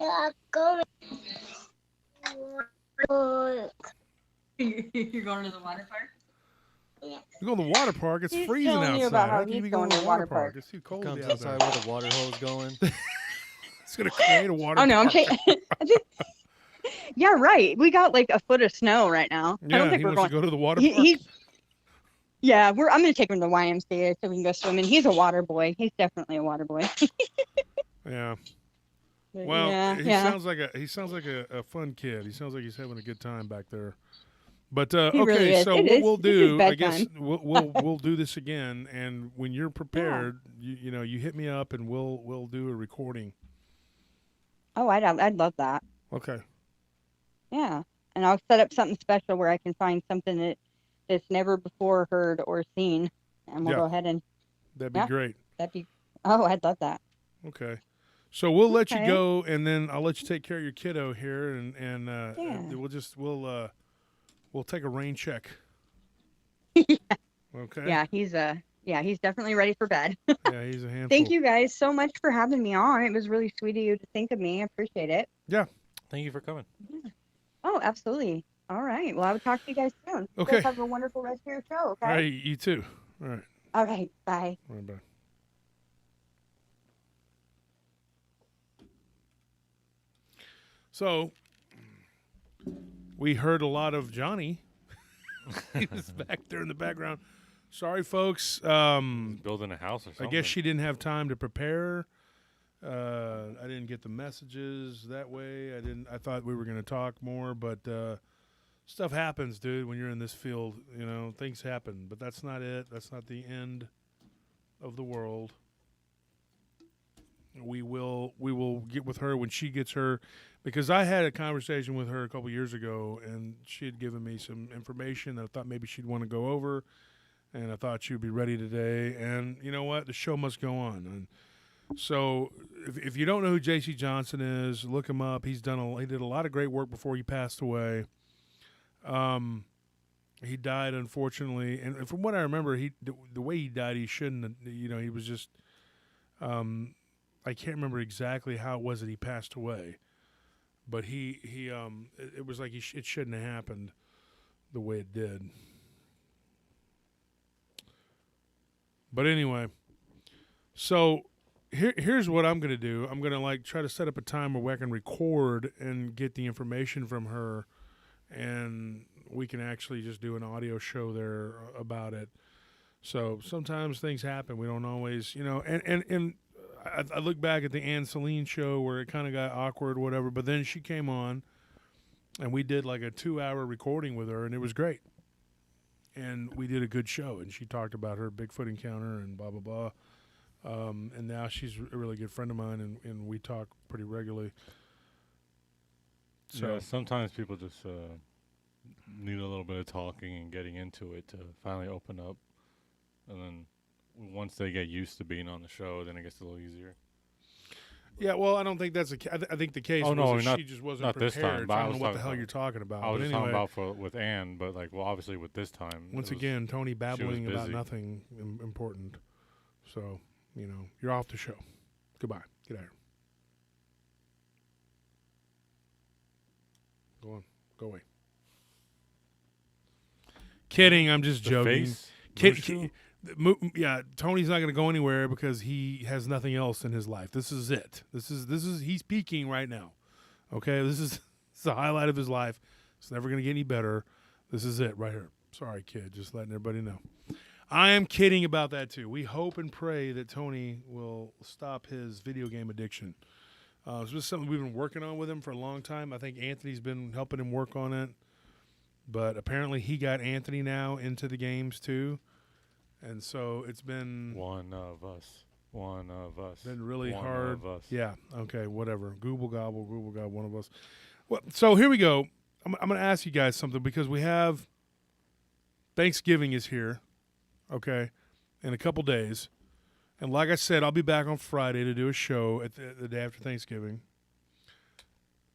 You're going to the water park? You go to the water park. It's He's freezing telling outside. you about How how can you he's be going to the water park? It's too He cold comes out there. inside with a water hose going. It's gonna create a water. Oh no, I'm park. kidding. Yeah, right. We got like a foot of snow right now. I Yeah, don't think he we're wants going. to go to the water He, park. he's yeah. I'm gonna take him to the YMCA so we can go swimming. He's a water boy. He's definitely a water boy. Yeah. But Well, yeah, he yeah. sounds like a fun kid. He sounds like he's having a good time back there. But He okay, really is. so It what is. we'll This is do, I guess bedtime. we'll do this again, and when you're prepared, you hit me up and we'll do a recording. Oh, I'd love that. Okay. Yeah, and I'll set up something special where I can find something that's never before heard or seen, and we'll Yeah. go ahead and That'd be yeah, great. that'd be. Oh, I'd love that. Okay. So we'll let you Okay. go, and then I'll let you take care of your kiddo here, and Yeah. we'll take a rain check. Okay. Yeah, he's definitely ready for bed. Yeah, he's a handful. Thank you guys so much for having me on. It was really sweet of you to think of me. I appreciate it. Yeah. Thank you for coming. Oh, absolutely. All right. Well, I will talk to you guys soon. You Okay. guys have a wonderful rest of your show, okay? All right. You too. All right. All right. Bye. All right. Bye. So we heard a lot of Johnny. He was back there in the background. Sorry, folks. Building a house or I something. guess she didn't have time to prepare. I didn't get the messages that way. I thought we were going to talk more, but stuff happens, dude. When you're in this field, things happen. But that's not it. That's not the end of the world. We will get with her when she gets her, because I had a conversation with her a couple years ago, and she had given me some information that I thought maybe she'd want to go over, and I thought she would be ready today. And you know what? The show must go on. And so if you don't know who J.C. Johnson is, look him up. He did a lot of great work before he passed away. He died, unfortunately, and from what I remember, the way he died, he shouldn't have, he was just I can't remember exactly how it was that he passed away, but it was like it shouldn't have happened the way it did. But anyway, so here's what I'm gonna do. I'm gonna try to set up a time where I can record and get the information from her, and we can actually just do an audio show there about it. So sometimes things happen. We don't always, and I look back at the Anne Celine show where it kind of got awkward, whatever. But then she came on, and we did like a 2-hour recording with her, and it was great. And we did a good show, and she talked about her Bigfoot encounter and blah, blah, blah. And now she's a really good friend of mine, and we talk pretty regularly. So yeah, sometimes people just need a little bit of talking and getting into it to finally open up. And then once they get used to being on the show, then it gets a little easier. Yeah, well, I don't think that's I think the case was that she just wasn't not prepared. this time, but I I don't was know what the talking hell about- you're talking about. I was But just anyway, talking about with Anne, but obviously with this time. once again, Tony babbling about busy. nothing important. So, you're off the show. Goodbye. Get out of here. Go on. Go away. Kidding. I'm just the joking. face. Yeah, Tony's not going to go anywhere because he has nothing else in his life. This is it. This is he's peaking right now. Okay, this is the highlight of his life. It's never going to get any better. This is it right here. Sorry, kid. Just letting everybody know. I am kidding about that too. We hope and pray that Tony will stop his video game addiction. It's just something we've been working on with him for a long time. I think Anthony's been helping him work on it. But apparently he got Anthony now into the games too. And so it's been One of us. been really one hard. Of us. Yeah. Okay. Whatever. Google gobble. One of us. Well, so here we go. I'm going to ask you guys something because we have Thanksgiving is here, okay, in a couple days. And like I said, I'll be back on Friday to do a show at the day after Thanksgiving.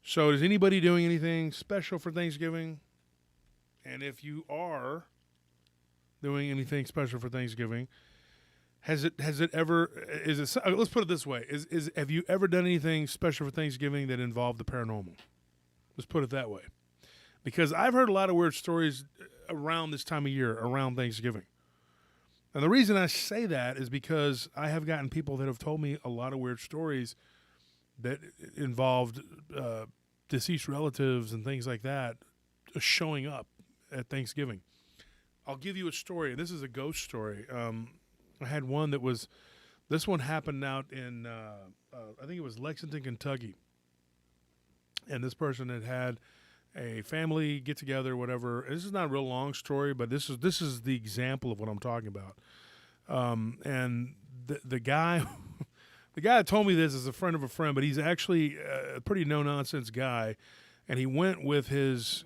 So is anybody doing anything special for Thanksgiving? And if you are doing anything special for Thanksgiving, has it ever, let's put it this way, have you ever done anything special for Thanksgiving that involved the paranormal? Let's put it that way. Because I've heard a lot of weird stories around this time of year, around Thanksgiving. And the reason I say that is because I have gotten people that have told me a lot of weird stories that involved deceased relatives and things like that showing up at Thanksgiving. I'll give you a story. This is a ghost story. I had one that was, this one happened out in, I think it was Lexington, Kentucky. And this person had a family get together, whatever. This is not a real long story, but this is the example of what I'm talking about. And the guy, the guy that told me this is a friend of a friend, but he's actually a pretty no nonsense guy, and he went with his,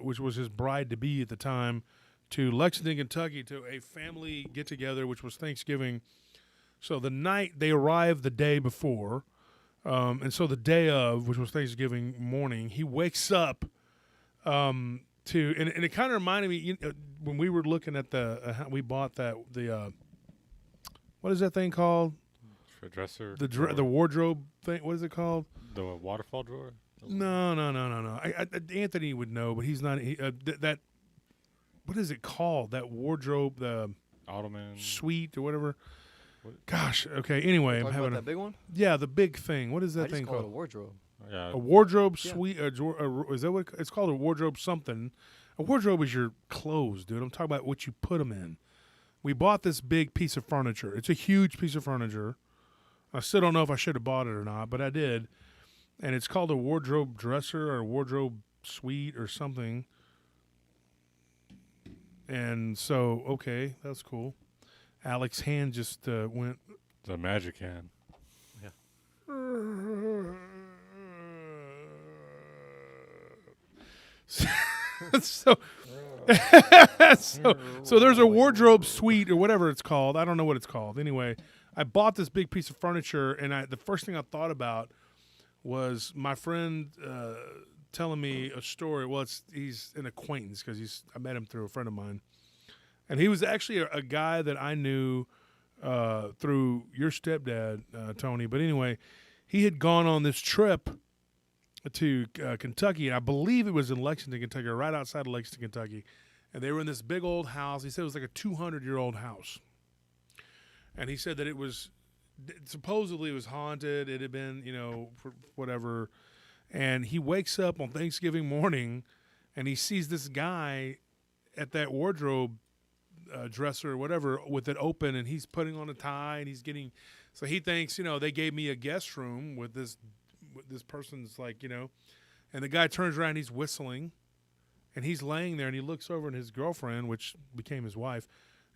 which was his bride to be at the time, to Lexington, Kentucky, to a family get together, which was Thanksgiving. So the night they arrived the day before, and so the day of, which was Thanksgiving morning, he wakes up. And it kind of reminded me, when we were looking at we bought the what is that thing called? For dresser. The wardrobe thing. What is it called? The waterfall drawer. No. Anthony would know, but he's not. That what is it called? That wardrobe, the Ottoman suite or whatever. What? Gosh. Okay. Anyway, I'm having that big one. Yeah, the big thing. What is that I just thing call it called? a wardrobe. Yeah. A wardrobe Yeah. suite. Is that what it's called? A wardrobe something. A wardrobe is your clothes, dude. I'm talking about what you put them in. We bought this big piece of furniture. It's a huge piece of furniture. I still don't know if I should have bought it or not, but I did. And it's called a wardrobe dresser or a wardrobe suite or something. And so, okay, that's cool. Alex's hand just went. The magic hand. so, so there's a wardrobe suite or whatever it's called. I don't know what it's called. Anyway, I bought this big piece of furniture, and the first thing I thought about was my friend telling me a story. Well, he's an acquaintance because I met him through a friend of mine, and he was actually a guy that I knew through your stepdad, Tony. But anyway, he had gone on this trip to Kentucky, and I believe it was in Lexington, Kentucky, or right outside of Lexington, Kentucky. And they were in this big old house. He said it was like a 200-year-old house. And he said that it was, supposedly it was haunted. It had been, for whatever. And he wakes up on Thanksgiving morning, and he sees this guy at that wardrobe dresser or whatever with it open, and he's putting on a tie, and he's getting, so he thinks, they gave me a guest room with this person's and the guy turns around, he's whistling, and he's laying there, and he looks over, and his girlfriend, which became his wife,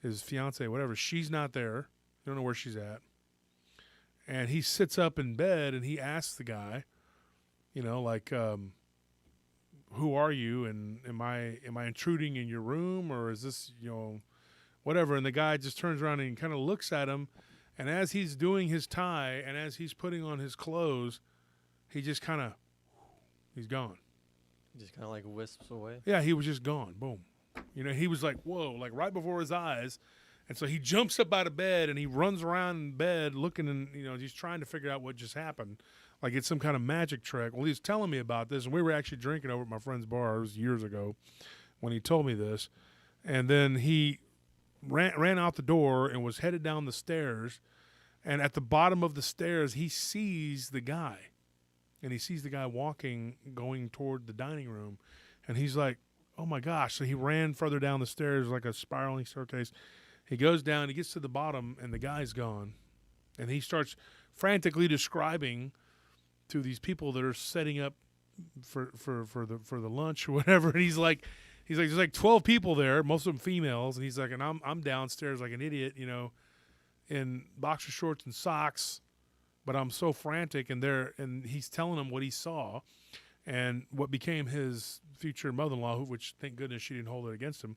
his fiance, whatever, she's not there. You don't know where she's at. And he sits up in bed, and he asks the guy, who are you, and am I intruding in your room, or is this, whatever. And the guy just turns around and kind of looks at him, and as he's doing his tie, and as he's putting on his clothes, he just he's gone. Just kind of like wisps away. Yeah, he was just gone. Boom. He was like, whoa, like right before his eyes. And so he jumps up out of bed, and he runs around in bed looking, and, he's trying to figure out what just happened. Like it's some kind of magic trick. Well, he was telling me about this, and we were actually drinking over at my friend's bar. It was years ago when he told me this. And then he ran out the door and was headed down the stairs. And at the bottom of the stairs, he sees the guy. And he sees the guy walking, going toward the dining room. And he's like, oh, my gosh. So he ran further down the stairs like a spiraling staircase. He goes down, he gets to the bottom, and the guy's gone. And he starts frantically describing to these people that are setting up for the lunch or whatever. And he's like, there's like 12 people there, most of them females. And he's like, and I'm downstairs like an idiot, in boxer shorts and socks. But I'm so frantic, and he's telling him what he saw, and what became his future mother-in-law, which thank goodness she didn't hold it against him.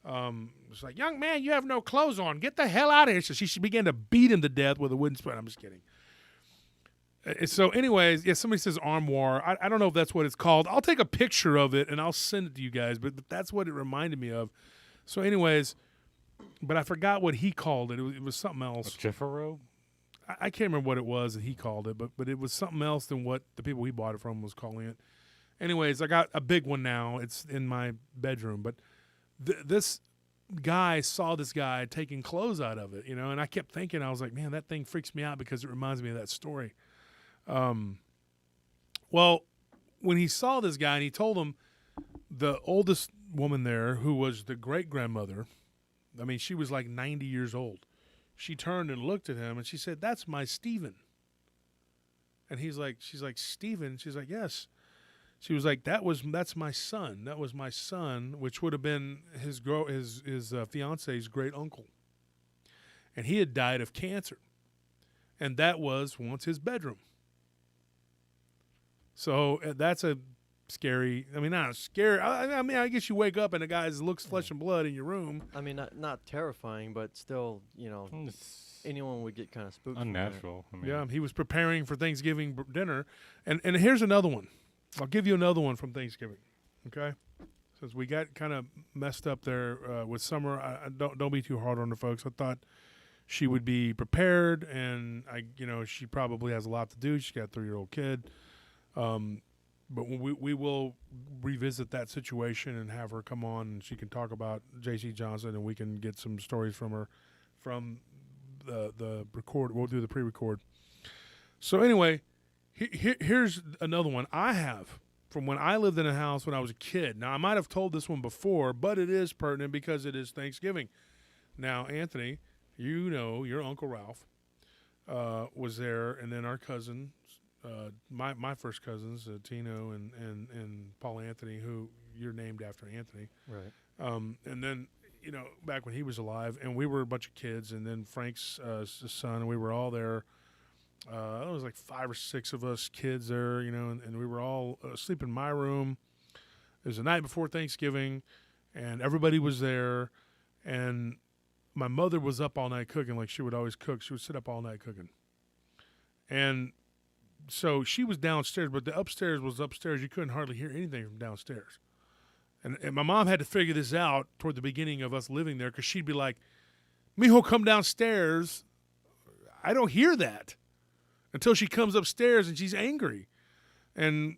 It's like, young man, you have no clothes on. Get the hell out of here. So she began to beat him to death with a wooden spoon. I'm just kidding. So anyways, yeah, somebody says armoire. I don't know if that's what it's called. I'll take a picture of it and I'll send it to you guys, but that's what it reminded me of. So anyways, but I forgot what he called it. It was something else. A Jeffero? I can't remember what it was that he called it, but it was something else than what the people he bought it from was calling it. Anyways, I got a big one now. It's in my bedroom, but this guy saw this guy taking clothes out of it, and I kept thinking, I was like, man, that thing freaks me out because it reminds me of that story. Well, when he saw this guy and he told him the oldest woman there, who was the great-grandmother, I mean, she was like 90 years old. She turned and looked at him and she said, "That's my Stephen." And she's like, "Stephen?" She's like, "Yes." She was like, "That's my son. That was my son," which would have been his fiance's great uncle. And he had died of cancer. And that was once his bedroom. So that's a scary, not scary. I mean, I guess you wake up and a guy looks flesh and blood in your room. I mean, not terrifying, but still, anyone would get kind of spooked. Unnatural. Yeah, he was preparing for Thanksgiving dinner. And here's another one. I'll give you another one from Thanksgiving, okay? Since we got kind of messed up there with Summer, don't be too hard on her, folks. I thought she would be prepared, and she probably has a lot to do. She's got a 3-year-old kid. But we will revisit that situation and have her come on, and she can talk about J.C. Johnson, and we can get some stories from her from the record. We'll do the pre-record. So anyway, here's another one I have from when I lived in a house when I was a kid. Now, I might have told this one before, but it is pertinent because it is Thanksgiving. Now, Anthony, your Uncle Ralph was there, and then our cousin, my first cousins, Tino and Paul Anthony, who you're named after Anthony. Right. And then, back when he was alive, and we were a bunch of kids, and then Frank's son, and we were all there. There was like 5 or 6 of us kids there, and we were all asleep in my room. It was the night before Thanksgiving, and everybody was there, and my mother was up all night cooking like she would always cook. She would sit up all night cooking. And so she was downstairs, but the upstairs was upstairs. You couldn't hardly hear anything from downstairs. And my mom had to figure this out toward the beginning of us living there, because she'd be like, "Mijo, come downstairs. I don't hear that." Until she comes upstairs and she's angry and,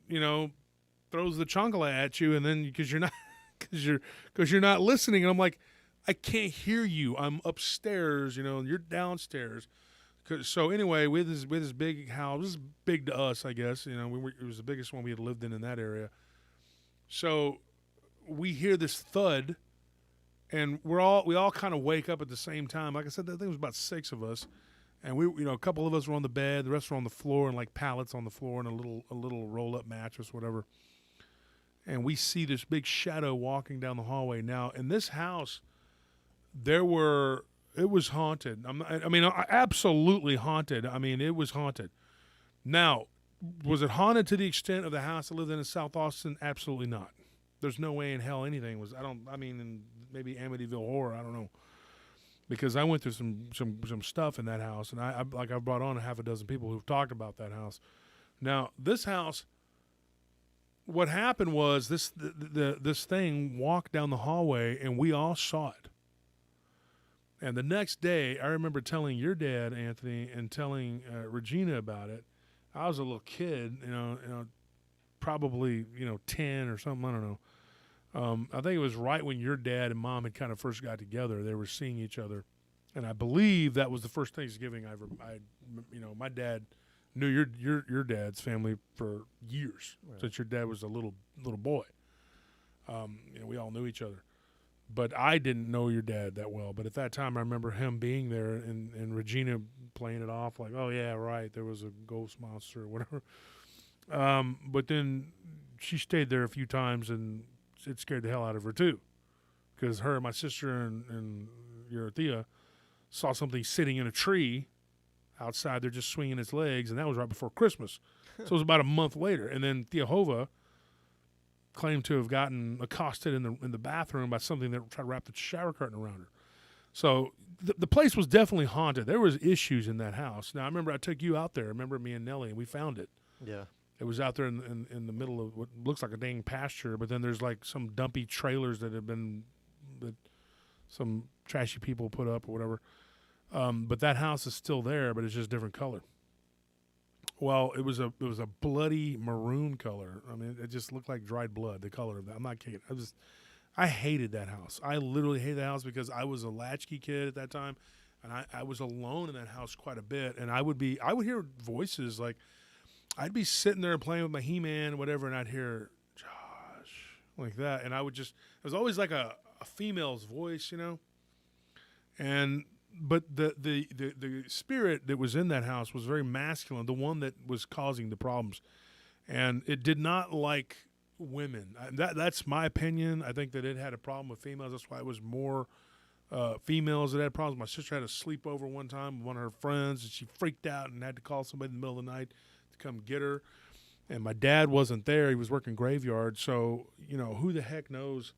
throws the chancla at you, and then because you're not listening. And I'm like, I can't hear you. I'm upstairs, and you're downstairs. So anyway, we had this big house. This is big to us, I guess. It was the biggest one we had lived in that area. So we hear this thud, and we all kind of wake up at the same time. Like I said, I think it was about 6 of us, and we, a couple of us were on the bed, the rest were on the floor, and like pallets on the floor, and a little roll up mattress, whatever. And we see this big shadow walking down the hallway. Now, in this house, it was haunted. Absolutely haunted. It was haunted. Now, was it haunted to the extent of the house I lived in South Austin? Absolutely not. There's no way in hell anything was. In maybe Amityville Horror, I don't know. Because I went through some stuff in that house, and I've brought on 6 people who've talked about that house. Now, this house, what happened was this thing walked down the hallway, and we all saw it. And the next day, I remember telling your dad, Anthony, and telling Regina about it. I was a little kid, probably 10 or something. I don't know. I think it was right when your dad and mom had kind of first got together. They were seeing each other, and I believe that was the first Thanksgiving my dad knew your dad's family for years, right, since your dad was a little boy. We all knew each other. But I didn't know your dad that well. But at that time, I remember him being there and Regina playing it off like, "Oh, yeah, right, there was a ghost monster," or whatever. But then she stayed there a few times, and it scared the hell out of her, too. Because her and my sister and your Thea saw something sitting in a tree outside there just swinging its legs, and that was right before Christmas. So it was about a month later. And then Thea Hova claimed to have gotten accosted in the bathroom by something that tried to wrap the shower curtain around her. So the place was definitely haunted. There was issues in that house. Now I remember I took you out there. Remember me and Nellie, and we found it. Yeah. It was out there in the middle of what looks like a dang pasture, but then there's like some dumpy trailers that some trashy people put up or whatever. But that house is still there, but it's just different color. Well, it was a bloody maroon color. I mean, it just looked like dried blood. The color of that. I'm not kidding. I hated that house. I literally hated the house because I was a latchkey kid at that time, and I was alone in that house quite a bit. And I would hear voices like. I'd be sitting there playing with my He-Man or whatever, and I'd hear Josh like that, and it was always like a female's voice, you know. But the spirit that was in that house was very masculine, the one that was causing the problems, and it did not like women. That's my opinion. I think that it had a problem with females. That's why it was more females that had problems. My sister had a sleepover one time with one of her friends, and she freaked out and had to call somebody in the middle of the night come get her, and my dad wasn't there. He was working graveyard, so you know who the heck knows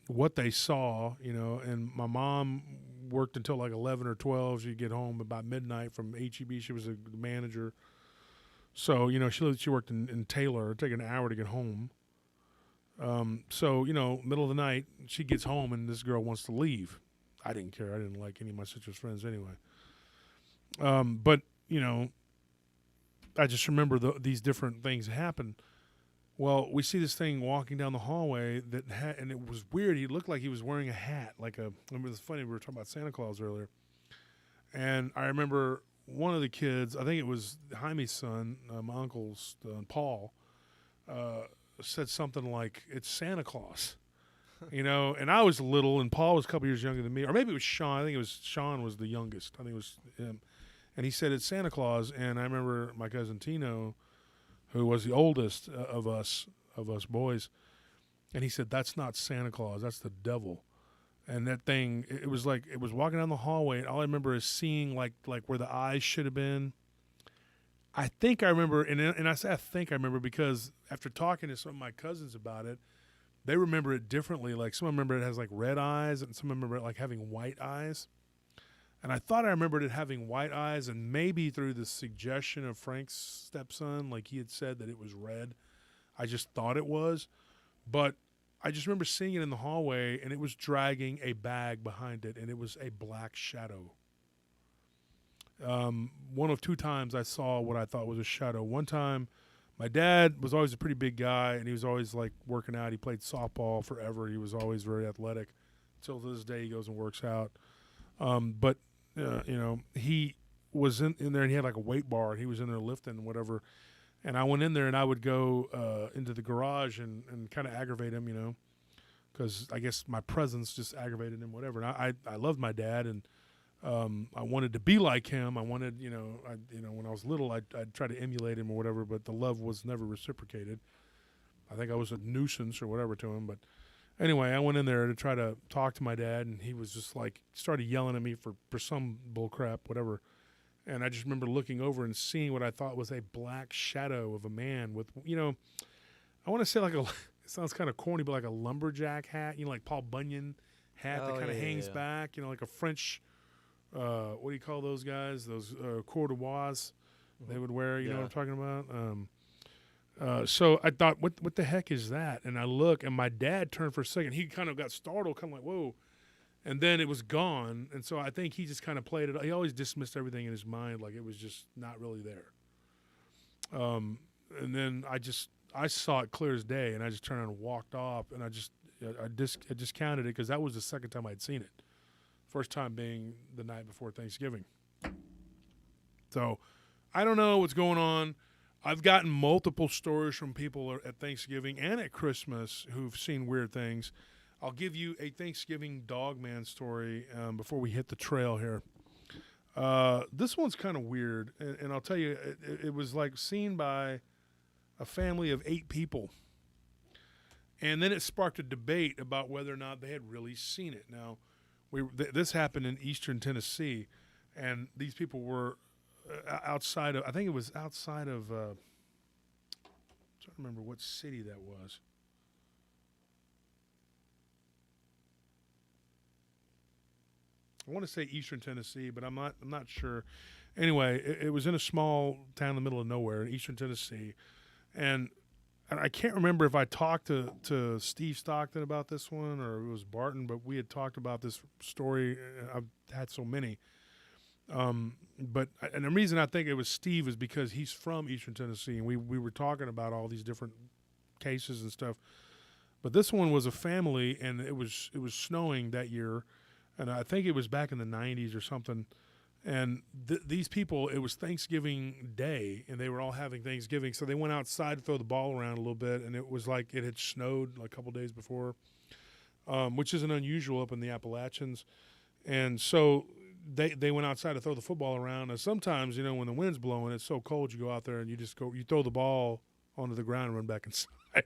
what they saw, you know. And my mom worked until like 11 or 12. She'd get home about midnight from HEB. She was a manager, so you know she worked in Taylor. It'd take an hour to get home. So you know, middle of the night, she gets home and this girl wants to leave. I didn't care. I didn't like any of my sister's friends anyway. But you know, I just remember these different things happen. Well, we see this thing walking down the hallway and it was weird. He looked like he was wearing a hat, remember, it's funny, we were talking about Santa Claus earlier. And I remember one of the kids, I think it was Jaime's son, my uncle's Paul, said something like, "It's Santa Claus." You know, and I was little, and Paul was a couple years younger than me. Or maybe it was Sean. I think it was Sean was the youngest. I think it was him. And he said, "It's Santa Claus." And I remember my cousin Tino, who was the oldest of us boys, and he said, "That's not Santa Claus. That's the devil." And that thing, it was like, it was walking down the hallway, and all I remember is seeing like where the eyes should have been. I think I remember, and I say I think I remember because after talking to some of my cousins about it, they remember it differently. Like some remember it has like red eyes, and some remember it like having white eyes. And I thought I remembered it having white eyes, and maybe through the suggestion of Frank's stepson, like he had said that it was red. I just thought it was. But I just remember seeing it in the hallway, and it was dragging a bag behind it, and it was a black shadow. One of two times I saw what I thought was a shadow. One time, my dad was always a pretty big guy, and he was always like working out. He played softball forever. He was always very athletic. Until to this day, he goes and works out. But you know, he was in there, and he had like a weight bar, and he was in there lifting and whatever. And I went in there, and I would go into the garage and kind of aggravate him, you know, because I guess my presence just aggravated him, whatever. And I loved my dad, and I wanted to be like him. I wanted, you know, when I was little, I'd try to emulate him or whatever, but the love was never reciprocated. I think I was a nuisance or whatever to him, but anyway, I went in there to try to talk to my dad, and he was just like, started yelling at me for some bull crap, whatever. And I just remember looking over and seeing what I thought was a black shadow of a man with, you know, I want to say like it sounds kind of corny, but like a lumberjack hat, you know, like Paul Bunyan hat that kind of hangs back, you know, like a French, what do you call those guys? Those cordoirs they would wear, you know what I'm talking about? So I thought, what the heck is that? And I look, and my dad turned for a second. He kind of got startled, kind of like, whoa. And then it was gone. And so I think he just kind of played it. He always dismissed everything in his mind like it was just not really there. And then I saw it clear as day, and I just turned around and walked off. And I discounted it because that was the second time I'd seen it. First time being the night before Thanksgiving. So I don't know what's going on. I've gotten multiple stories from people at Thanksgiving and at Christmas who've seen weird things. I'll give you a Thanksgiving Dogman story before we hit the trail here. This one's kind of weird, and I'll tell you, it was like seen by a family of 8 people. And then it sparked a debate about whether or not they had really seen it. Now, this happened in eastern Tennessee, and these people were outside of, I think it was outside of, trying to remember what city that was. I want to say Eastern Tennessee, but I'm not sure. Anyway, it was in a small town in the middle of nowhere in Eastern Tennessee, and I can't remember if I talked to Steve Stockton about this one or it was Barton, but we had talked about this story. I've had so many. And the reason I think it was Steve is because he's from Eastern Tennessee, and we were talking about all these different cases and stuff. But this one was a family, and it was snowing that year, and I think it was back in the 90s or something. And these people, it was Thanksgiving Day, and they were all having Thanksgiving, so they went outside to throw the ball around a little bit, and it was like it had snowed like a couple days before, which isn't unusual up in the Appalachians. And so they went outside to throw the football around. And sometimes, you know, when the wind's blowing, it's so cold, you go out there and you throw the ball onto the ground and run back inside.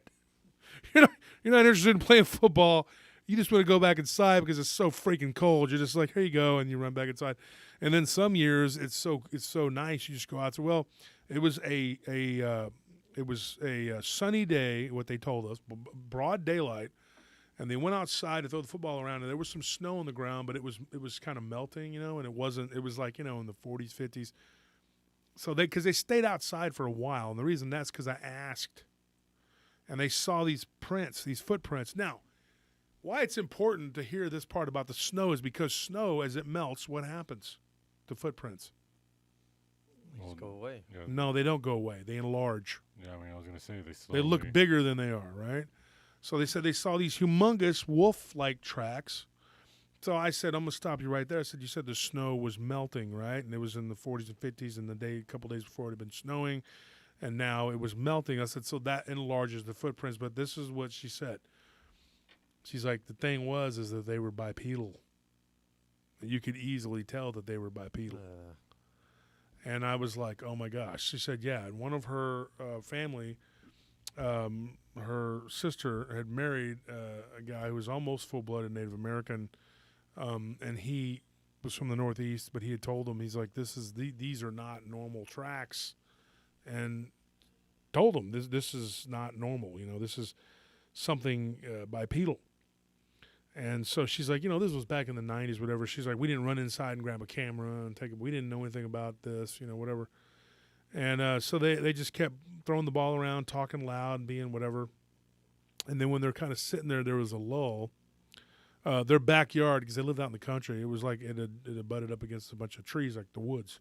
You're not interested in playing football. You just want to go back inside because it's so freaking cold. You're just like, here you go, and you run back inside. And then some years it's so nice, you just go out. So well, it was a sunny day. What they told us, broad daylight, and they went outside to throw the football around. And there was some snow on the ground, but it was kind of melting, you know. And it wasn't. It was like, you know, in the 40s, 50s. So because they stayed outside for a while, and the reason that's because I asked, and they saw these prints, these footprints. Now, why it's important to hear this part about the snow is because snow, as it melts, what happens to footprints? They just go away. Yeah. No, they don't go away. They enlarge. Yeah, I mean, I was going to say They look bigger than they are, right? So they said they saw these humongous wolf-like tracks. So I said, I'm going to stop you right there. I said, you said the snow was melting, right? And it was in the 40s and 50s, and a couple days before it had been snowing, and now it was melting. I said, so that enlarges the footprints. But this is what she said. She's like, the thing is that they were bipedal. You could easily tell that they were bipedal. And I was like, oh, my gosh. She said, yeah. And one of her family, her sister had married a guy who was almost full-blooded Native American, and he was from the Northeast, but he had told him, he's like, these are not normal tracks, and told him, this is not normal. You know, this is something bipedal. And so she's like, you know, this was back in the 90s, whatever. She's like, we didn't run inside and grab a camera and take it. We didn't know anything about this, you know, whatever. And so they just kept throwing the ball around, talking loud, and being whatever. And then when they're kind of sitting there, there was a lull. Their backyard, because they lived out in the country, it was like it had butted up against a bunch of trees, like the woods.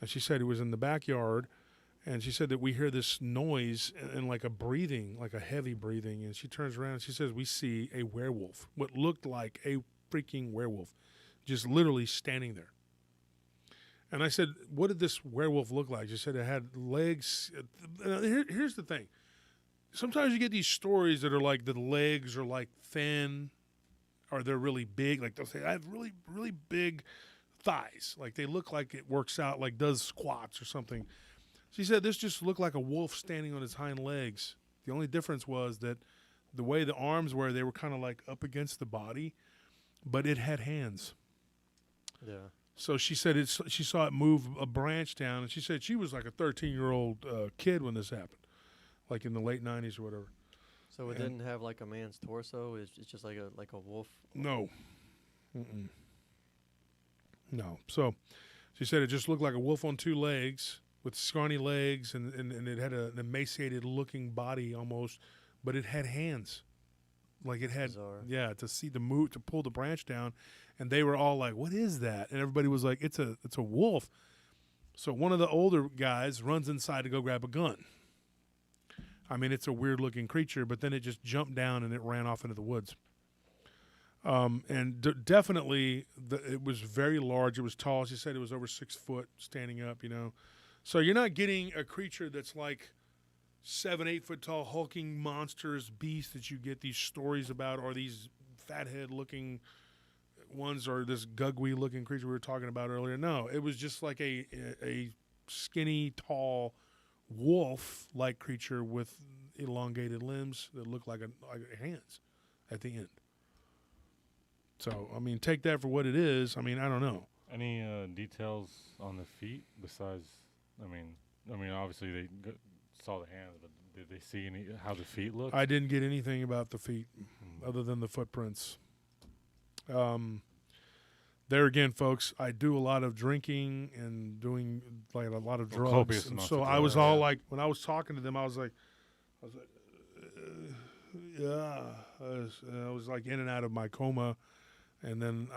And she said it was in the backyard. And she said that we hear this noise and like a breathing, like a heavy breathing. And she turns around and she says, we see a werewolf, what looked like a freaking werewolf, just literally standing there. And I said, what did this werewolf look like? She said it had legs. Here's the thing. Sometimes you get these stories that are like the legs are like thin or they're really big. Like they'll say, I have really, really big thighs. Like they look like it works out, like does squats or something. She said this just looked like a wolf standing on his hind legs. The only difference was that the way the arms were, they were kind of like up against the body, but it had hands. Yeah. So she said she saw it move a branch down, and she said she was like a 13-year-old kid when this happened, like in the late 90s or whatever. So it didn't have like a man's torso. It's just like a wolf. No. Mm-mm. No. So she said it just looked like a wolf on two legs with scrawny legs, and it had an emaciated-looking body almost, but it had hands. Like it had, Bizarre. yeah, to pull the branch down, and they were all like, "What is that?" And everybody was like, "It's a wolf." So one of the older guys runs inside to go grab a gun. I mean, it's a weird-looking creature, but then it just jumped down and it ran off into the woods. And definitely, it was very large. It was tall. She said it was over 6 foot, standing up. You know, so you're not getting a creature that's like 7, 8 foot tall, hulking monstrous beast that you get these stories about, or these fathead looking ones, or this gugly looking creature we were talking about earlier. No, it was just like a skinny, tall, wolf like creature with elongated limbs that looked like hands at the end. So, I mean, take that for what it is. I mean, I don't know. Any details on the feet besides? I mean, obviously they saw the hands, but Did they see how the feet looked? I didn't get anything about the feet other than the footprints. There again, folks, I do a lot of drinking and doing like a lot of drugs. Copious And amounts so of I was drugs. all like, when I was talking to them, I was like, yeah. I was like in and out of my coma. And then,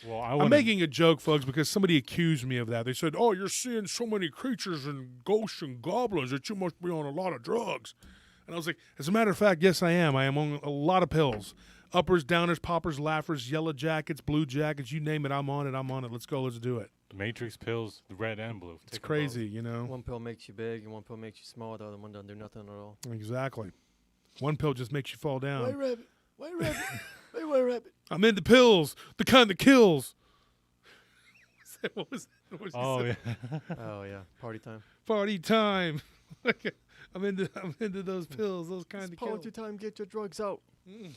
Well, I'm making a joke, folks, because somebody accused me of that. They said, "Oh, you're seeing so many creatures and ghosts and goblins that you must be on a lot of drugs." And I was like, as a matter of fact, yes, I am. I am on a lot of pills. Uppers, downers, poppers, laughers, yellow jackets, blue jackets, you name it, I'm on it. Let's go, let's do it. The Matrix pills, the red and blue. It's crazy, One pill makes you big and one pill makes you small. The other one doesn't do nothing at all. Exactly. One pill just makes you fall down. White rabbit. White rabbit. White rabbit. I'm into pills, the kind that kills. What was that? Oh, yeah. Oh yeah, party time. Party time. I'm into those pills, those kind It's of kills. party time. Get your drugs out. Mm.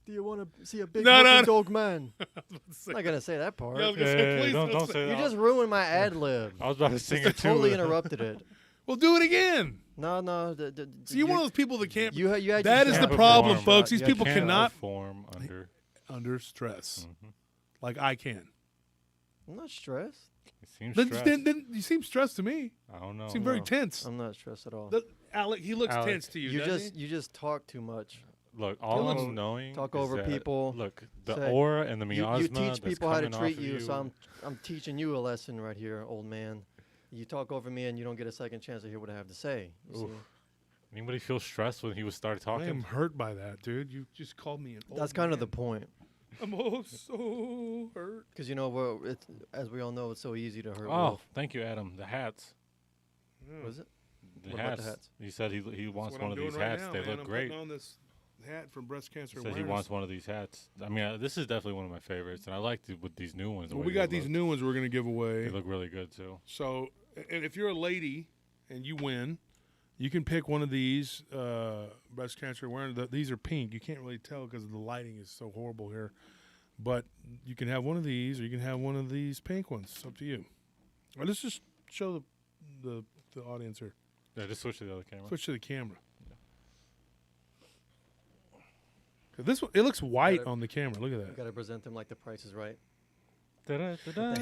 Do you want to see a big No, no, fucking no. dog man? I'm not gonna say that part. Yeah, I was gonna say, please don't say You that. just ruined my ad lib. I was about to sing You it too. totally interrupted it. Well, do it again. No. So you're one of those people that can't. You had That your is the shot. problem, perform. folks. These You people Can't cannot perform under stress, Mhm. like I can. I'm not stressed. It seems Then, stressed. then you seem stressed to me. I don't know. You seem very No. tense. I'm not stressed at all. Alec, he looks Alec, tense to you. doesn't You just talk too much. Look, all looks- I'm knowing Talk is over that, people, Look, the say- aura and the miasma You teach that's people how to coming treat off of you, so I'm teaching you a lesson right here, old man. You talk over me and you don't get a second chance to hear what I have to say. You see? Oof. Anybody feel stressed when he was started I am talking? hurt by that, dude. You just called me an old That's kind of the man. point. I'm so hurt. Because, as we all know, it's so easy to hurt Oh, Wolf. thank you, Adam. The hats. Was it? The What about hats. the hats? He said he That's wants what one I'm of these doing right hats. now, They man. look I'm great. putting on this hat from breast cancer He said he awareness. wants one of these hats. I mean, this is definitely one of my favorites, and I liked it with these new ones. the Well, way we they got these look. new ones we're going to give They away. look really good too. So, and if you're a lady and you win, you can pick one of these breast cancer awareness. These are pink. You can't really tell because the lighting is so horrible here. But you can have one of these, or you can have one of these pink ones. It's up to you. Well, let's just show the audience here. Yeah, just switch to the other camera. Switch to the camera. 'Cause this one, it looks white Gotta- on the camera. Look at You that. got to present them like the price is right. Da-da-da-da.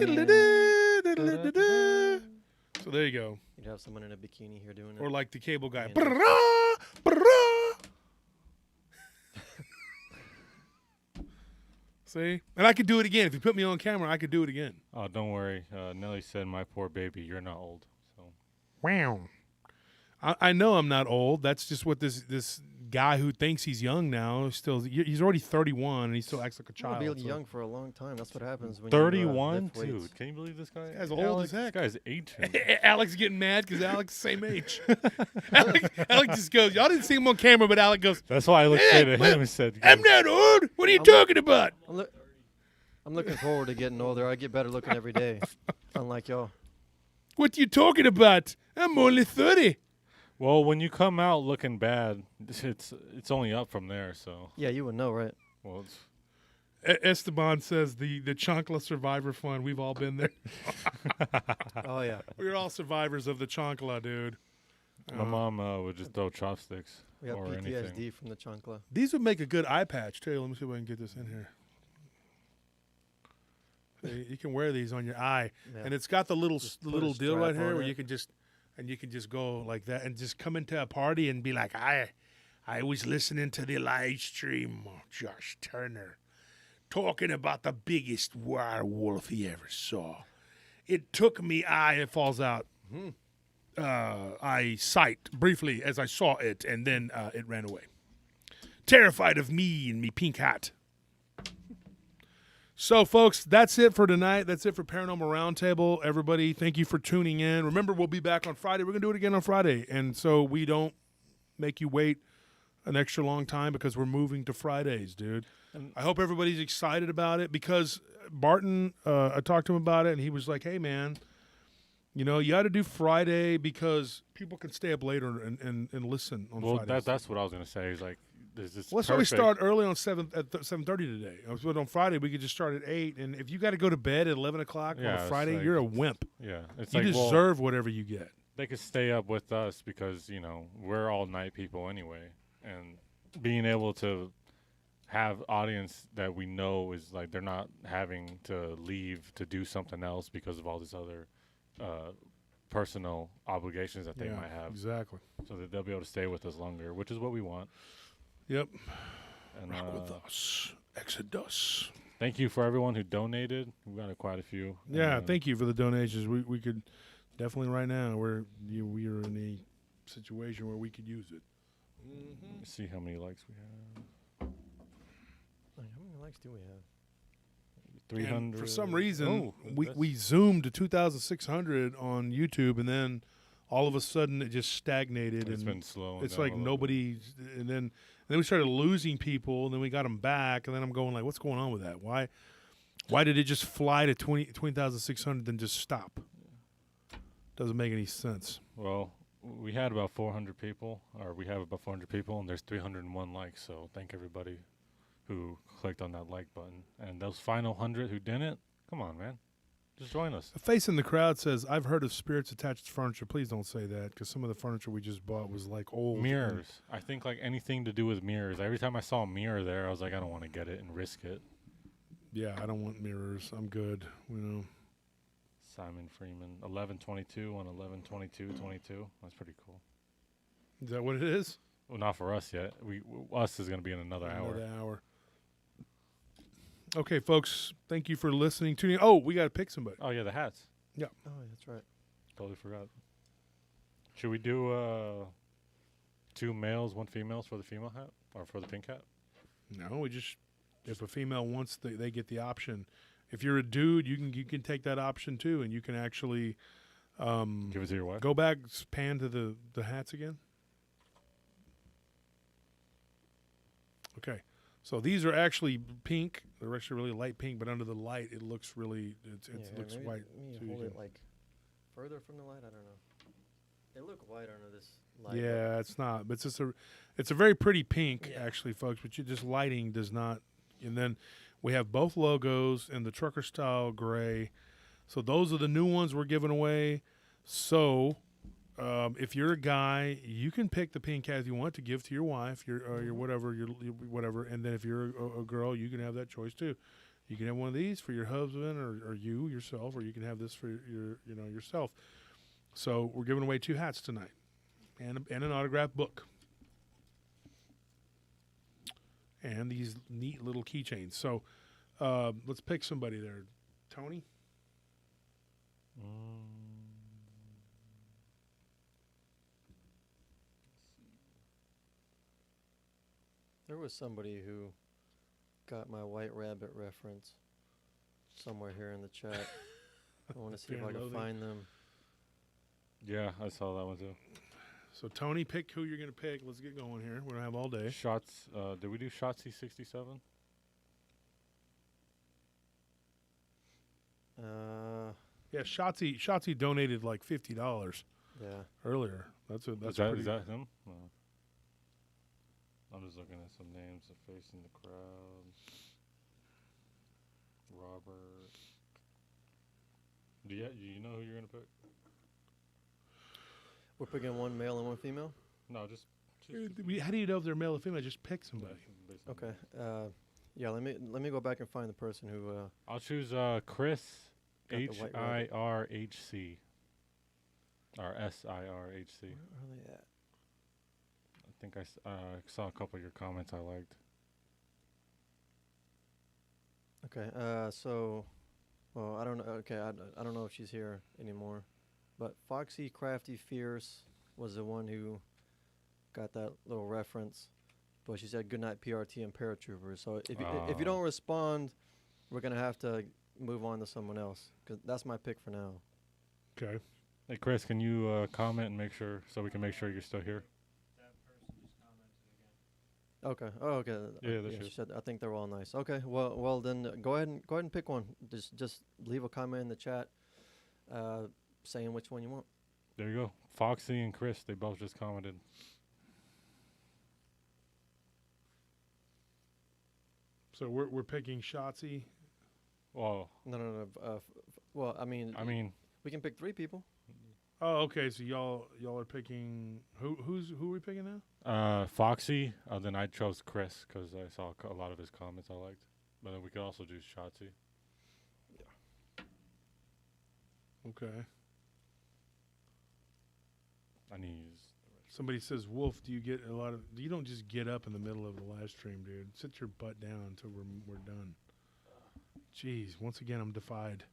So there you go. You'd have someone in a bikini here doing Or it. like the cable guy. And- Brrrah, brrrah. See? And I could do it again. If you put me on camera, I could do it again. Oh, don't worry. Nelly said, "My poor baby, you're not old." So Wow. I know I'm not old. That's just what this guy who thinks he's young now he's already 31 and he still acts like a You'll child. be so- young for a long time. That's what happens when 31, you lift weights. dude. Can you believe this guy? This guy's old Alex, as heck. This guy's 18. Alex getting mad because Alex the same age. Alex just goes, y'all didn't see him on camera, but Alex goes, That's why I looked straight at him and said, I'm not old. What are you I'm- talking about? I'm looking forward to getting older. I get better looking every day, unlike y'all. What you talking about? I'm only 30. "Well, when you come out looking bad, it's only up from there." So, Yeah, you would know, right? well, it's, Esteban says the Chancla Survivor Fund. We've all been there. Oh yeah. We're all survivors of the Chancla, dude. my mom would just throw chopsticks We have or PTSD anything. from the chancla. These would make a good eye patch too. Let me see if I can get this in here. You can wear these on your eye, Yeah. and it's got the little Just put a little deal strap right here on where it. you can just go like that and just come into a party and be like, I was listening to the live stream of Josh Turner talking about the biggest werewolf he ever saw. It took me it falls out. I sight briefly as I saw it, and then it ran away. Terrified of me and me pink hat. So, folks, that's it for tonight. That's it for Paranormal Roundtable. Everybody, thank you for tuning in. Remember, we'll be back on Friday. We're going to do it again on Friday. And so we don't make you wait an extra long time because we're moving to Fridays, dude. I hope everybody's excited about it because Barton, I talked to him about it, and he was like, hey, man, you got to do Friday because people can stay up later and listen on Well, Fridays. that's what I was gonna say. Is like, this is Let's always perfect. start early on 7:30 today. But on Friday we could just start at 8. And if you got to go to bed at 11 o'clock on Yeah, a it's Friday, like- you're a wimp. Yeah, it's You like, well, deserve whatever you get. they could stay up with us because we're all night people anyway, and being able to have audience that we know is like they're not having to leave to do something else because of all these other personal obligations that they might have, exactly. so that they'll be able to stay with us longer, which is what we want. Yep. And Rock with us. Exodus. thank you for everyone who donated. We got quite a few. Yeah, thank you for the donations. We could definitely right now we are in a situation where we could use it. Let's see how many likes we have. How many likes do we have? 300. And for some reason, Oh, we zoomed to 2,600 on YouTube, and then all of a sudden it just stagnated. It's and been slow. it's like nobody. And then we started losing people, and then we got them back, and then I'm going like, what's going on with that? Why did it just fly to 20,600 then just stop? Doesn't make any sense. Well, we had about 400 people, or we have about 400 people, and there's 301 likes. So thank everybody who clicked on that like button. And those final 100 who didn't, come on, man. Just join us. A face in the crowd says, I've heard of spirits attached to furniture. Please don't say that, because some of the furniture we just bought was like old. Mirrors. I think like anything to do with mirrors. Every time I saw a mirror there, I was like, I don't want to get it and risk it. Yeah, I don't want mirrors. I'm good. Simon Freeman, 11:22 on 11:22:22. That's pretty cool. Is that what it is? Well, not for us yet. Us is going to be in another hour. Another hour. Okay, folks. Thank you for listening. Tuning. Oh, we got to pick somebody. Oh yeah, the hats. Oh, that's right. Totally forgot. Should we do 2 males, 1 females for the female hat or for the pink hat? No, we just if a female wants, they get the option. If you're a dude, you can take that option too, and you can actually Give it to your wife. go back, pan to the hats again. Okay, so these are actually pink. They're actually really light pink, but under the light, it looks really it looks maybe white. Maybe so you hold it can- like further from the light. I don't know. They look white under this light. Yeah, it's not. But it's a very pretty pink, Yeah. actually, folks. But just lighting does not. And then we have both logos in the trucker style gray. So those are the new ones we're giving away. So if you're a guy, you can pick the pink hat you want to give to your wife, your whatever, your whatever. And then if you're a girl, you can have that choice too. You can have one of these for your husband or you yourself, or you can have this for yourself. So we're giving away 2 hats tonight, and an autographed book, and these neat little keychains. So let's pick somebody there. Tony? There was somebody who got my white rabbit reference somewhere here in the chat. I want to see if Fear I and can Loathing. find them. Yeah, I saw that one too. So Tony, pick who you're going to pick. Let's get going here. We don't have all day. Shots. Did we do Shotzi 67? Yeah, Shotzi donated like $50 Yeah. earlier. That's Is pretty. that him? No. I'm just looking at some names. The face in the crowd. Robert. Do you know who you're gonna pick? We're picking one male and one female. No, just How do you know if they're male or female? Just pick somebody. based on Okay. that. Yeah. Let me go back and find the person who. I'll choose Chris Got the white rabbit. HIRHC. Or SIRHC. Where are they at? I think I saw a couple of your comments I liked. Okay. So, well, I don't know. Okay, I don't know if she's here anymore, but Foxy Crafty Fierce was the one who got that little reference. But she said goodnight PRT and paratroopers. So if you don't respond, we're gonna have to move on to someone else, 'cause that's my pick for now. Okay. Hey Chris, can you comment and make sure so we can make sure you're still here? Okay. Oh, okay. Yeah, that's she yours. said I think they're all nice. Okay. Well then go ahead and pick one. Just leave a comment in the chat, saying which one you want. There you go. Foxy and Chris, they both just commented. So we're picking Shotzi. Well, No. Well, I mean, I mean, we can pick 3 people. Oh, okay. So y'all are picking who are we picking now? Foxy. Then I chose Chris because I saw a lot of his comments I liked. But then we could also do Shotzi. Okay. I need to use. Somebody says, Wolf, do you get a lot of? You don't just get up in the middle of the live stream, dude. Sit your butt down until we're done. Jeez, once again, I'm defied.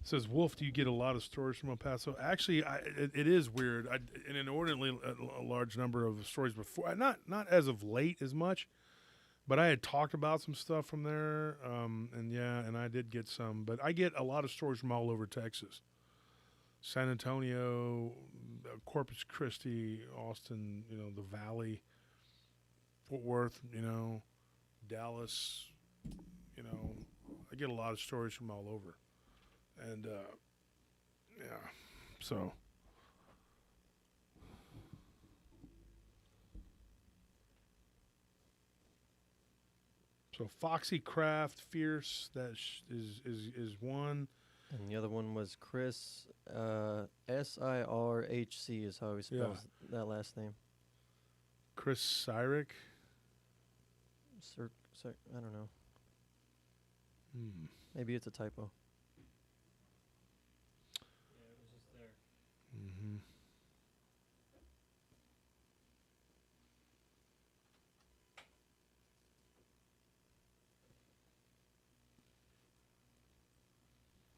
Says, Wolf, do you get a lot of stories from El Paso? Actually, it is weird. An inordinately a large number of stories before. Not as of late as much, but I had talked about some stuff from there. And I did get some. But I get a lot of stories from all over Texas. San Antonio, Corpus Christi, Austin, the Valley, Fort Worth, Dallas, I get a lot of stories from all over. And, so. So Foxy Craft Fierce, that is one. And the other one was Chris, Sirhc is how he spells that last name. Chris Cyric. I don't know. Maybe it's a typo. Yeah, it was just there. Mm-hmm.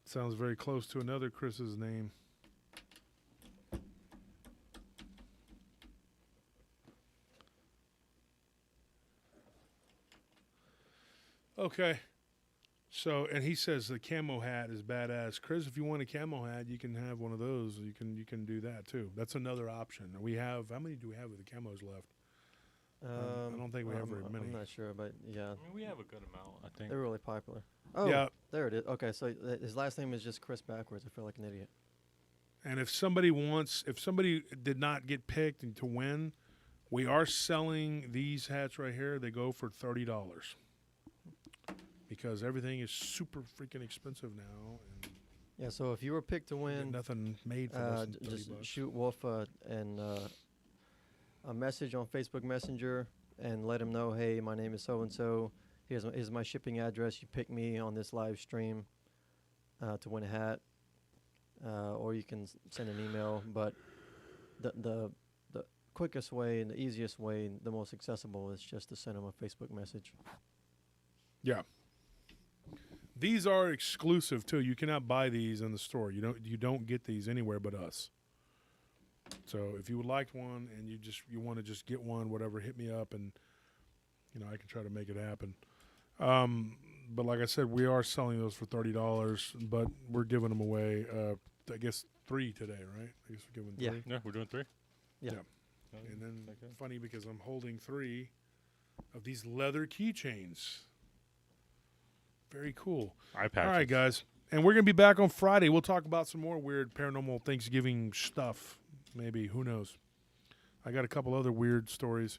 Sounds very close to another Chris's name. Okay. So, and he says the camo hat is badass. Chris, if you want a camo hat, you can have one of those. You can do that too. That's another option. We have, how many do we have of the camos left? I don't think we have very many. I'm not sure, but yeah. I mean, we have a good amount, I think. They're really popular. Oh, yeah. There it is. Okay, so his last name is just Chris backwards. I feel like an idiot. And if somebody did not get picked to win, we are selling these hats right here. They go for $30 because everything is super freaking expensive now. And Yeah, so if you were picked to win, nothing made for less than just $30. shoot Wolf a message on Facebook Messenger and let him know, hey, my name is so-and-so. Here's my shipping address. You pick me on this live stream to win a hat. Or you can send an email. But the quickest way and the easiest way, the most accessible, is just to send him a Facebook message. Yeah. These are exclusive too. You cannot buy these in the store. You don't get these anywhere but us. So if you would like one and you want to just get one, whatever, hit me up and I can try to make it happen. But like I said, we are selling those for $30, but we're giving them away. I guess 3 today, right? I guess we're giving 3. Yeah. Yeah, we're doing 3. Yeah. And then funny because I'm holding 3 of these leather keychains. Very cool. Eye patches. All right, guys. And we're going to be back on Friday. We'll talk about some more weird paranormal Thanksgiving stuff. Maybe. Who knows? I got a couple other weird stories.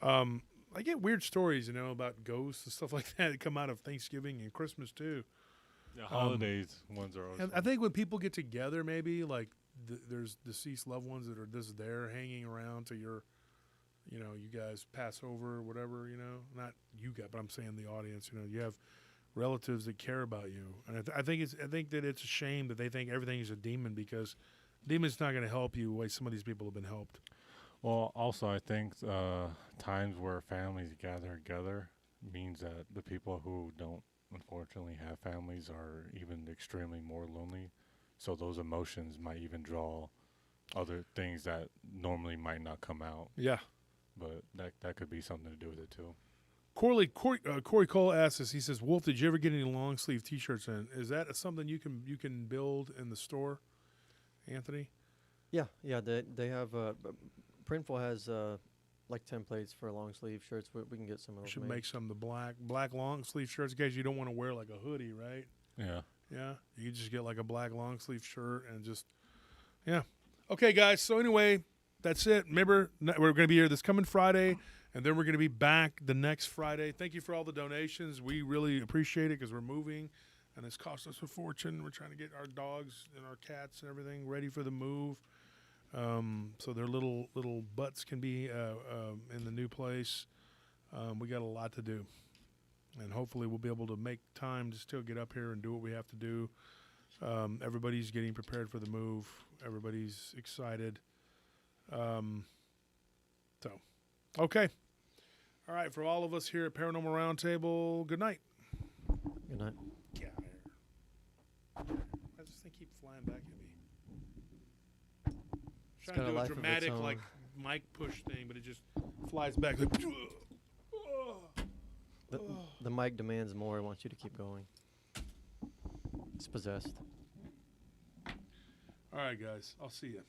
I get weird stories, about ghosts and stuff like that come out of Thanksgiving and Christmas, too. The holidays ones are always And I think when people get together, maybe, like, there's deceased loved ones that are just there hanging around till you guys pass over or whatever, Not you guys, but I'm saying the audience, you have relatives that care about you. And I think that it's a shame that they think everything is a demon because demon's not going to help you the way some of these people have been helped. Well, also, I think times where families gather together means that the people who don't unfortunately have families are even extremely more lonely. So those emotions might even draw other things that normally might not come out. Yeah. But that could be something to do with it, too. Corey Cole asks us, he says, Wolf, did you ever get any long sleeve T-shirts in? Is that something you can build in the store, Anthony? Yeah. They have Printful has like templates for long sleeve shirts. We can get some of those. We should made. make some of the black long sleeve shirts in case you don't want to wear like a hoodie, right? Yeah. Yeah. You just get like a black long sleeve shirt and just, yeah. Okay, guys. So anyway, that's it. Remember, we're going to be here this coming Friday, and then we're going to be back the next Friday. Thank you for all the donations. We really appreciate it because we're moving. and it's cost us a fortune. We're trying to get our dogs and our cats and everything ready for the move, so their little butts can be in the new place. We got a lot to do, and hopefully we'll be able to make time to still get up here and do what we have to do. Everybody's getting prepared for the move. Everybody's excited. Okay. All right, for all of us here at Paranormal Roundtable, good night. Good night. Get out of here. I just think keep flying back at me. Trying got to a do a life of its dramatic own. like mic push thing, but it just flies back. Like, The mic demands more. It wants you to keep going. It's possessed. all right, guys. I'll see you.